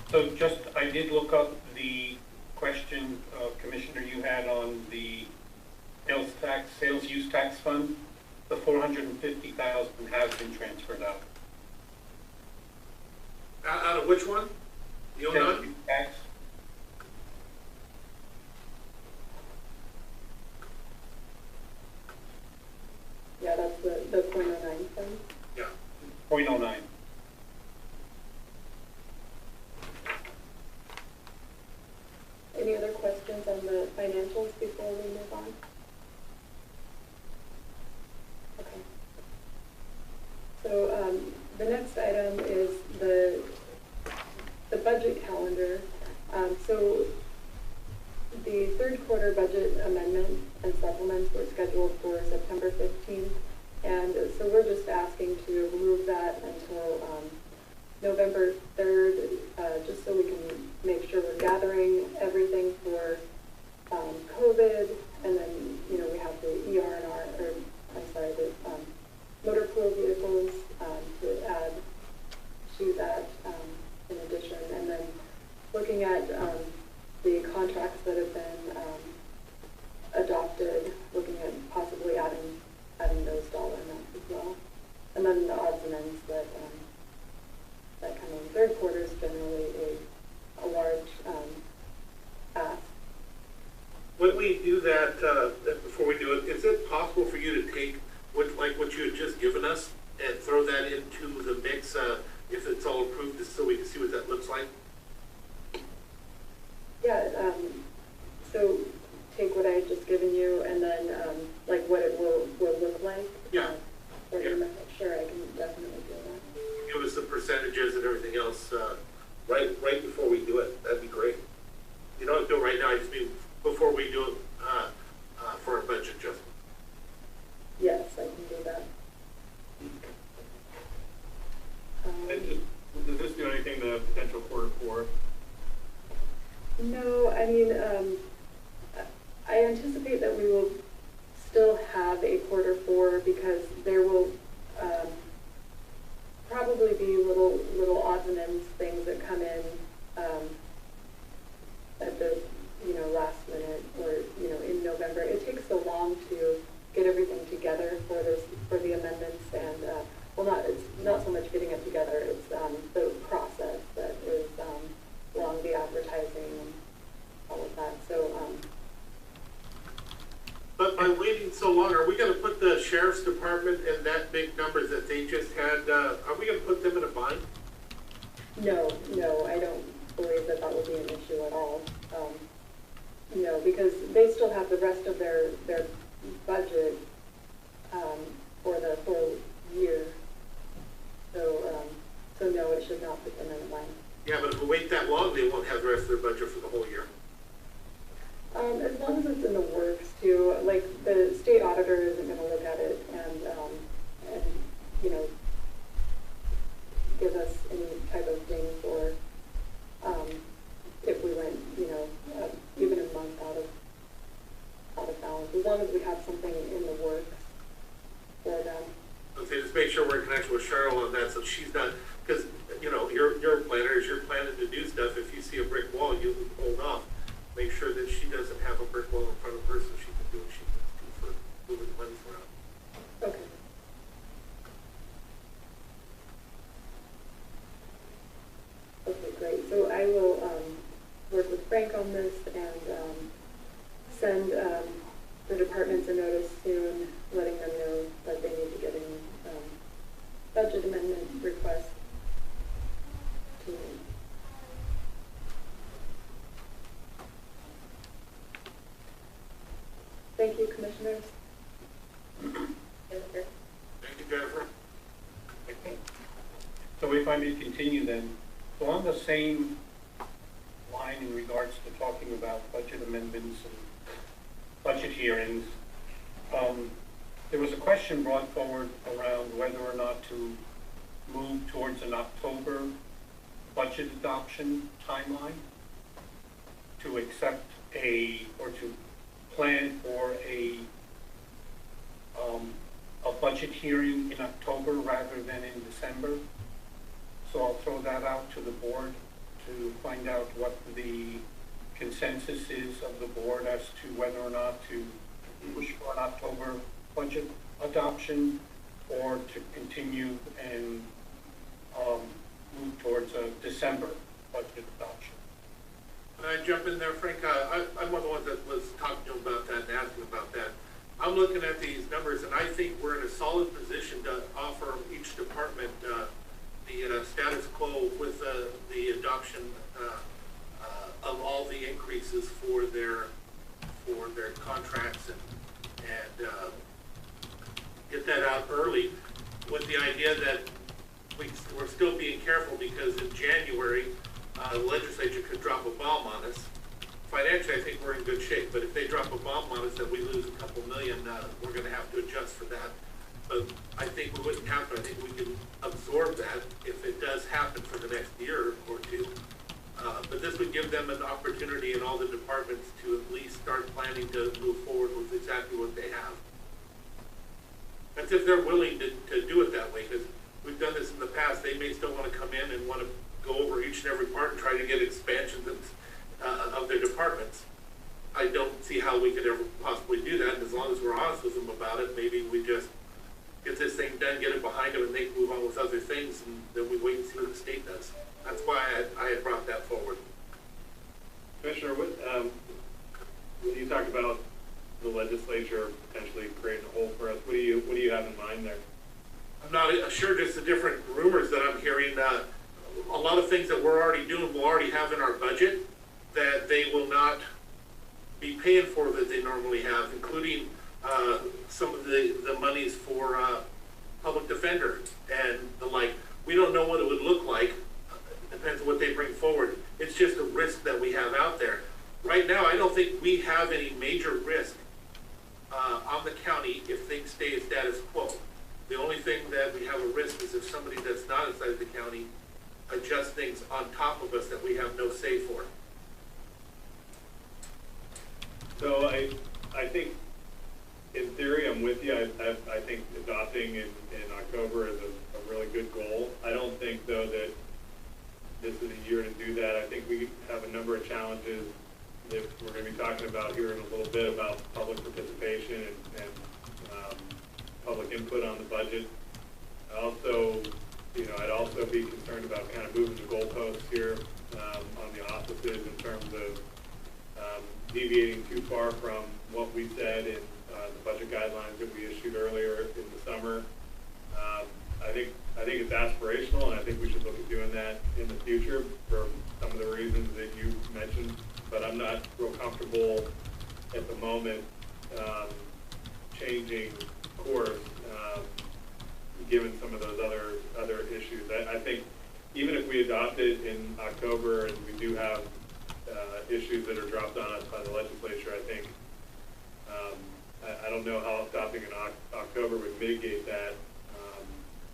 So I did look up the question, Commissioner, you had on the sales use tax fund. The $450,000 has been transferred out. Out of which one? The Sales use tax. Yeah, that's the .09 fund. Yeah. 0.09. Any other questions on the financials before we move on? Okay. So the next item is the budget calendar. So the third quarter budget amendment and supplements were scheduled for September 15th. And so we're just asking to move that until November 3rd, just so we can make sure we're gathering everything for COVID. And then, we have the the motor pool vehicles to add to that in addition. And then looking at the contracts that have been adopted, looking at possibly adding those dollar amounts as well. And then the odds and ends that come in third quarter is generally a large ask. When we do that, before we do it, is it possible for you to take what you had just given us and throw that into the mix if it's all approved, just so we can see what that looks like? Yeah, so take what I had just given you and then what it will look like. Yeah. Sure, I can definitely do that. Give us the percentages and everything else right before we do it. That'd be great. You don't have to do it right now. I just mean before we do it for our budget adjustment. Yes, I can do that. Does this do anything to potential quarter four? No, I mean, I anticipate that we will still have a quarter four because there will probably be little odds and ends things that come in at the last minute or in November. It takes so long to get everything together for the amendments and it's not so much getting it together. It's the process that is long, the advertising and all of that. So they just had, are we gonna put them in a bind? No, I don't believe that will be an issue at all. No, because they still have the rest of their budget, for the full year. So no, it should not put them in a bind. Yeah, but if we wait that long, they won't have the rest of their budget for the whole year. As long as it's in the works too, like the state auditor isn't gonna look at it and, you know, give us any type of thing for, if we went, you know, even a month out of balance, as long as we have something in the works for them. Okay, just make sure we're in connection with Cheryl on that, so she's not, because, you know, you're a planner, as you're planning to do stuff, if you see a brick wall, you hold off. Make sure that she doesn't have a brick wall in front of her so she can do what she needs to do for moving money around. Okay. Okay, great. So I will work with Frank on this and send the departments a notice soon, letting them know that they need to get any budget amendment request to me. Thank you, Commissioners. Thank you, Jennifer. So if I may continue then, so on the same line in regards to talking about budget amendments and budget hearings, there was a question brought forward around whether or not to move towards an October budget adoption timeline to accept or to plan for a budget hearing in October rather than in December. So I'll throw that out to the board to find out what the consensus is of the board as to whether or not to push for an October budget adoption or to continue and move towards a December budget adoption. Can I jump in there, Frank? I'm one of the ones that was talking to him about that and asking about that. I'm looking at these numbers, and I think we're in a solid position to offer each department the status quo with the adoption of all the increases for their contracts and get that out early with the idea that we're still being careful because in January, the legislature could drop a bomb on us. Financially, I think we're in good shape, but if they drop a bomb on us that we lose a couple million, we're going to have to adjust for that. But I think we wouldn't have to. I think we can absorb that if it does happen for the next year or two. But this would give them an opportunity in all the departments to at least start planning to move forward with exactly what they have. That's if they're willing to do it that way, because we've done this in the past. They may still want to come in and want to go over each and every part and try to get expansions of their departments. I don't see how we could ever possibly do that. And as long as we're honest with them about it, maybe we just get this thing done, get it behind them, and they move on with other things, and then we wait and see what the state does. That's why I had brought that forward. Commissioner, when you talk about the legislature potentially creating a hole for us, what do you have in mind there? I'm not sure, just the different rumors that I'm hearing. A lot of things that we're already doing, we'll already have in our budget that they will not be paying for that they normally have, including some of the monies for public defender and the like. We don't know what it would look like. Depends on what they bring forward. It's just a risk that we have out there. Right now, I don't think we have any major risk on the county if things stay as status quo. The only thing that we have a risk is if somebody that's not inside the county adjusts things on top of us that we have no say for. So I think, in theory, I'm with you. I think adopting in October is a really good goal. I don't think, though, that this is a year to do that. I think we have a number of challenges that we're going to be talking about here in a little bit about public participation and public input on the budget. I'd also be concerned about kind of moving the goalposts here on the offices in terms of deviating too far from what we said in the budget guidelines that we issued earlier in the summer. I think it's aspirational, and I think we should look at doing that in the future for some of the reasons that you mentioned. But I'm not real comfortable at the moment changing course, given some of those other issues. I think even if we adopt it in October and we do have issues that are dropped on us by the legislature, I think I don't know how adopting in October would mitigate that.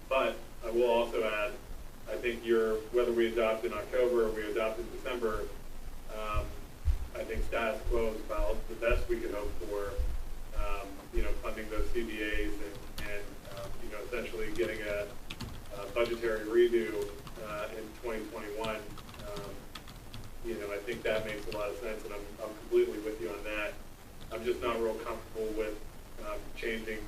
But I will also add, I think whether we adopt in October or we adopt in December, I think status quo is about the best we could hope for, funding those CBAs and essentially getting a budgetary redo in 2021. I think that makes a lot of sense, and I'm completely with you on that. I'm just not real comfortable with changing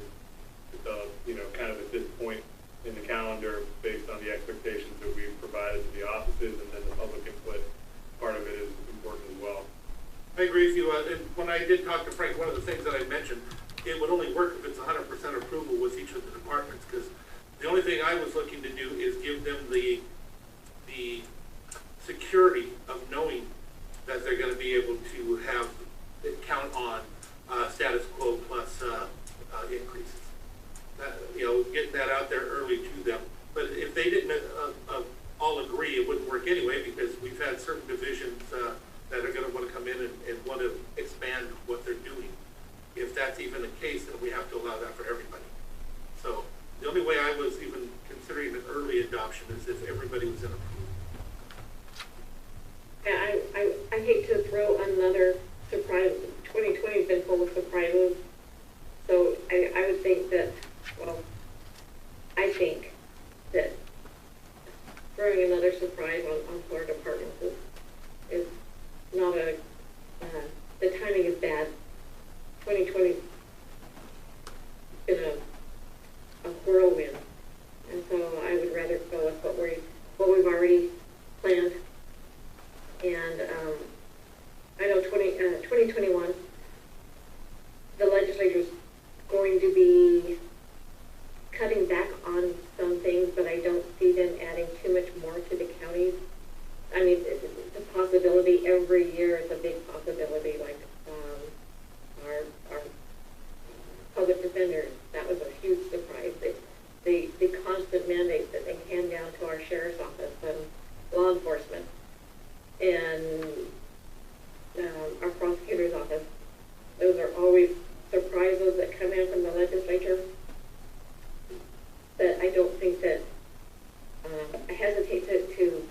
the, kind of at this point in the calendar based on the expectations that we've provided to the offices, and then the public input part of it is important as well. I agree with you. And when I did talk to Frank, one of the things that I mentioned, it would only work if it's 100% approval with each of the departments, because the only thing I was looking to do is give them the security of knowing that they're going to be able to have count on status quo plus increases. Get that out there early to them. But if they didn't all agree, it wouldn't work anyway, because we've had certain divisions that are going to want to come in and want to expand what they're doing. If that's even the case, then we have to allow that for everybody. So the only way I was even considering an early adoption is if everybody was in approval. I hate to throw another surprise. 2020 has been full of surprises. So I would think that, I think that throwing another surprise on our departments is not the timing is bad. 2020 has been a whirlwind. And so I would rather go with what we've already planned. And I know 2021, the legislature is going to be cutting back on some things, but I don't see them adding too much more to the counties. I mean, it's a possibility every year. It's a big possibility, like our public defenders. That was a huge surprise. The constant mandates that they hand down to our sheriff's office and law enforcement and our prosecutor's office. Those are always surprises that come in from the legislature. But I don't think that I hesitate to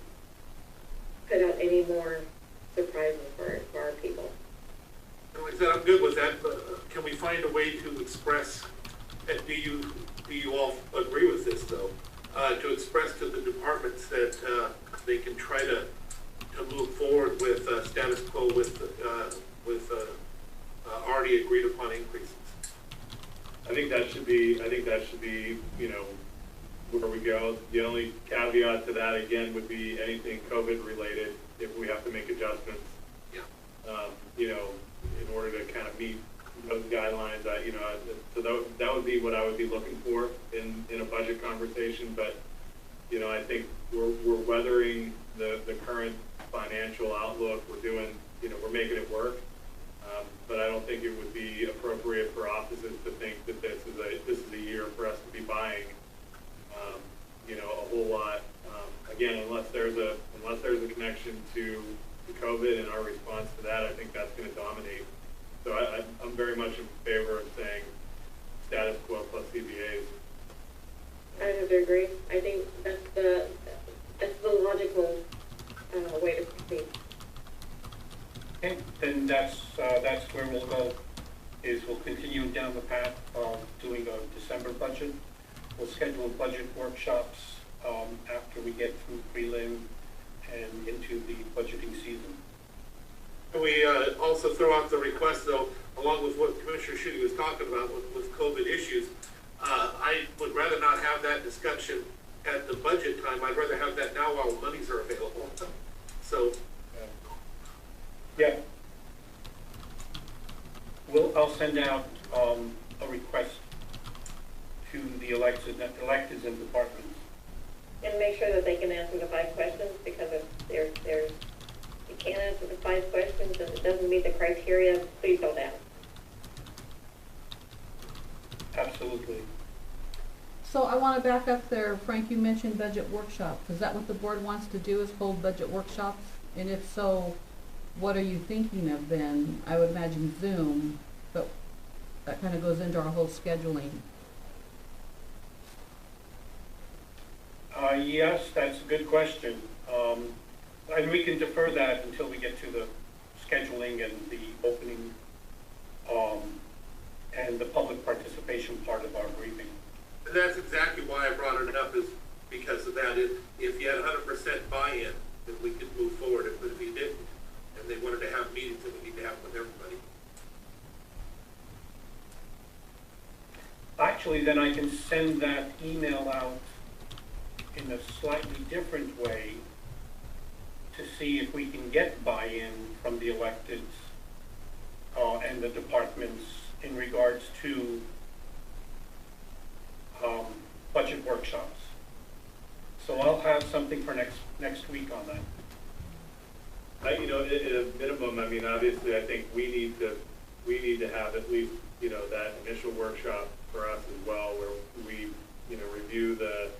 put out any more surprises for our people. And like I said, I'm good with that, but can we find a way to express, and do you all agree with this though, to express to the departments that they can try to move forward with status quo with already agreed upon increases? I think that should be, where we go. The only caveat to that, again, would be anything COVID related, if we have to make adjustments. Yeah. In order to kind of meet those guidelines, so that would be what I would be looking for in a budget conversation. But, I think we're weathering the current financial outlook. We're doing, we're making it work. But I don't think it would be appropriate for offices to think that this is a year for us to be buying, a whole lot. Again, unless there's a connection to COVID and our response to that, I think that's going to dominate. So I'm very much in favor of saying status quo plus CBAs. I would agree. I think that's the logical way to proceed. Okay, then that's where we'll go, is we'll continue down the path of doing a December budget. We'll schedule budget workshops after we get through prelim and into the budgeting season. Can we also throw out the request, though, along with what Commissioner Schutte was talking about with COVID issues? I would rather not have that discussion at the budget time. I'd rather have that now while monies are available. So. Yeah. I'll send out a request to the electeds and departments and make sure that they can answer the 5 questions, because if there's, you can't answer the 5 questions and it doesn't meet the criteria, please don't ask. Absolutely. So I want to back up there. Frank, you mentioned budget workshops. Is that what the board wants to do, is hold budget workshops? And if so, what are you thinking of then? I would imagine Zoom, but that kind of goes into our whole scheduling. Yes, that's a good question. And we can defer that until we get to the scheduling and the opening and the public participation part of our briefing. And that's exactly why I brought it up, is because of that. If you had 100% buy-in, then we could move forward. But if you didn't, and they wanted to have meetings, then we need to have them with everybody. Actually, then I can send that email out in a slightly different way to see if we can get buy-in from the electeds and the departments in regards to budget workshops. So I'll have something for next week on that. You know, at a minimum, I mean, obviously, I think we need to have at least, you know, that initial workshop for us as well, where we, you know, review the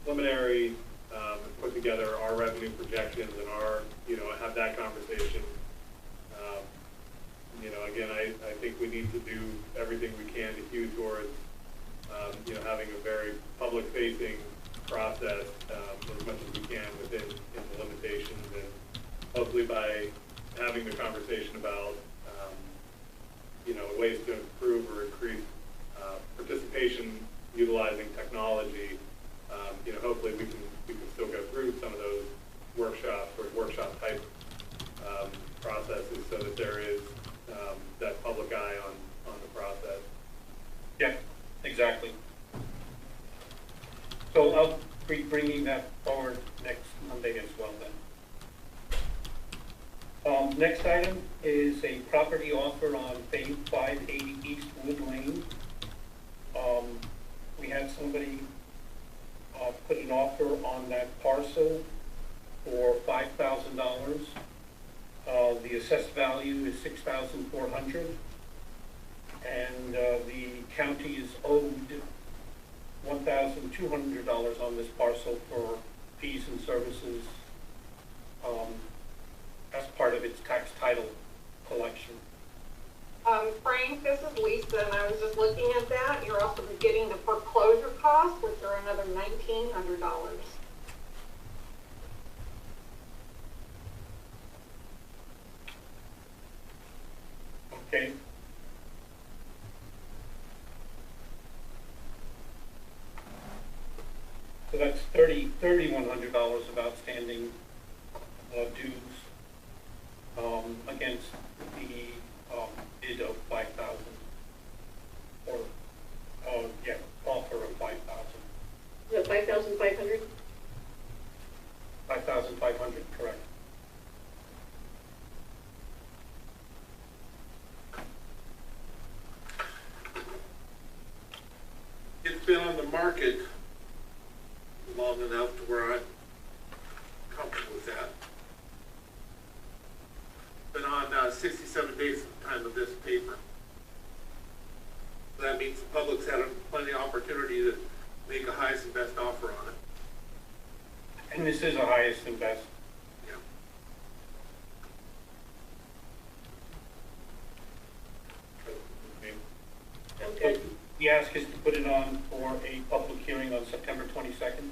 preliminary, and put together our revenue projections and our, you know, have that conversation. You know, again, I think we need to do everything we can to hew towards, you know, having a very public-facing process as much as we can within the limitations, and hopefully by having the conversation about, you know, ways to improve or increase participation utilizing technology, you know, hopefully we can still go through some of those workshops or workshop type processes, so that there is that public eye on the process. Yeah, exactly. So I'll be bringing that forward next Monday as well then. Next item is a property offer on phase 580 East Wood Lane. We had somebody put an offer on that parcel for $5,000. The assessed value is $6,400, and the county is owed $1,200 on this parcel for fees and services as part of its tax title collection. Frank, this is Lisa, and I was just looking at that. You're also getting the foreclosure costs, which are another $1,900. Okay. So that's $3,100 of outstanding dues against the bid of 5,000, or offer of 5,000. Is it 5,500? 5,500, correct. It's been on the market long enough to where I'm comfortable with that. Been on 67 days at the time of this paper. That means the public's had plenty of opportunity to make a highest and best offer on it. And this is a highest and best. Okay. The ask is to put it on for a public hearing on September 22nd.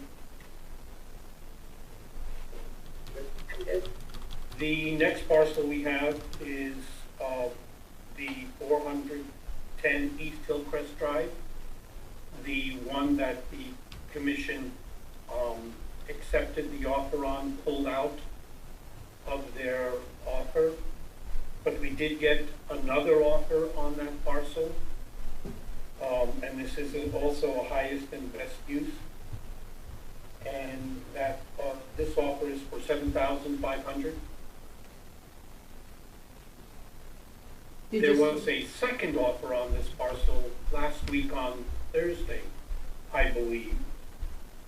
The next parcel we have is the 410 East Hillcrest Drive, the one that the commission accepted the offer on, pulled out of their offer, but we did get another offer on that parcel, and this is also a highest and best use, and that this offer is for $7,500. There was a second offer on this parcel last week on Thursday, I believe,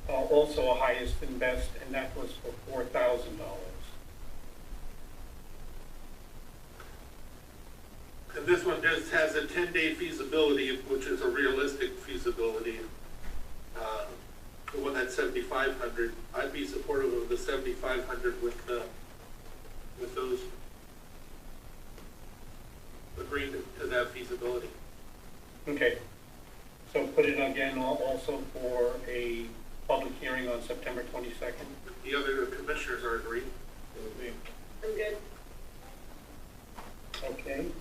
also a highest and best, and that was for $4,000. And this one just has a 10-day feasibility, which is a realistic feasibility. The one at 7,500, I'd be supportive of the 7,500 with those agreeing to that feasibility. Okay, so put it again also for a public hearing on September 22nd. The other commissioners are agreed. I'm good. Okay.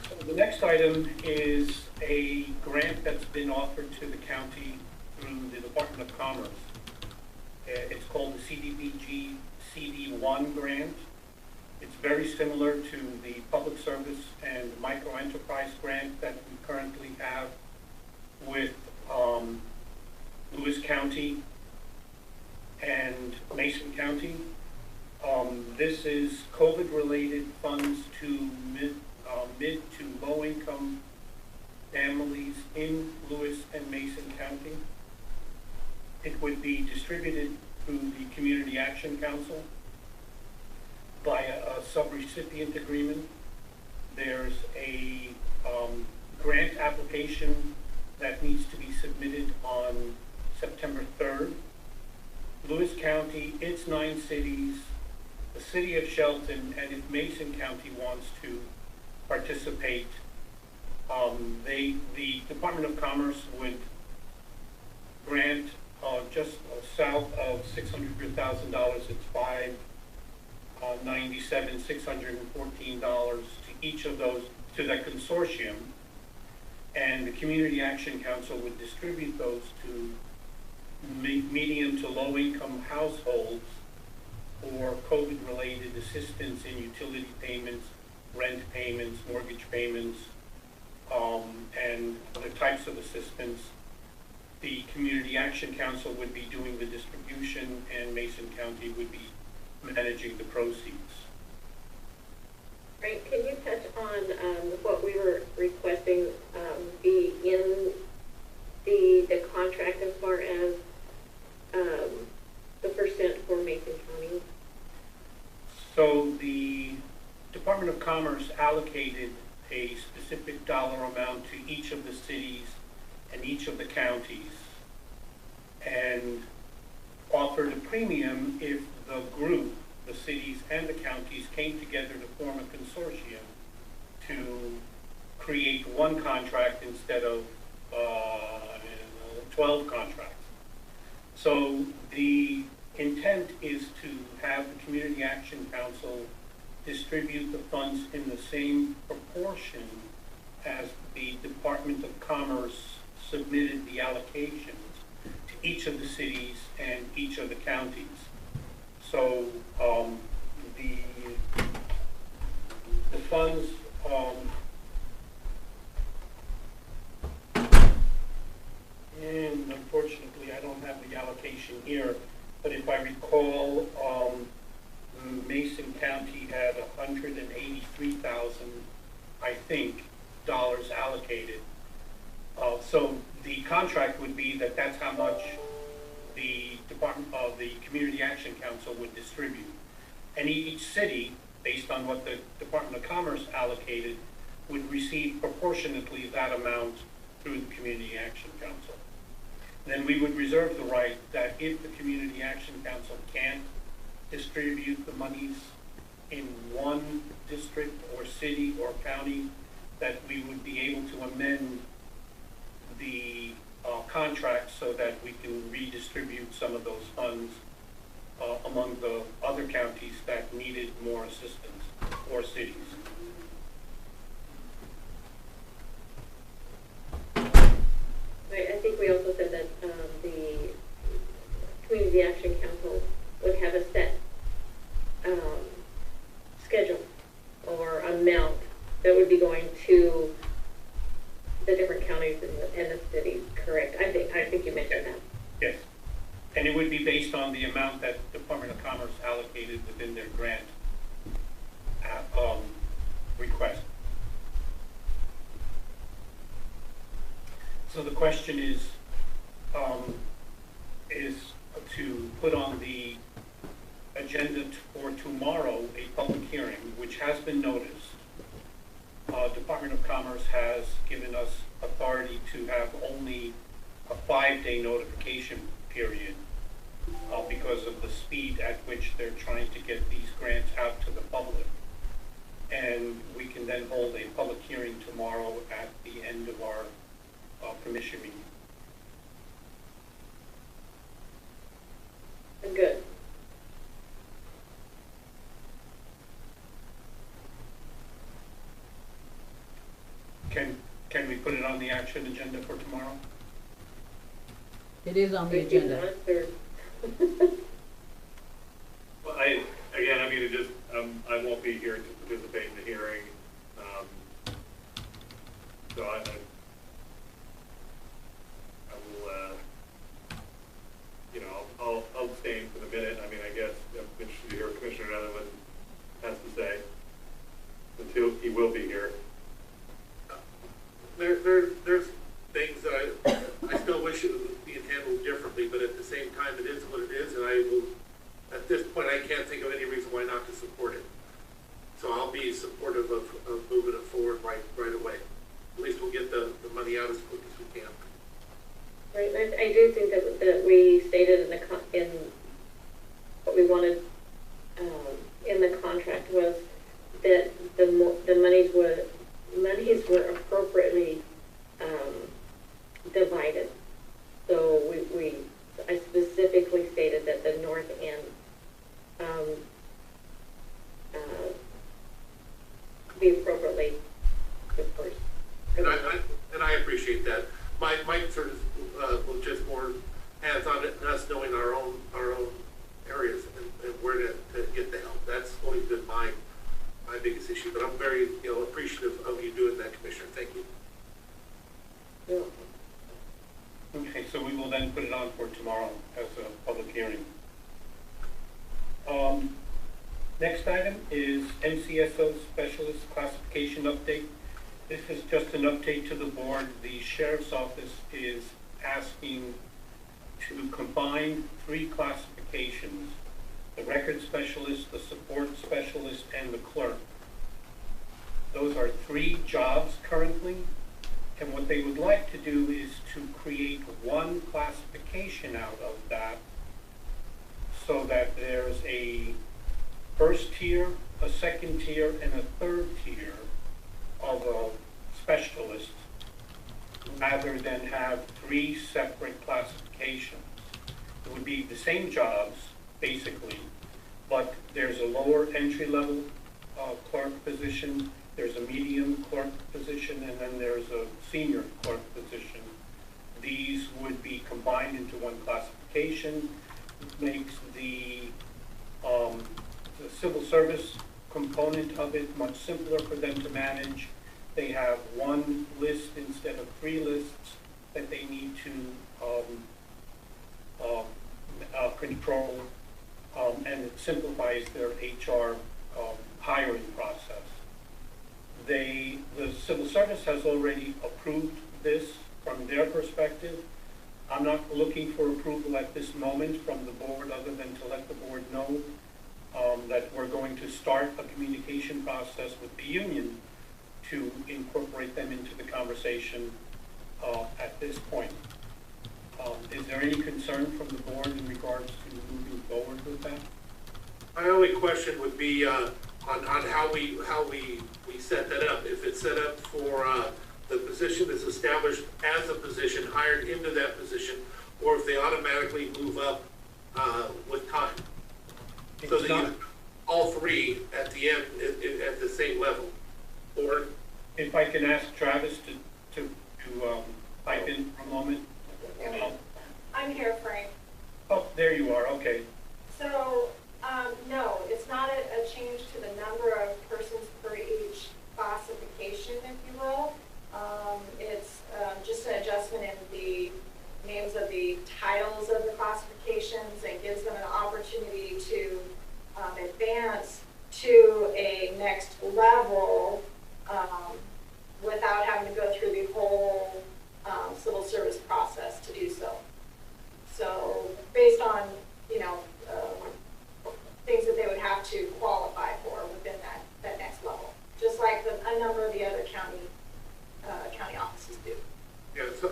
So the next item is a grant that's been offered to the county through the Department of Commerce. It's called the CDBG CD1 grant. It's very similar to the public service and micro enterprise grant that we currently have with Lewis County and Mason County. This is COVID-related funds to mid to low-income families in Lewis and Mason County. It would be distributed through the Community Action Council by a sub-recipient agreement. There's a grant application that needs to be submitted on September 3rd. Lewis County, its 9 cities, the city of Shelton, and if Mason County wants to participate, the Department of Commerce would grant just south of $600,000. It's $597,614 to each of those, to the consortium, and the Community Action Council would distribute those to medium to low income households for COVID-related assistance in utility payments, rent payments, mortgage payments, and other types of assistance. The Community Action Council would be doing the distribution, and Mason County would be managing the proceeds. Frank, can you touch on what we were requesting be in the contract as far as the percent for Mason County? So the Department of Commerce allocated a specific dollar amount to each of the cities and each of the counties, and offered a premium if the group, the cities and the counties, came together to form a consortium to create one contract instead of 12 contracts. So the intent is to have the Community Action Council distribute the funds in the same proportion as the Department of Commerce submitted the allocations to each of the cities and each of the counties. So the funds and unfortunately I don't have the allocation here, but if I recall, Mason County had $183,000, I think, dollars allocated. So the contract would be that that's how much the Department of the Community Action Council would distribute. And each city, based on what the Department of Commerce allocated, would receive proportionately that amount through the Community Action Council. Then we would reserve the right that if the Community Action Council can't distribute the monies in one district or city or county, that we would be able to amend the contract so that we can redistribute some of those funds among the other counties that needed more assistance, or cities. I think we also said that the Community Action Council would have a set schedule or amount that would be going to the different counties and the cities, correct? I think you mentioned that. Yes. And it would be based on the amount that the Department of Commerce allocated within their grant request. So the question is to put on the agenda for tomorrow a public hearing, which has been noticed. Department of Commerce has given us authority to have only a 5-day notification period because of the speed at which they're trying to get these grants out to the public. And we can then hold a public hearing tomorrow at the end of our commission meeting. Good. Can we put it on the action agenda for tomorrow? It is on the agenda. Well, I mean, it just, I won't be here to participate in the hearing. So I will, you know, I'll abstain for the minute. I mean, I guess I'm interested to hear what Commissioner Netherland has to say, until he will be here. There's things that I still wish it was being handled differently, but at the same time, it is what it is, and I will, at this point, I can't think of any reason why not to support it. So I'll be supportive of moving it forward right away. At least we'll get the money out as quick as we can. Right, I do think that we stated in what we wanted in the contract was that the monies were appropriately divided. So I specifically stated that the north end be appropriately dispersed. And I appreciate that. My concern was just more hands-on and us knowing our own areas and where to get the help. That's always been my biggest issue. But I'm very appreciative of you doing that, Commissioner. Thank you. Okay, so we will then put it on for tomorrow as a public hearing. Next item is NCSO Specialist Classification Update. This is just an update to the board. The Sheriff's Office is asking to combine 3 classifications: the Record Specialist, the Support Specialist, and the Clerk. Those are 3 jobs currently, and what they would like to do is to create 1 classification out of that so that there's a first tier, a second tier, and a third tier of a specialist, rather than have 3 separate classifications. It would be the same jobs, basically, but there's a lower entry-level clerk position, there's a medium clerk position, and then there's a senior clerk position. These would be combined into 1 classification. It makes the civil service component of it much simpler for them to manage. They have 1 list instead of 3 lists that they need to control, and it simplifies their HR hiring process. The civil service has already approved this from their perspective. I'm not looking for approval at this moment from the board, other than to let the board know that we're going to start a communication process with the union to incorporate them into the conversation at this point. Is there any concern from the board in regards to moving forward with that? My only question would be on how we set that up. If it's set up for the position is established as a position hired into that position, or if they automatically move up with time. So that you all 3 at the end at the same level. Or if I can ask Travis to pipe in for a moment. I'm here, Frank. Oh, there you are. Okay. So, no, it's not a change to the number of persons per each classification, if you will. It's just an adjustment in the names of the titles of the classifications, and gives them an opportunity to advance to a next level without having to go through the whole civil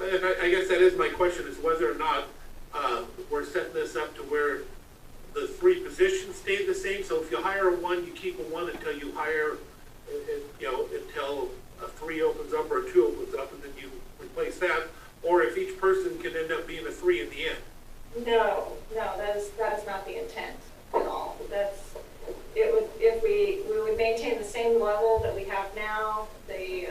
and I guess that is my question, is whether or not we're setting this up to where the 3 positions stay the same. So if you hire a 1, you keep a 1 until you hire, until a 3 opens up or a 2 opens up, and then you replace that. Or if each person can end up being a 3 in the end. No, that is not the intent at all. If we would maintain the same level that we have now, the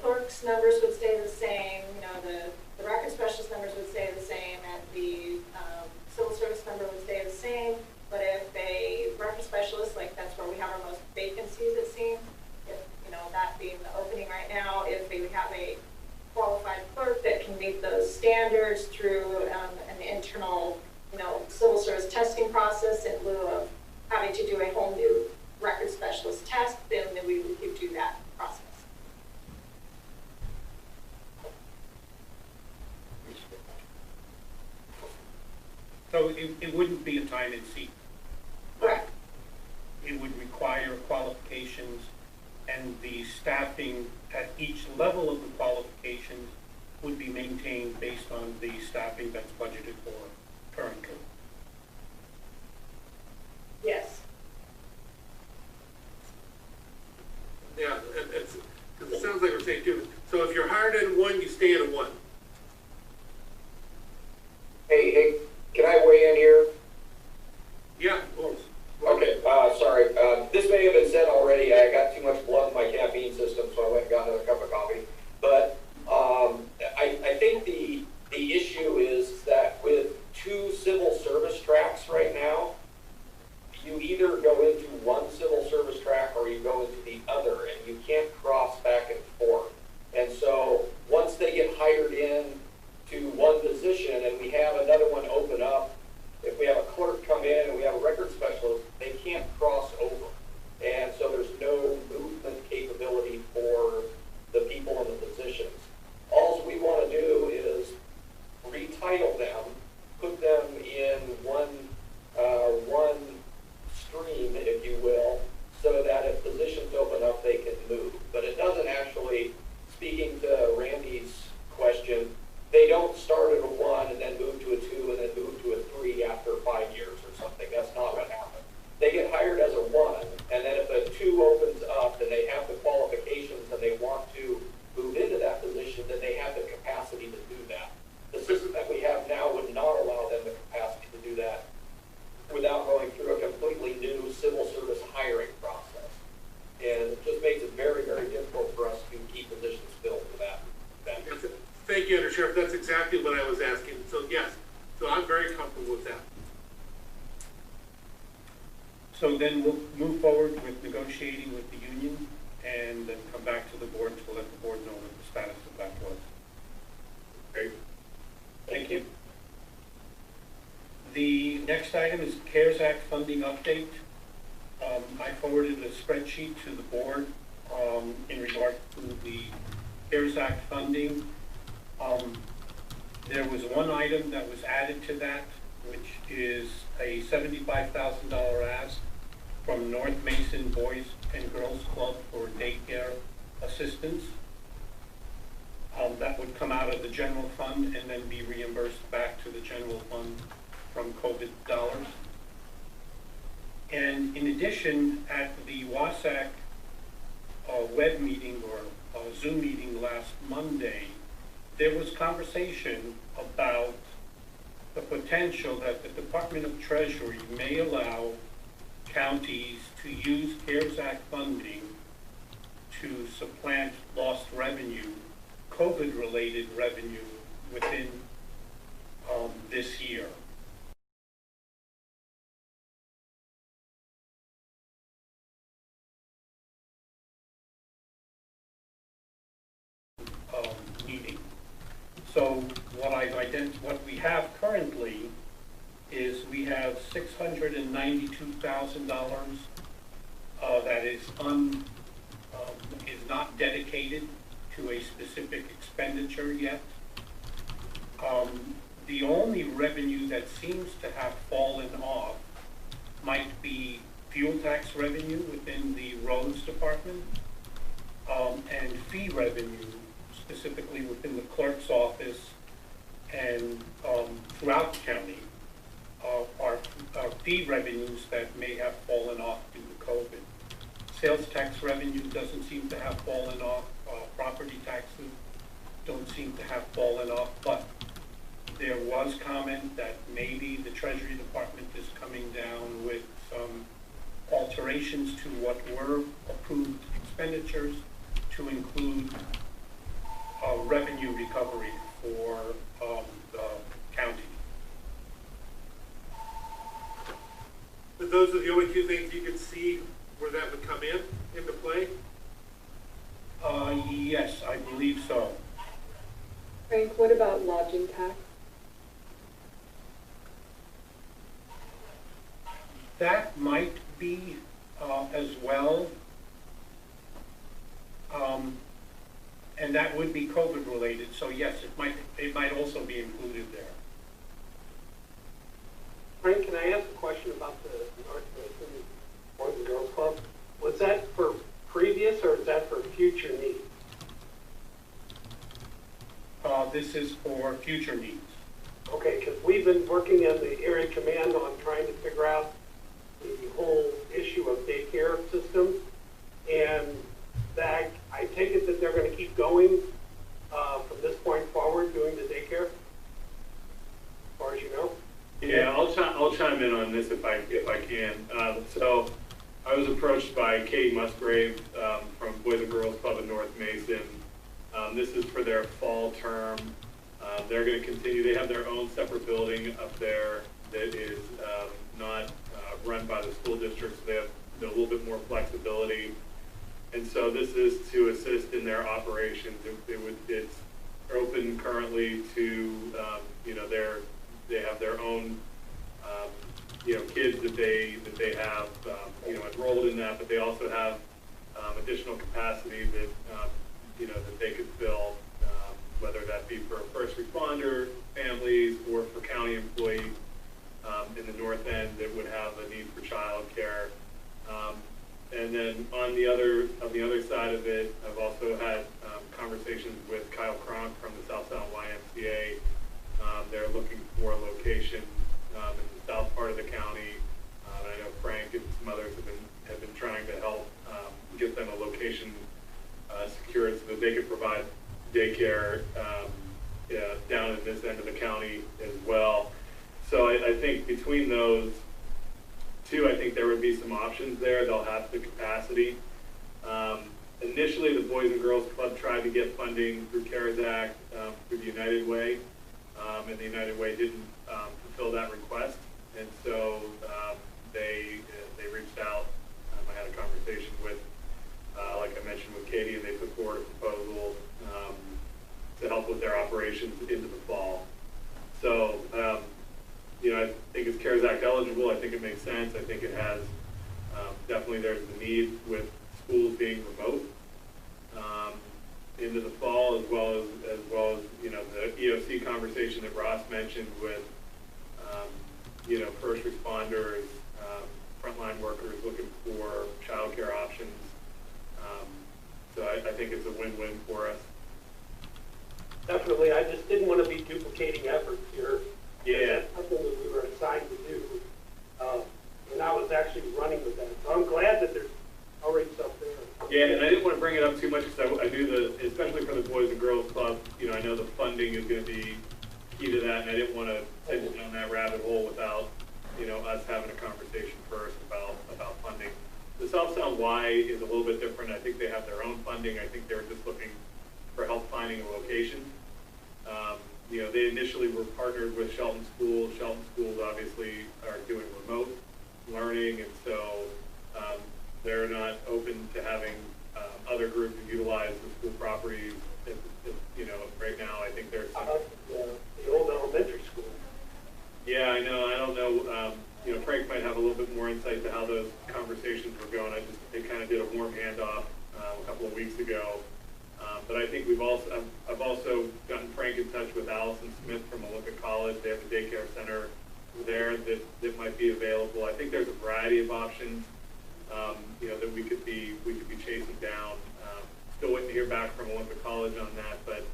clerk's numbers would stay the same, the record specialist numbers would stay the same, and the civil service number would stay the same. But if a record specialist, like that's where we have our most vacancies, it seems, if, that being the opening right now, if we have a qualified clerk that can meet those standards through an internal, civil service testing process in lieu of having to do a whole new record specialist test, then we would do that process. So it wouldn't be a time and seat. Correct. It would require qualifications, and the staffing at each level of the qualifications would be maintained based on the staffing that's budgeted for currently. Yes. Yeah, because it sounds like we're saying 2. So if you're hired at a 1, you stay at a 1. Hey, can I weigh in here? Yeah, of course. Okay, sorry. This may have been said already. I got too much blood in my caffeine system, so I went and got another cup of coffee. But I think the issue is that with 2 civil service tracks right now, you either go into one civil service track or you go into the other, and you can't cross back and forth. And so once they get hired in to one position and we have another one open up, if we have a clerk come in and we have a record specialist, they can't cross over. And so there's no movement capability for the people in the positions. All we want to do is retitle them, put them in one stream, if you will, so that if positions open up, they can move. But it doesn't actually, speaking to Randy's question, they don't start at a 1 and then move to a 2 and then move to a 3 after 5 years or something. That's not what happens. They get hired as a 1, and then if a 2 opens up and they have the qualifications and they want to move into that position, then they have the capacity to do that. The system that we have now would not allow them the capacity to do that without going through a completely new civil service hiring process. And it just makes it very, very difficult for us to keep positions filled for that. Thank you, Undersheriff. That's exactly what I was asking. So yes, so I'm very comfortable with that. So then we'll move forward with negotiating with the union and then come back to the board to let the board know what the status of that was. Great. Thank you. The next item is CARES Act funding update. I forwarded a spreadsheet to the board in regard to the CARES Act funding. There was one item that was added to that, which is a $75,000 ask from North Mason Boys and Girls Club for daycare assistance. That would come out of the general fund and then be reimbursed back to the general fund from COVID dollars. And in addition, at the WASAC web meeting or Zoom meeting last Monday, there was conversation about the potential that the Department of Treasury may allow counties to use CARES Act funding to supplant lost revenue, COVID-related revenue within this year. Meeting. So what we have currently is we have $692,000 that is not dedicated to a specific expenditure yet. The only revenue that seems to have fallen off might be fuel tax revenue within the roads department, and fee revenue specifically within the clerk's office and throughout the county, are fee revenues that may have fallen off due to COVID. Sales tax revenue doesn't seem to have fallen off. Property taxes don't seem to have fallen off, but there was comment that maybe the Treasury Department is coming down with some alterations to what were approved expenditures to include revenue recovery for the county. But those are the only two things you could see where that would come into play? Yes, I believe so. Frank, what about lodging tax? That might be as well. And that would be COVID related, so yes, it might also be included there. Frank, can I ask a question about the North Mason Boys and Girls Club? Was that for previous or is that for future needs? This is for future needs. Okay, because we've been working in the area command on trying to figure out the whole issue of daycare systems, and that I take it that they're going to keep going from this point forward doing the daycare, as far as you know. Yeah, I'll chime in on this if I can. So I was approached by Katie Musgrave from Boys and Girls Club in North Mason. This is for their fall term. They're going to continue. They have their own separate building up there that is not run by the school district, so they have a little bit more flexibility. And so this is to assist in their operations. It's open currently to, they have their own, kids that they have, enrolled in that, but they also have additional capacity that, that they could fill, whether that be for first responder families or for county employees in the north end that would have a need for childcare. And then on the other side of it, I've also had conversations with Kyle Cronk from the South Sound YMCA. They're looking for a location in the south part of the county. And I know Frank and some others have been trying to help get them a location secured so that they could provide daycare down in this end of the county as well. So I think between those two, I think there would be some options there. They'll have the capacity. Initially, the Boys and Girls Club tried to get funding through CARES Act, through the United Way, and the United Way didn't fulfill that request. And so they reached out. I had a conversation with, like I mentioned, with Katie, and they put forward a proposal to help with their operations into the fall. So, I think it's CARES Act eligible. I think it makes sense. I think it has, definitely there's the need with schools being remote into the fall, as well as the EOC conversation that Ross mentioned with, first responders, frontline workers looking for childcare options. So I think it's a win-win for us. Definitely. I just didn't want to be duplicating efforts here. Yeah. That's something that we were assigned to do. And I was actually running with that. So I'm glad that there's already stuff there. Yeah, and I didn't want to bring it up too much because I do especially for the Boys and Girls Club, I know the funding is going to be key to that, and I didn't want to send down that rabbit hole without, us having a conversation first about funding. The South Sound Y is a little bit different. I think they have their own funding. I think they were just looking for help finding a location. They initially were partnered with Shelton School. Shelton Schools obviously are doing remote learning, and so they're not open to having other groups utilize the school properties. Right now, I think there's the old elementary school. Yeah, I know. I don't know. Frank might have a little bit more insight to how those conversations were going. They kind of did a warm handoff a couple of weeks ago. But I think I've also gotten Frank in touch with Allison Smith from Olympic College. They have a daycare center there that might be available. I think there's a variety of options, that we could be chasing down still waiting to hear back from Olympic College on that, but,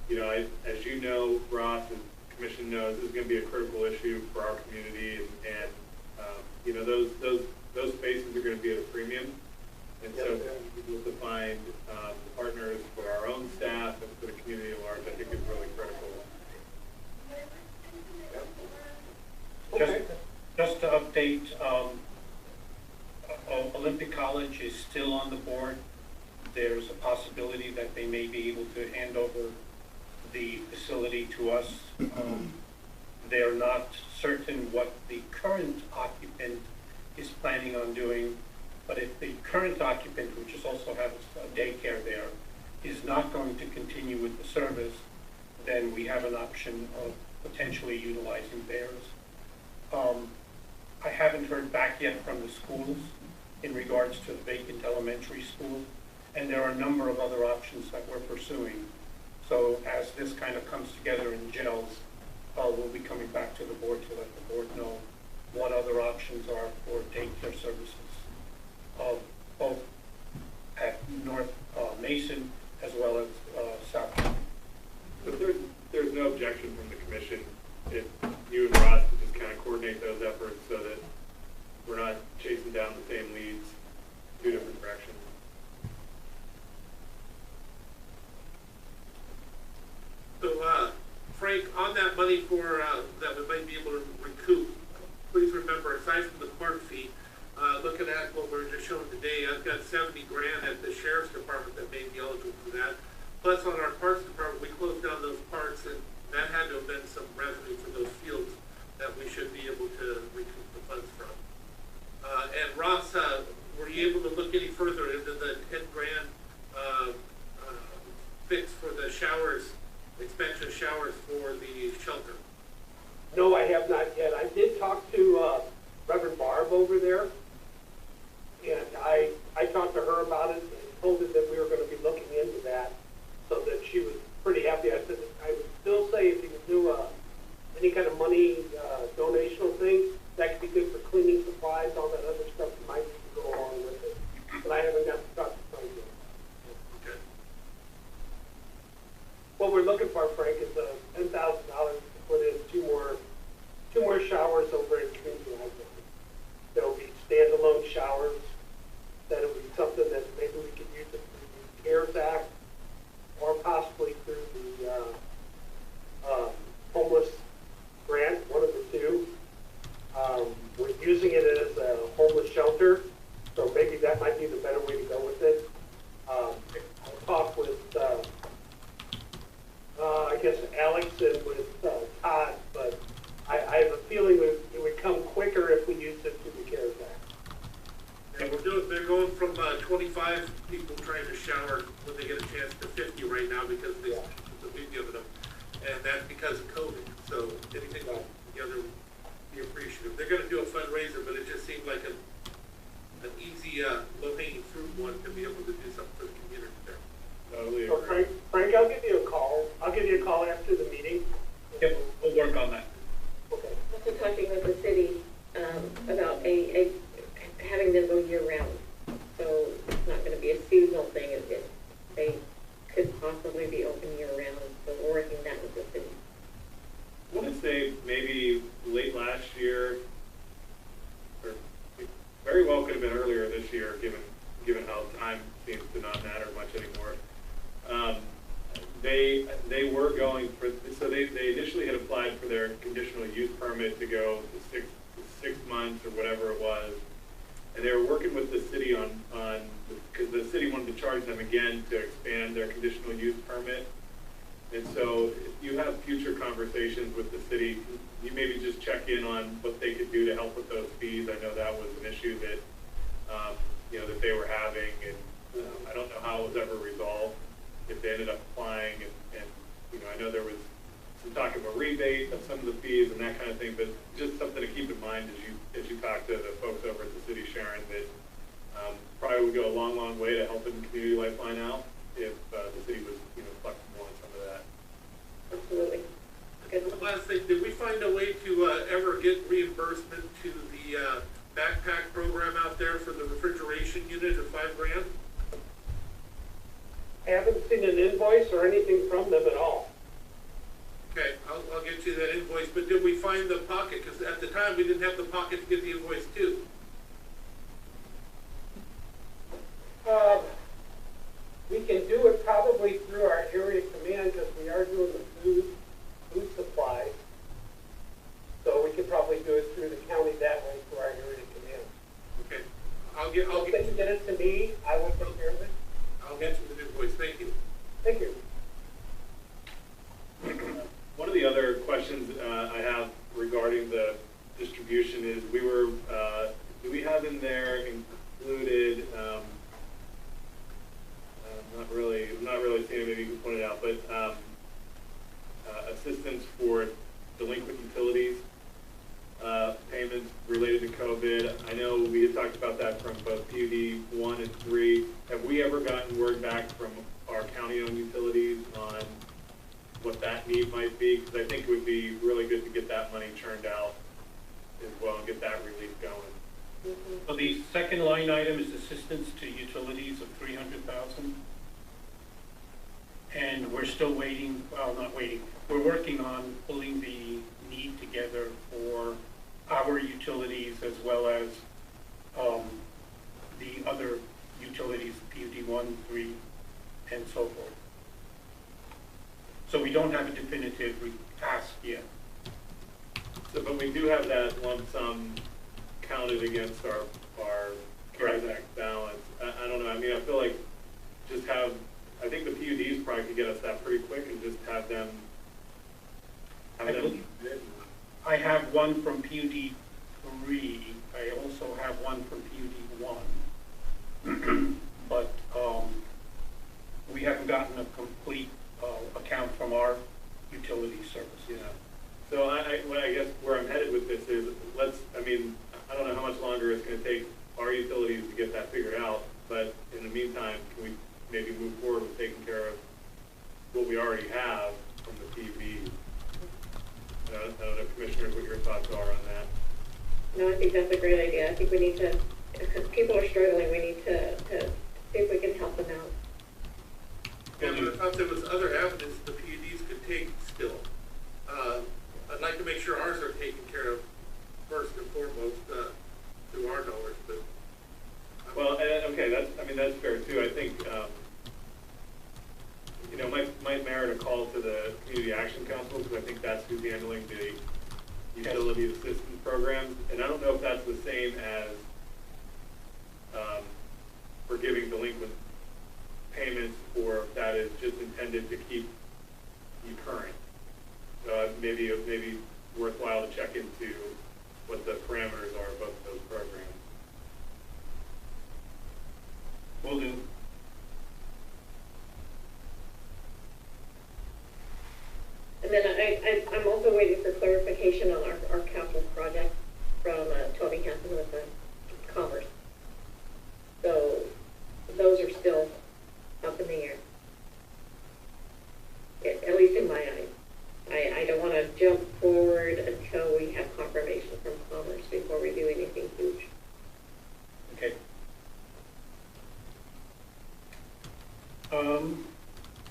you know, as you know, Ross, as the commission knows, this is going to be a critical issue for our community, and you know, those spaces are going to be at a premium, and so we'll to find partners for our own staff and for the community at large, I think is really critical. Just to update, Olympic College is still on the board. There's a possibility that they may be able to hand over the facility to us. They're not certain what the current occupant is planning on doing, but if the current occupant, which is also has a daycare there, is not going to continue with the service, then we have an option of potentially utilizing theirs. I haven't heard back yet from the schools in regards to the vacant elementary school, and there are a number of other options that we're pursuing. So as this kind of comes together and gels, we'll be coming back to the board to let the board know what other options are for daycare services, both at North Mason as well as South. So there's no objection from the commission if you and Ross could just kind of coordinate those efforts so that we're not chasing down the same leads, two different directions. So, Frank, on that money for, that we might be able to recoup, please remember, aside from the court fee, looking at what we're just showing today, I've got 70 grand at the sheriff's department that may be eligible for that. Plus on our parks department, we closed down those parks, and that had to have been some revenue for those fields that we should be able to recoup the funds from. And Ross, were you able to look any further into the 10 grand fix for the showers, expansion showers for the shelter? No, I have not yet. I did talk to Reverend Barb over there, and I talked to her about it and told her that we were going to be looking into that, so that she was pretty happy. I said, I would still say if you could do any kind of money donational thing, that could be good for cleaning supplies, all that other stuff you might need to go along with it. But I haven't got to talk to Frank yet. Okay. What we're looking for, Frank, is $10,000 to put in two more showers over in Community Library. There'll be standalone showers. That'll be something that maybe we could use it through the CARES Act or possibly through the homeless grant, one of the two. We're using it as a homeless shelter, so maybe that might be the better way to go with it. I'll talk with, I guess, Alex and with Todd, but I have a feeling it would come quicker if we used it through the CARES Act. And they're going from 25 people trying to shower when they get a chance to 50 right now because of we've given them. And that's because of COVID. So anything together would be appreciative. They're going to do a fundraiser, but it just seemed like an easy, low-hanging fruit one to be able to do something for the community there. Totally So agree. Frank, I'll give you a call. I'll give you a call after the meeting. Yep, we'll work on that. Okay. Also talking with the city about having them go year-round. So it's not going to be a seasonal thing. They could possibly be open year-round, so we're working that with the city. I want to say maybe late last year, or very well could have been earlier this year, given how time seems to not matter much anymore. They were going for, so they initially had applied for their conditional use permit to go to six months or whatever it was, and they were working with the city on because the city wanted to charge them again to expand their conditional use permit. And so if you have future conversations with the city, you maybe just check in on what they could do to help with those fees. I know that was an issue that, that they were having, and I don't know how it was ever resolved, if they ended up applying, and I know there was some talk of a rebate of some of the fees and that kind of thing, but just something to keep in mind as you talk to the folks over at the city, Sharon, that probably would go a long, long way to helping Community Lifeline out if the city was, flexible on some of that. Absolutely. One last thing, did we find a way to ever get reimbursement to the backpack program out there for the refrigeration unit of $5 grand? Haven't seen an invoice or anything from them at all. Okay, I'll get you that invoice, but did we find the pocket? Because at the time, we didn't have the pocket to get the invoice too. We can do it probably through our area command because we are doing the food supply. So we could probably do it through the county that way through our area command. Okay, I'll get it to me. I will take care of it. I'll get you the invoice. Thank you. Thank you. One of the other questions I have regarding the distribution is do we have in there included, I'm not really seeing it, maybe you can point it out, but assistance for delinquent utilities, payments related to COVID. I know we had talked about that from both PUD 1 and 3. Have we ever gotten word back from our county-owned utilities on what that need might be? Because I think it would be really good to get that money churned out as well and get that relief going. So the second line item is assistance to utilities of $300,000. And we're still waiting, well, not waiting, we're working on pulling the need together for our utilities as well as the other utilities, PUD 1, 3, and so forth. So we don't have a definitive task yet. So, but we do have that lump sum counted against our CARES Act balance. I don't know, I mean, I feel like just I think the PUDs probably could get us that pretty quick and just have them. I have one from PUD 3. I also have one from PUD 1. But we haven't gotten a complete account from our utility service. Yeah. So I guess where I'm headed with this is I don't know how much longer it's going to take our utilities to get that figured out, but in the meantime, can we maybe move forward with taking care of what we already have from the PB? I don't know, Commissioners, what your thoughts are on that. No, I think that's a great idea. I think we need to, because people are struggling, we need to see if we can help them out. Yeah, but I thought there was other avenues the PUDs could take still. I'd like to make sure ours are taken care of first and foremost through our dollars. But well, okay, that's fair too. I think might merit a call to the Community Action Council because I think that's who's handling the utility assistance programs, and I don't know if that's the same as forgiving delinquent payments, or if that is just intended to keep you current. So maybe worthwhile to check into what the parameters are of both those programs. Will do. And then I'm also waiting for clarification on our capital project from Toby Hansen with the Commerce. So those are still up in the air, at least in my eyes. I don't want to jump forward until we have confirmation from Commerce before we do anything huge. Okay.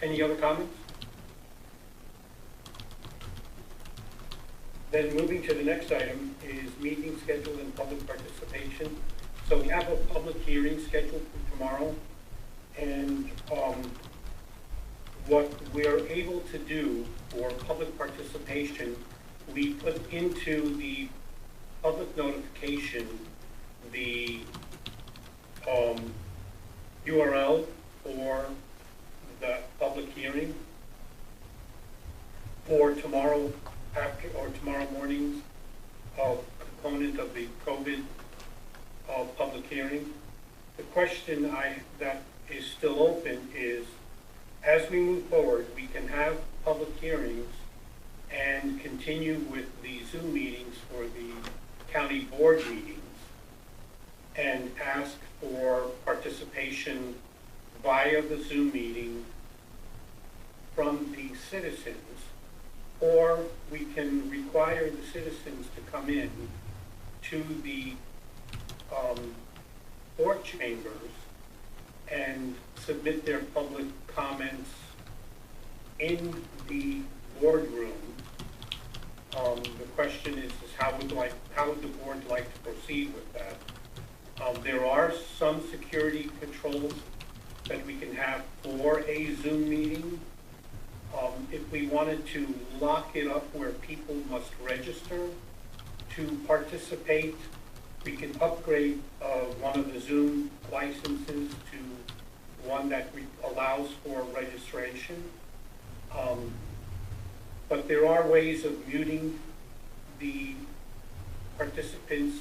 Any other comments? Then moving to the next item is meeting schedule and public participation. So we have a public hearing scheduled for tomorrow, and what we are able to do for public participation, we put into the public notification the URL for the public hearing for tomorrow tomorrow morning's component of the COVID public hearing. The question that is still open is, as we move forward, we can have public hearings and continue with the Zoom meetings for the county board meetings and ask for participation via the Zoom meeting from the citizens, or we can require the citizens to come in to the board chambers and submit their public comments in the boardroom. The question is how would the board like to proceed with that? There are some security controls that we can have for a Zoom meeting. If we wanted to lock it up where people must register to participate, we can upgrade one of the Zoom licenses to one that allows for registration. But there are ways of muting the participants,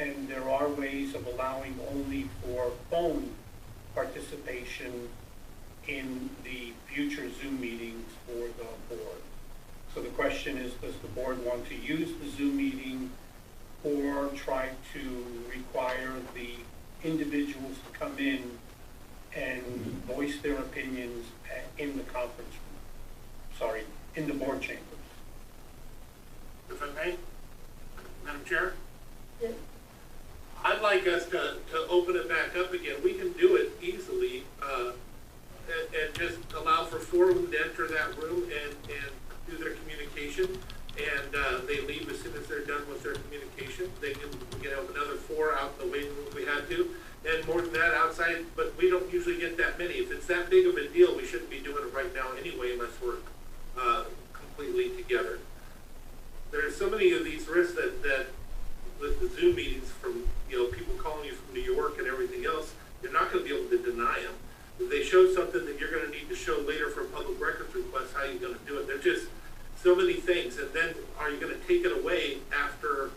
and there are ways of allowing only for phone participation in the future Zoom meetings for the board. So the question is, does the board want to use the Zoom meeting or try to require the individuals to come in and voice their opinions in the conference room? Sorry, in the board chambers. If I may, Madam Chair? Yes. I'd like us to open it back up again. We can do it easily and just allow for 4 of them to enter that room and do their communication. And they leave as soon as they're done with their communication. We can have another 4 out in the waiting room if we had to. And more than that outside, but we don't usually get that many. If it's that big of a deal, we shouldn't be doing it right now anyway unless we're completely together. There's so many of these risks that with the Zoom meetings from, people calling you from New York and everything else, you're not going to be able to deny them. If they show something that you're going to need to show later for a public records request, how are you going to do it? There's just so many things. And then are you going to take it away after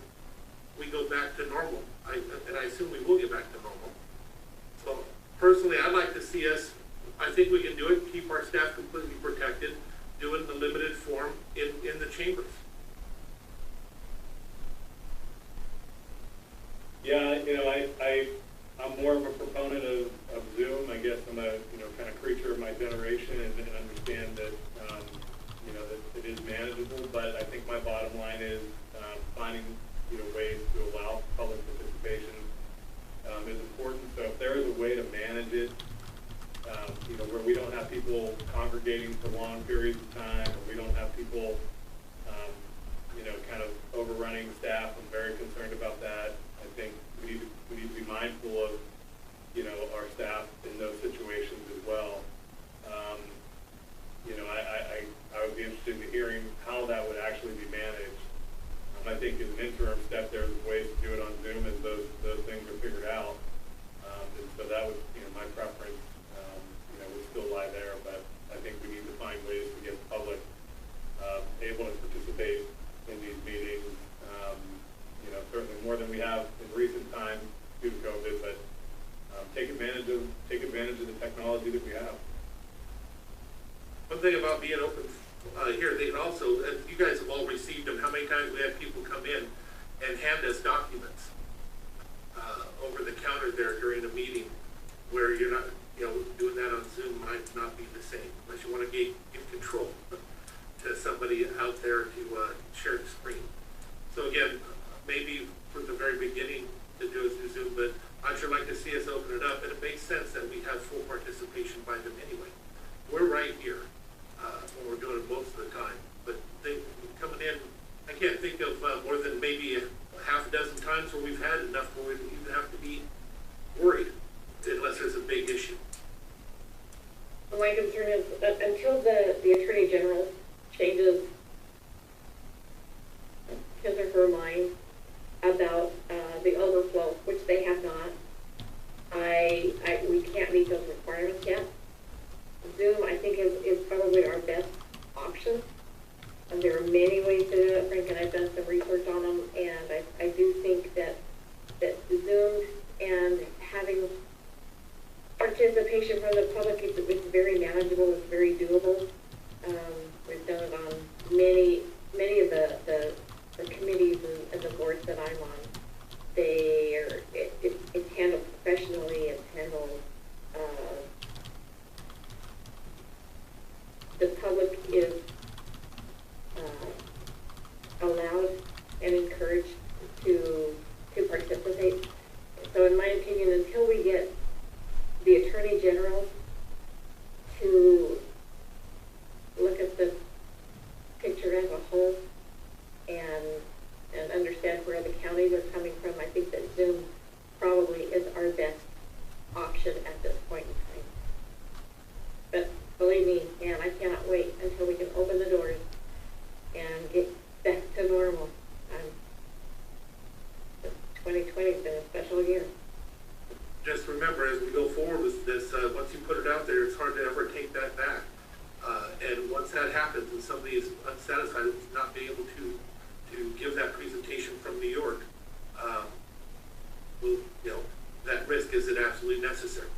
we go back to normal? And I assume we will get back to normal. So personally, I'd like to see us, I think we can do it, keep our staff completely protected, do it in the limited form in the chambers. Yeah, I'm more of a proponent of Zoom. I guess I'm a, kind of creature of my generation and understand that, that it is manageable, but I think my bottom line is finding, ways to allow public participation is important. So if there is a way to manage it, where we don't have people congregating for long periods of time, or we don't have people, kind of overrunning staff, I'm very concerned about that. I think we need to be mindful of, our staff in those situations as well. I would be interested in hearing how that would actually be managed. I think as an interim step, there's ways to do it on Zoom as those things are figured out. And so that would, my preference, would still lie there. But I think we need to find ways to get the public able to participate in these meetings. Certainly more than we have in recent times due to COVID, but take advantage of the technology that we have. One thing about being open here, they can also, you guys have all received them, how many times we have people come in and hand us documents over the counter there during a meeting where you're not, doing that on Zoom might not be the same, unless you want to give control to somebody out there to share the screen. So again, maybe from the very beginning to do it through Zoom, but I'd sure like to see us open it up, and it makes sense that we have full participation by them anyway. We're right here when we're doing it most of the time, but they coming in, I can't think of more than maybe a half a dozen times where we've had enough where we even have to be worried, unless there's a big issue. Well, my concern is that until the Attorney General changes his or her mind about the overflow, which they have not, we can't meet those requirements yet. Zoom, I think, is probably our best option. And there are many ways to do it. Frank and I've done some research on them, and I do think that Zoom and having participation from the public, it's very manageable, it's very doable. We've done it on many of the committees and the boards that I'm on. It's handled professionally, it's handled, the public is allowed and encouraged to participate. So in my opinion, until we get look at the picture as a whole and understand where the counties are coming from, I think that Zoom probably is our best option at this point in time. But believe me, man, I cannot wait until we can open the doors and get back to normal. 2020 has been a special year. Just remember, as we go forward with this, once you put it out there, it's hard to ever take that back. And once that happens and somebody is unsatisfied with not being able to give that presentation from New York, well, you know, that risk isn't absolutely necessary.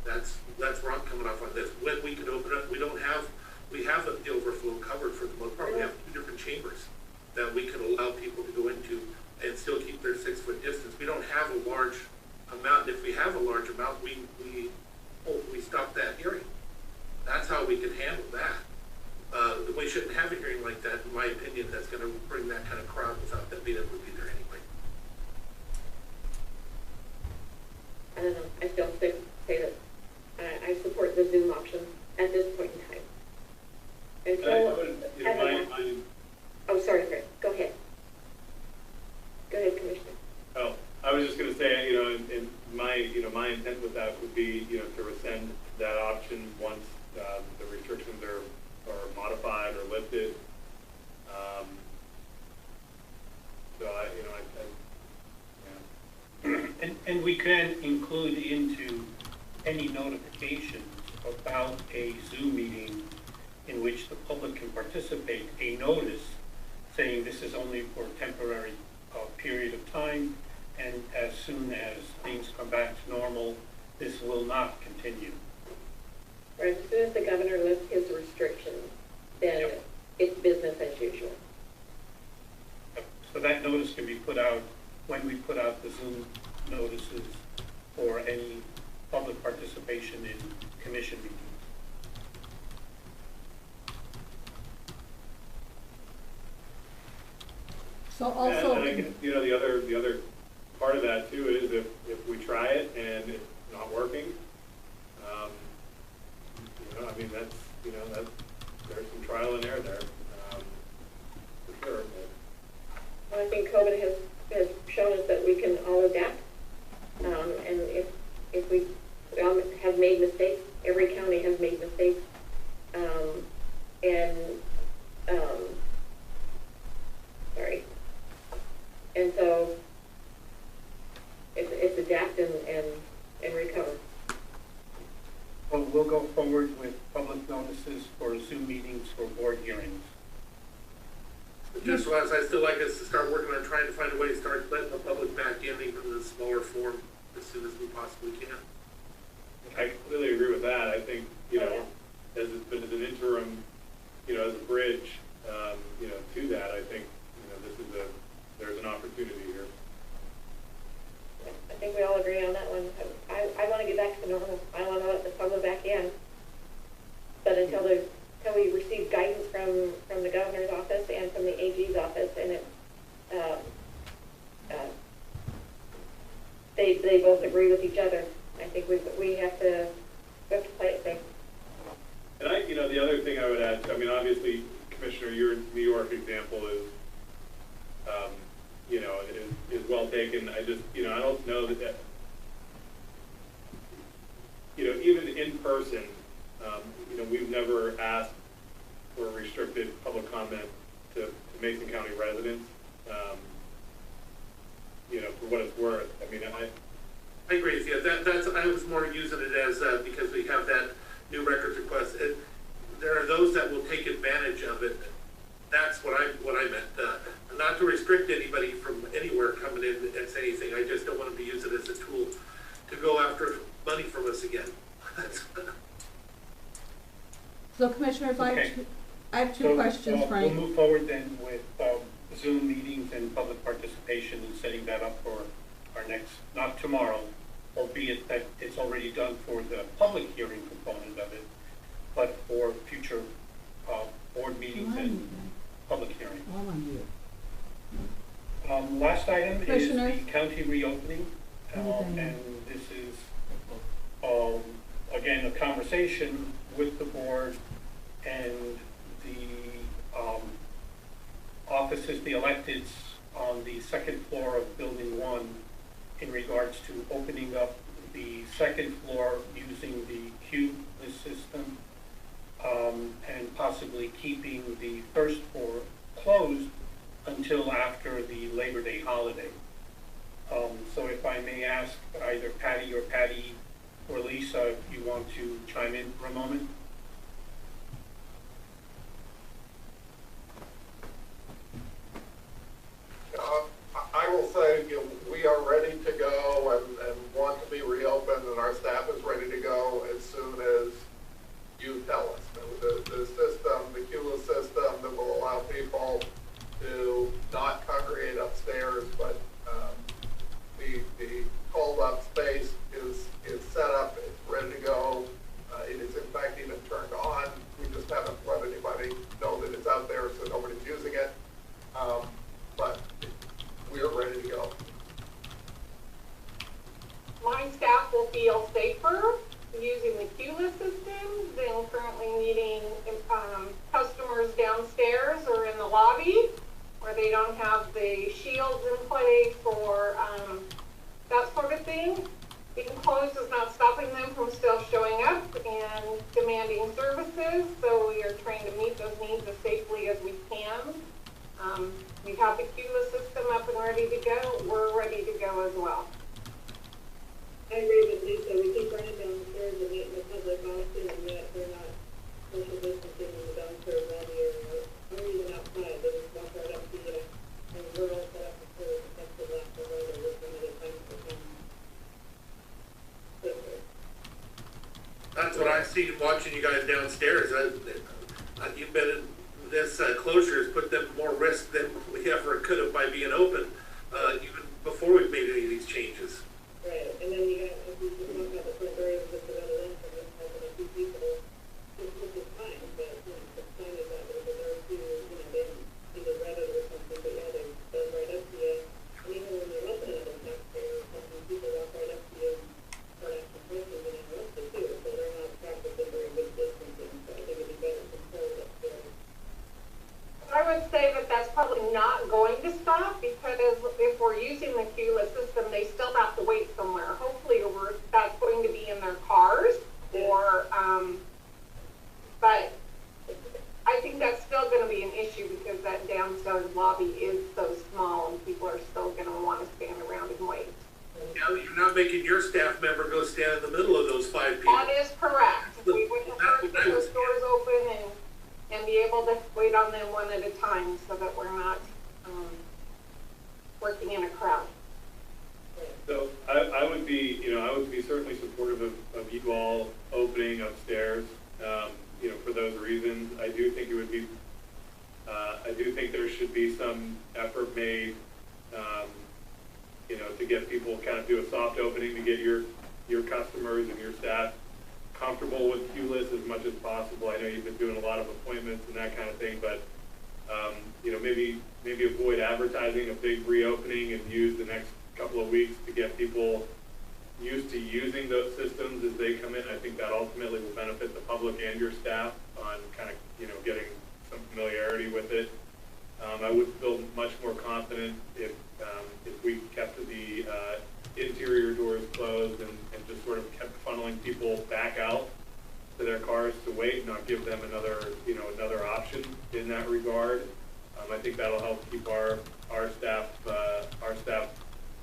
That's where I'm coming off on this. When we can open up, we have the overflow covered for the most part. We have 2 different chambers that we can allow people to go into and still keep their 6-foot distance. We don't have a large amount. If we have a large amount, we stop that hearing. That's how we can handle that. We shouldn't have a hearing like that, in my opinion, that's going to bring that kind of crowd without them being able to be there anyway. I don't know. I still say that I support the Zoom option at this point in time. Oh, sorry, Chris. Go ahead. Go ahead, Commissioner. Oh, I was just going to say, you know, and my intent with that would be, you know, to rescind that option once the restrictions are modified or lifted. And we can include into any notifications about a Zoom meeting in which the public can participate, a notice saying this is only for a temporary period of time, and as soon as things come back to normal, this will not continue. Right, as soon as the governor lifts his restrictions, then it's business as usual. So that notice can be put out when we put out the Zoom notices for any public participation in commission meetings. So also, and I guess, you know, the other part of that too is if we try it and it's not working, you know, I mean, that's, you know, there's some trial and error there, for sure. Well, I think COVID has shown us that we can all adapt, and if we all have made mistakes, every county has made mistakes, and so it's adapt and recover. Well, we'll go forward with public notices for Zoom meetings for board hearings. Just as I still like us to start working on trying to find a way to start letting the public back in, even in a smaller form, as soon as we possibly can. I completely agree with that. I think, you know, as an interim, you know, as a bridge, you know, to that, I think, you know, there's an opportunity here. I think we all agree on that one. I want to get back to normal. I want to let the public back in. But until we receive guidance from the governor's office and from the AG's office, and they both agree with each other, I think we have to play it safe. And you know, the other thing I would add, I mean, obviously, Commissioner, your New York example is, you know, is well taken. I just, you know, I don't know that, you know, even in person, you know, we've never asked for restricted public comment to Mason County residents, you know, for what it's worth. I mean, I agree with you. I was more using it as because we have that new records request. There are those that will take advantage of it. That's what I meant. Not to restrict anybody from anywhere coming in and say anything. I just don't want them to use it as a tool to go after money from us again. so Commissioners, Okay. I have two questions, Frank. We'll move forward then with Zoom meetings and public participation and setting that up for our next, not tomorrow, albeit that it's already done for the public hearing component of it, but for future board meetings and public hearings. Last item is the county reopening, and this is, again, a conversation with the board and offices, the electeds on the second floor of Building 1 in regards to opening up the second floor using the queueless system, and possibly keeping the first floor closed until after the Labor Day holiday. So if I may ask either Patty or Lisa, if you want to chime in for a moment. I will say, we are ready to go and want to be reopened, and our staff is ready to go as soon as you tell us. The system, the queueless system that will allow people to not congregate upstairs, but the called up space is set up, it's ready to go. It is in fact even turned on. We just haven't let anybody know that it's out there, so nobody's using it. But we are ready to go. My staff will feel safer using the queueless system than currently meeting customers downstairs or in the lobby where they don't have the shields in place or that sort of thing. Being closed is not stopping them from still showing up and demanding services, so we are trying to meet those needs as safely as we can. We have the queueless system up and ready to go. We're ready to go as well. I agree with Lisa. We keep running downstairs and getting the public often, and yet they're not social distancing in the downstairs lobby or even outside. They just walk right up to you, and we're all set up for that's the last of the road with limited time for them. That's what I've seen watching you guys downstairs. You've been in this closure has put them more risk than we ever could have by being open, even before we've made any of these changes. Right, and then you got, if you just walk out the front door, you just about it in, and having a few people, which is fine, but, the sign is out there, but there are few, they either read it or something, but yeah, they go right up to you. And even when you're looking at them back there, some people walk right up to you and start asking questions and interrupt you too, so they're not practicing very good distancing, so I think it'd be better controlled up there. I would say that that's probably not going to stop because if we're using the queueless system, they still have to wait somewhere. Hopefully that's going to be in their cars or, but I think that's still going to be an issue because that downstairs lobby is so small and people are still going to want to stand around and wait. Yeah, you're not making your staff member go stand in the middle of those 5 people. That is correct. We would prefer to keep those doors open and be able to wait on them one at a time so that we're not working in a crowd. So I would be, I would be certainly supportive of you all opening upstairs, for those reasons. I do think it would be, I do think there should be some effort made, to get people kind of do a soft opening to get your customers and your staff comfortable with queueless as much as possible. I know you've been doing a lot of appointments and that kind of thing, but maybe avoid advertising a big reopening and use the next couple of weeks to get people used to using those systems as they come in. I think that ultimately will benefit the public and your staff on kind of getting some familiarity with it. I would feel much more confident if we kept the interior doors closed and just sort of kept funneling people back out to their cars to wait, not give them another option in that regard. I think that'll help keep our staff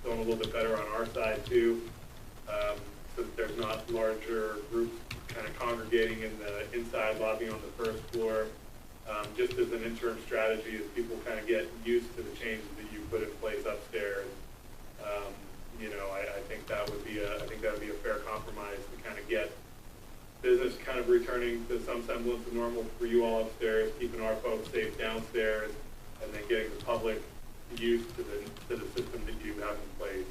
going a little bit better on our side too, so that there's not larger groups kind of congregating in the inside lobby on the first floor. Just as an interim strategy, as people kind of get used to the changes that you put in place upstairs. I think that would be a fair compromise to kind of get business kind of returning to some semblance of normal for you all upstairs, keeping our folks safe downstairs, and then getting the public used to the system that you have in place.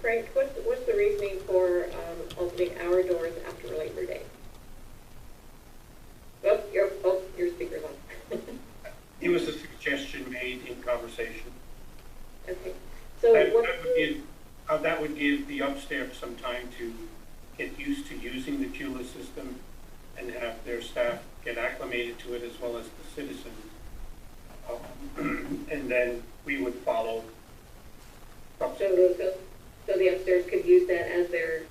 Frank, what's the reasoning for opening our doors after Labor Day? Your speaker's on. It was a suggestion made in conversation. Okay. So that would give the upstairs some time to get used to using the queueless system and have their staff get acclimated to it as well as the citizens. And then we would follow. So the upstairs could use that as their,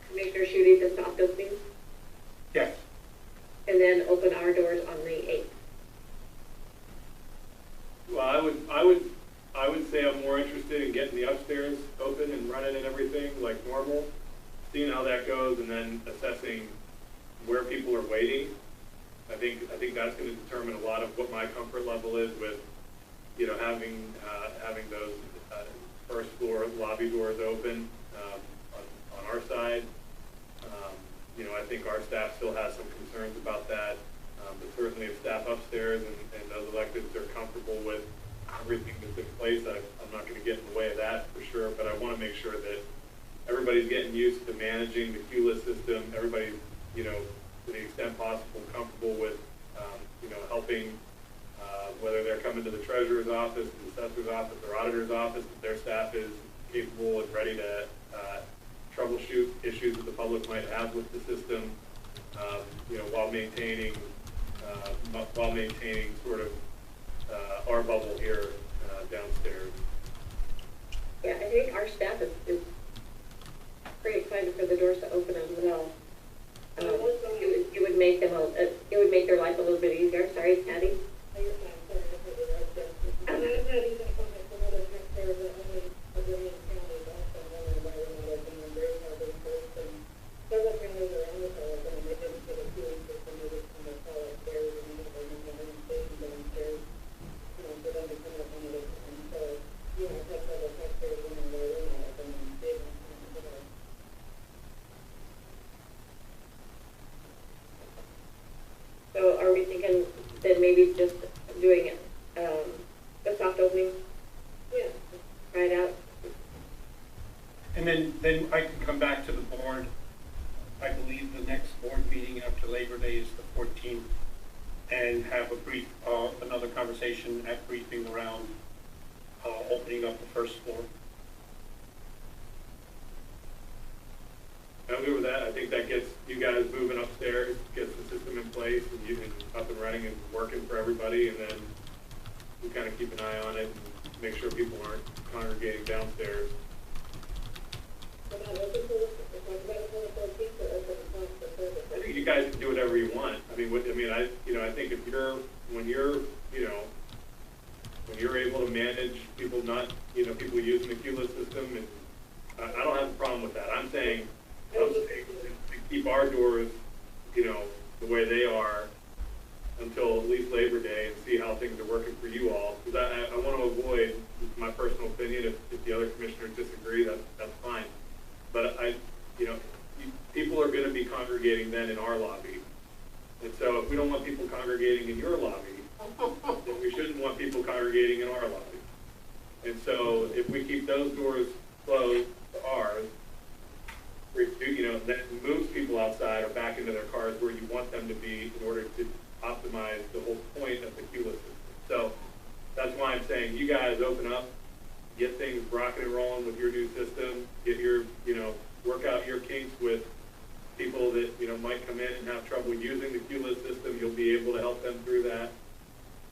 commissioner shooting the soft openings, Yes. and then open our doors on the 8th. Well, I would say I'm more interested in getting the upstairs open and running and everything like normal, seeing how that goes, and then assessing where people are waiting. I think that's going to determine a lot of what my comfort level is with, you know, having those first floor lobby doors open on our side. You know, I think our staff still has some concerns about that, but certainly if staff upstairs and those electeds are comfortable with everything that's in place, I'm not going to get in the way of that for sure, but I want to make sure that everybody's getting used to managing the queue-list system. Everybody's, you know, to the extent possible, comfortable with, you know, helping, whether they're coming to the treasurer's office, the assessor's office, or auditor's office, if their staff is capable and ready to troubleshoot issues that the public might have with the system, you know, while maintaining sort of our bubble here downstairs. Yeah, I think our staff is pretty excited for the doors to open as well. It would make them it would make their life a little bit easier. Sorry, Patty. So are we thinking then maybe just doing a soft opening? Yeah. Try it out. And then I can come back to the board. I believe the next board meeting after Labor Day is the 14th, and have a brief, another conversation at briefing around opening up the first floor. I'm good with that. I think that gets you guys moving upstairs, gets the system in place, and you can up and running and working for everybody, and then we kind of keep an eye on it and make sure people aren't congregating downstairs. I think you guys can do whatever you want. I mean, I think if when you're able to manage people people using the queue-list system, and I don't have a problem with that. I'm saying to keep our doors, you know, the way they are until at least Labor Day and see how things are working for you all. Because I want to avoid, my personal opinion, if the other commissioners disagree, that's fine. But people are going to be congregating then in our lobby. And so if we don't want people congregating in your lobby, then we shouldn't want people congregating in our lobby. And so if we keep those doors closed to ours, that moves people outside or back into their cars where you want them to be in order to optimize the whole point of the queue-list system. So that's why I'm saying you guys open up, get things rocking and rolling with your new system, get your, work out your kinks with people that, might come in and have trouble using the queue-list system. You'll be able to help them through that,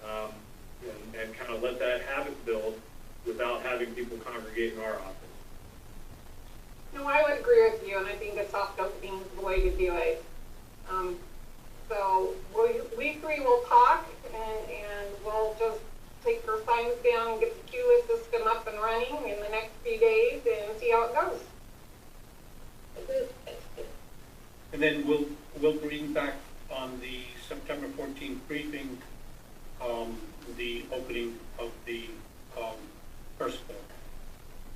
and kind of let that habit build without having people congregate in our office. No, I would agree with you, and I think a soft opening is the way to do it. So we three will talk, and we'll just take our signs down and get the queue list system up and running in the next few days and see how it goes. And then we'll bring back on the September 14th briefing the opening of the first floor.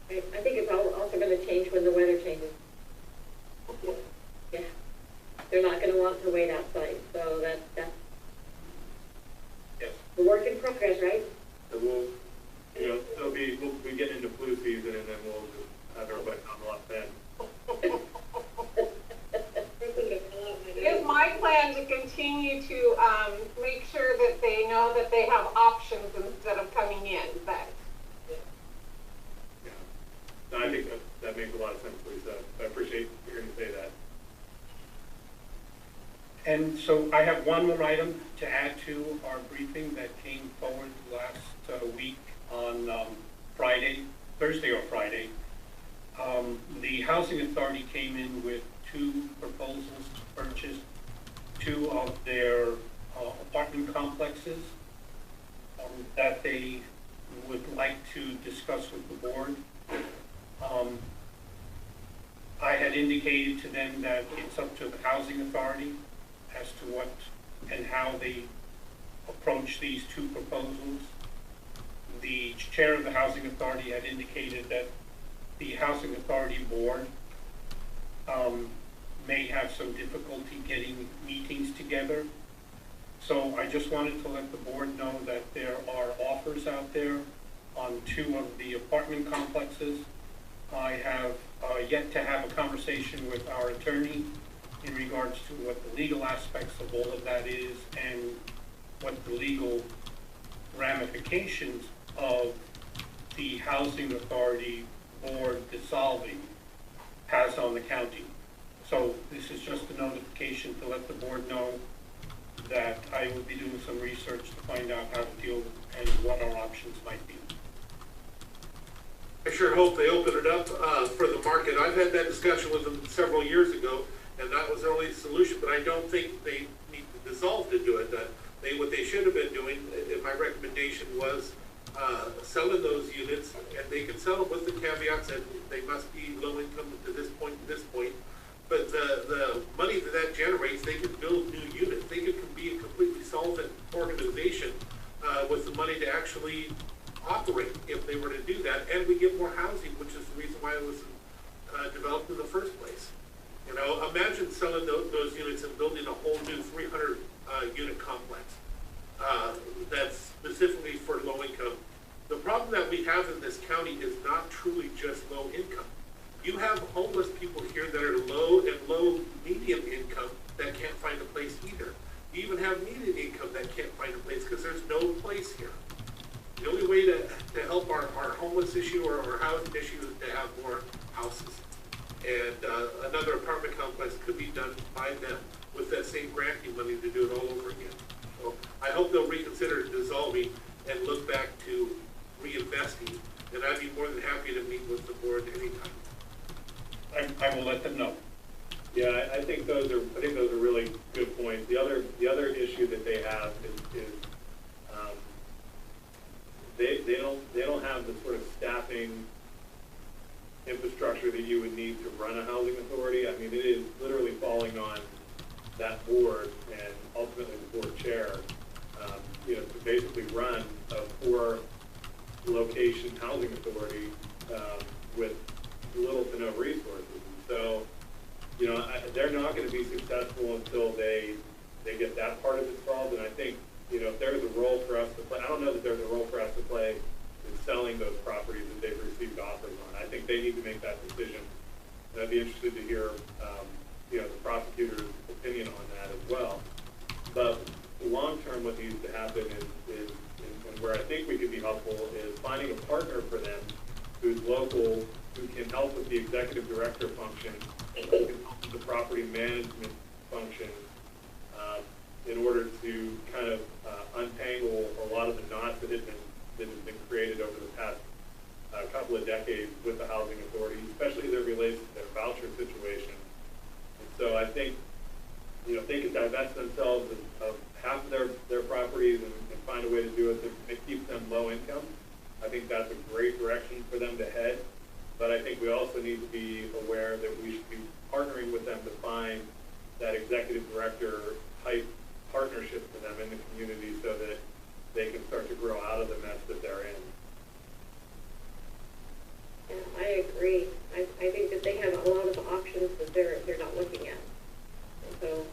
I think it's also going to change when the weather changes. Yeah. They're not going to want to wait outside, so that's yes. A work in progress, right? So we'll be getting into flu season, and then we'll just have everybody on off then. It is my plan to continue to make sure that they know that they have options instead of coming in, but. No, I think that makes a lot of sense, Lisa. I appreciate hearing you say that. And so I have one more item to add to our briefing that came forward last week on Thursday or Friday. The Housing Authority came in with 2 proposals to purchase 2 of their apartment complexes that they would like to discuss with the board. I had indicated to them that it's up to the Housing Authority as to what and how they approach these 2 proposals. The chair of the Housing Authority had indicated that the Housing Authority board may have some difficulty getting meetings together. So I just wanted to let the board know that there are offers out there on 2 of the apartment complexes. I have yet to have a conversation with our attorney in regards to what the legal aspects of all of that is and what the legal ramifications of the Housing Authority board dissolving has on the county. So this is just a notification to let the board know that I will be doing some research to find out how to deal and what our options might be. I sure hope they open it up for the market. I've had that discussion with them several years ago, and that was the only solution, but I don't think they need to dissolve to do it. What they should have been doing, and my recommendation was selling those units, and they can sell them with the caveats that they must be low income to this point, but the money that generates, they can build new units. They could be a completely solvent organization with the money to actually operate if they were to do that, and we get more housing, which is the reason why it was developed in the first place. You know, imagine selling those units and building a whole new 300 unit complex that's specifically for low income. The problem that we have in this county is not truly just low income. You have homeless people here that are low and low medium income that can't find a place either. You even have median income that can't find a place because there's no place here. The only way to help our homeless issue or our housing issue is to have more houses. And another apartment complex could be done by them with that same granting money to do it all over again. So I hope they'll reconsider dissolving and look back to reinvesting. And I'd be more than happy to meet with the board anytime. I will let them know. Yeah, I think those are really good points. The other issue that they have is they don't have the sort of staffing infrastructure that you would need to run a housing authority. I mean, it is literally falling on that board and ultimately the board chair, to basically run a 4-location housing authority with little to no resources. And so, they're not going to be successful until they get that part of it solved. And I think, if there's a role for us to play, I don't know that there's a role for us to play in selling those properties that they've received offers on. I think they need to make that decision. And I'd be interested to hear, the prosecutor's opinion on that as well. But long term, what needs to happen is and where I think we could be helpful is finding a partner for them who's local, who can help with the executive director function, who can help with the property management function, in order to kind of untangle a lot of the knots that have been created over the past couple of decades with the housing authority, especially as it relates to their voucher situation. And so I think, if they could divest themselves of half of their properties and find a way to do it that keeps them low income, I think that's a great direction for them to head. But I think we also need to be aware that we should be partnering with them to find that executive director type partnership for them in the community so that they can start to grow out of the mess that they're in. Yeah, I agree. I think that they have a lot of options that they're not looking at. And so,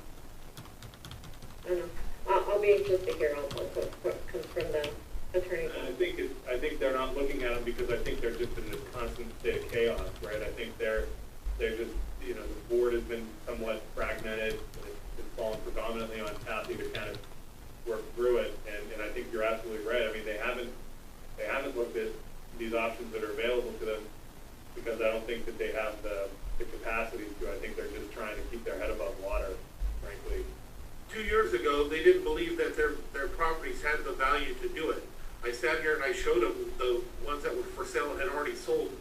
I don't know. I'll be anxious to hear also what comes from the attorney. And I think they're not looking at them because I think they're just in this constant state of chaos, right? I think they're just, the board has been somewhat fragmented. It's fallen predominantly on Kathy to kind of work through it. And I think you're absolutely right. I mean, they haven't looked at these options that are available to them because I don't think that they have the capacity to. I think they're just trying to keep their head above water, frankly. 2 years ago, they didn't believe that their properties had the value to do it. I sat here and I showed them the ones that were for sale and had already sold,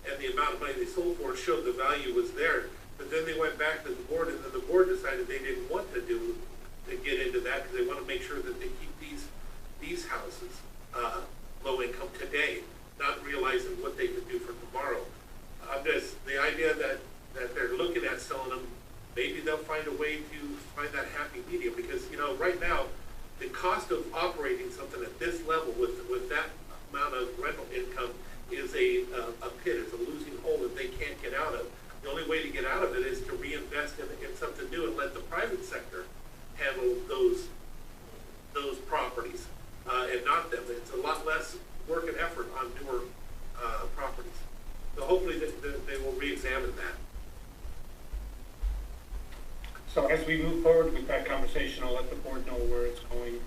and the amount of money they sold for showed the value was there. But then they went back to the board, and then the board decided they didn't want to get into that because they want to make sure that they keep these houses low income today, not realizing what they could do for tomorrow. The idea that they're looking at selling them, maybe they'll find a way to find that happy medium, because right now the cost of operating something at this level with that amount of rental income is a pit. It's a losing hole that they can't get out of. The only way to get out of it is to reinvest in something new and let the private sector handle those properties and not them. It's a lot less work and effort on newer properties. So hopefully they will re-examine that. So as we move forward with that conversation, I'll let the board know where it's going.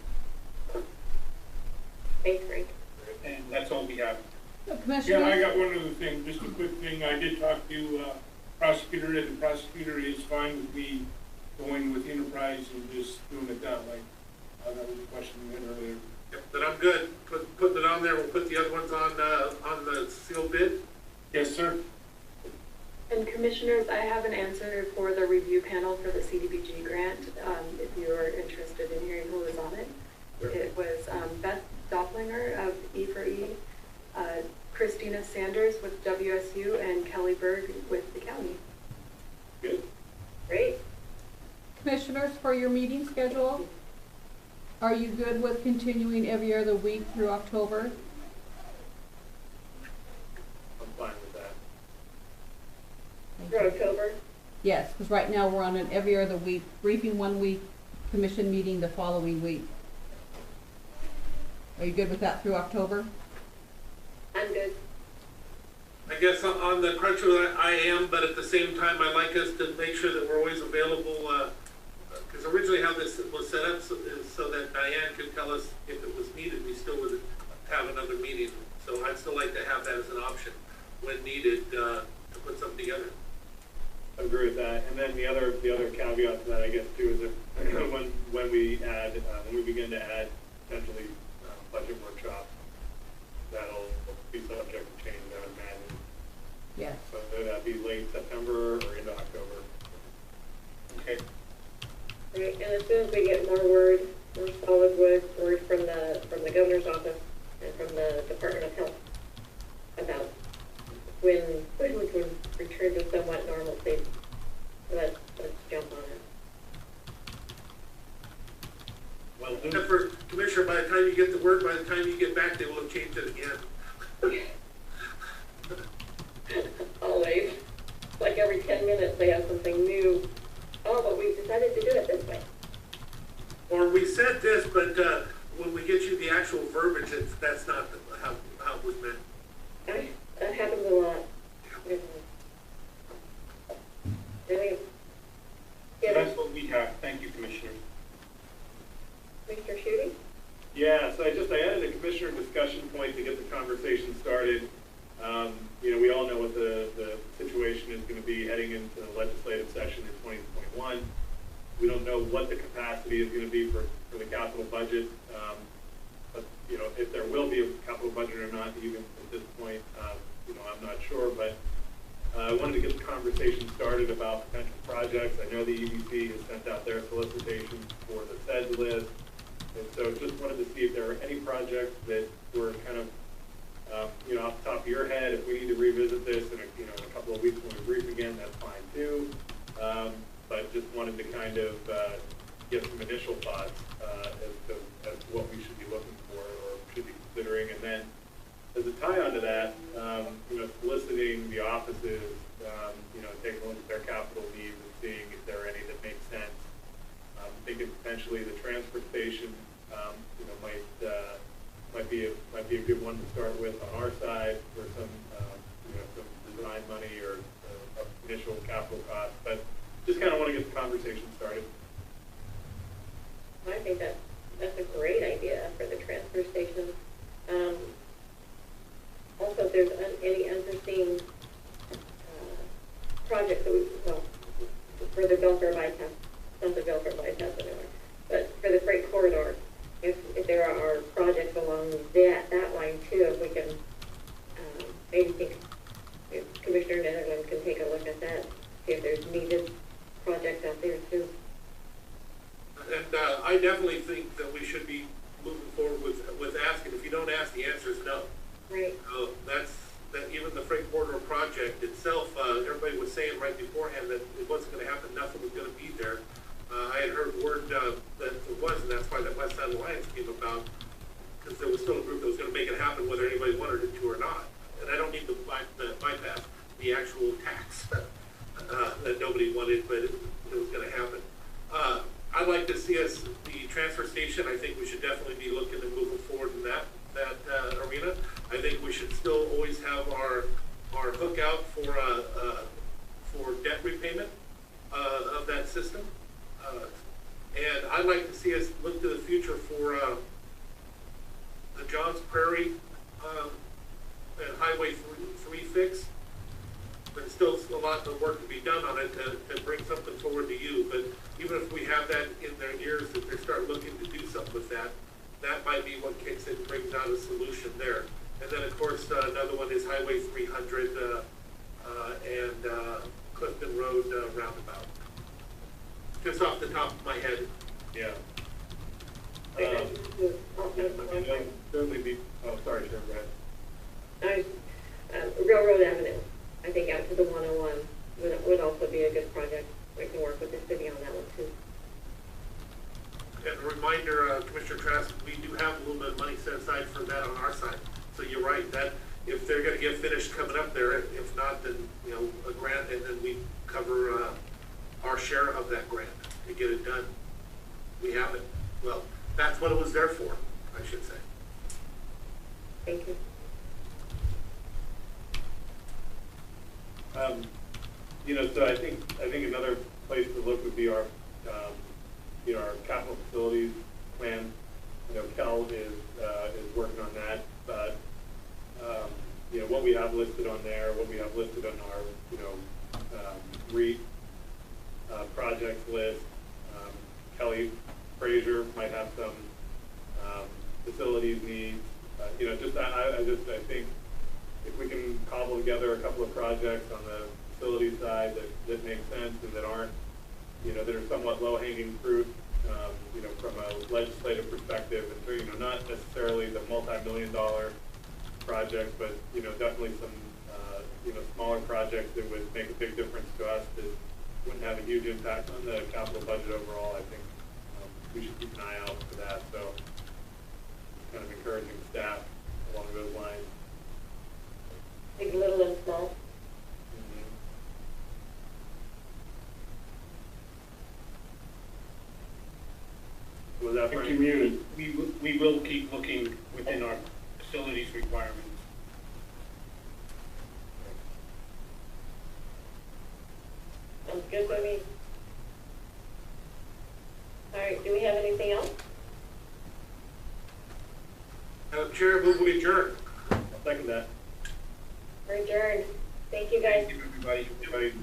Thanks, Frank. And that's all we have. Yeah, I got one other thing, just a quick thing. I did talk to prosecutor, and the prosecutor is fine with me going with Enterprise and just doing it that way. That was a question we had earlier. Yep, but I'm good. Putting it on there. We'll put the other ones on the sealed bid. Yes, sir. And commissioners, I have an answer for the review panel for the CDBG grant, if you are interested in hearing who was on it. It was Beth Dopplinger of E4E, Christina Sanders with WSU, and Kelly Berg with the county. Good. Great. Commissioners, for your meeting schedule, are you good with continuing every other week through October? I'm fine with that. For October? Yes, because right now we're on an every other week, briefing 1 week, commission meeting the following week. Are you good with that through October? I'm good. I guess on the crunch I am, but at the same time, I like us to make sure that we're always available, because originally how this was set up is so that Diane could tell us if it was needed, we still would have another meeting. So I'd still like to have that as an option when needed to put something together. I agree with that. And then the other caveat to that, I guess, too, is that when we begin to add potentially budget workshops, that'll be subject to change, I would imagine. Yes. So that'd be late September or into October. Okay. Right, and as soon as we get more solid word from the governor's office and from the Department of Health about when we can return to somewhat normalcy, let's jump on it. Well, Except for, Commissioner, by the time you get the word, by the time you get back, they will have changed it again. Always. Like every 10 minutes they have something new. Oh, but we've decided to do it this way. Or we said this, but when we get you the actual verbiage, that's not how it was meant. That happens a lot. Really? So that's what we have. Thank you, Commissioner. Mr. Shooty? Yeah, so I added a commissioner discussion point to get the conversation started. We all know what the situation is going to be heading into the legislative session in 2021. We don't know what the capacity is going to be for the capital budget. But, if there will be a capital budget or not, even at this point, I'm not sure. But I wanted to get the conversation started about potential projects. I know the EDC has sent out their solicitations for the SED list. And so just wanted to see if there are any projects that were kind of, off the top of your head. If we need to revisit this in a couple of weeks when we brief again, that's fine too. But just wanted to kind of get some initial thoughts as to what we should be looking for or should be considering. And then as a tie-on to that, soliciting the offices, taking a look at their capital needs and seeing if there are any that make sense. Thinking potentially the transfer station, might be a good one to start with on our side for some design money or initial capital costs. But just kind of want to get the conversation started. I think that's a great idea for the transfer station. Also, if there's any unforeseen projects that for the welfare bypass, not the welfare bypass anyway, think that we should be moving forward with asking. If you don't ask, the answer is no. Right. That even the freight corridor project itself, everybody was saying right beforehand that it wasn't gonna happen, nothing was gonna be there. I had heard word, that it was, and that's why that West Side Alliance came about, because there was still a group that was gonna make it happen whether anybody wanted it to or not. And I don't need to bypass the actual tax, that nobody wanted, but it was gonna happen. I'd like to see us, the transfer station, I think we should definitely be looking and moving forward in that arena. I think we should still always have our hook out for debt repayment, of that system. And I'd like to see us look to the future for, the Johns Prairie, and Highway 3 fix. But still a lot of work to be done on it to bring something forward to you. But even if we have that in their ears, if they start looking to do something with that, that might be what kicks it and brings out a solution there. And then, of course, another one is Highway 300 and Clifton Road roundabout. Just off the top of my head. Yeah. Certainly be. Oh, sorry, Sharon, go ahead. Railroad Avenue, I think out to the 101 would also be a good project. We can work with the city on that one too. And a reminder, Commissioner Trask, we do have a little bit of money set aside for that on our side. So you're right, that if they're gonna get finished coming up there, if not, then, a grant, and then we cover, our share of that grant to get it done. We have it. Well, that's what it was there for, I should say. Thank you. So I think another place to look would be our, our capital facilities plan. Kel is working on that, but, what we have listed on there, what we have listed on our, REIT, projects list, Kelly Frazier might have some, facilities needs, I think if we can cobble together a couple of projects on the facility side that make sense and that aren't, that are somewhat low-hanging fruit, from a legislative perspective, and not necessarily the multi-million-dollar projects, but definitely some smaller projects that would make a big difference to us that wouldn't have a huge impact on the capital budget overall. I think we should keep an eye out for that. So, kind of encouraging staff along those lines. Big, little, and small. Was that for community? We will keep looking within our facilities requirements. Sounds good to me. All right, do we have anything else? Chair, move we adjourn. I'll second that. We're adjourned. Thank you, guys. Thank you, everybody.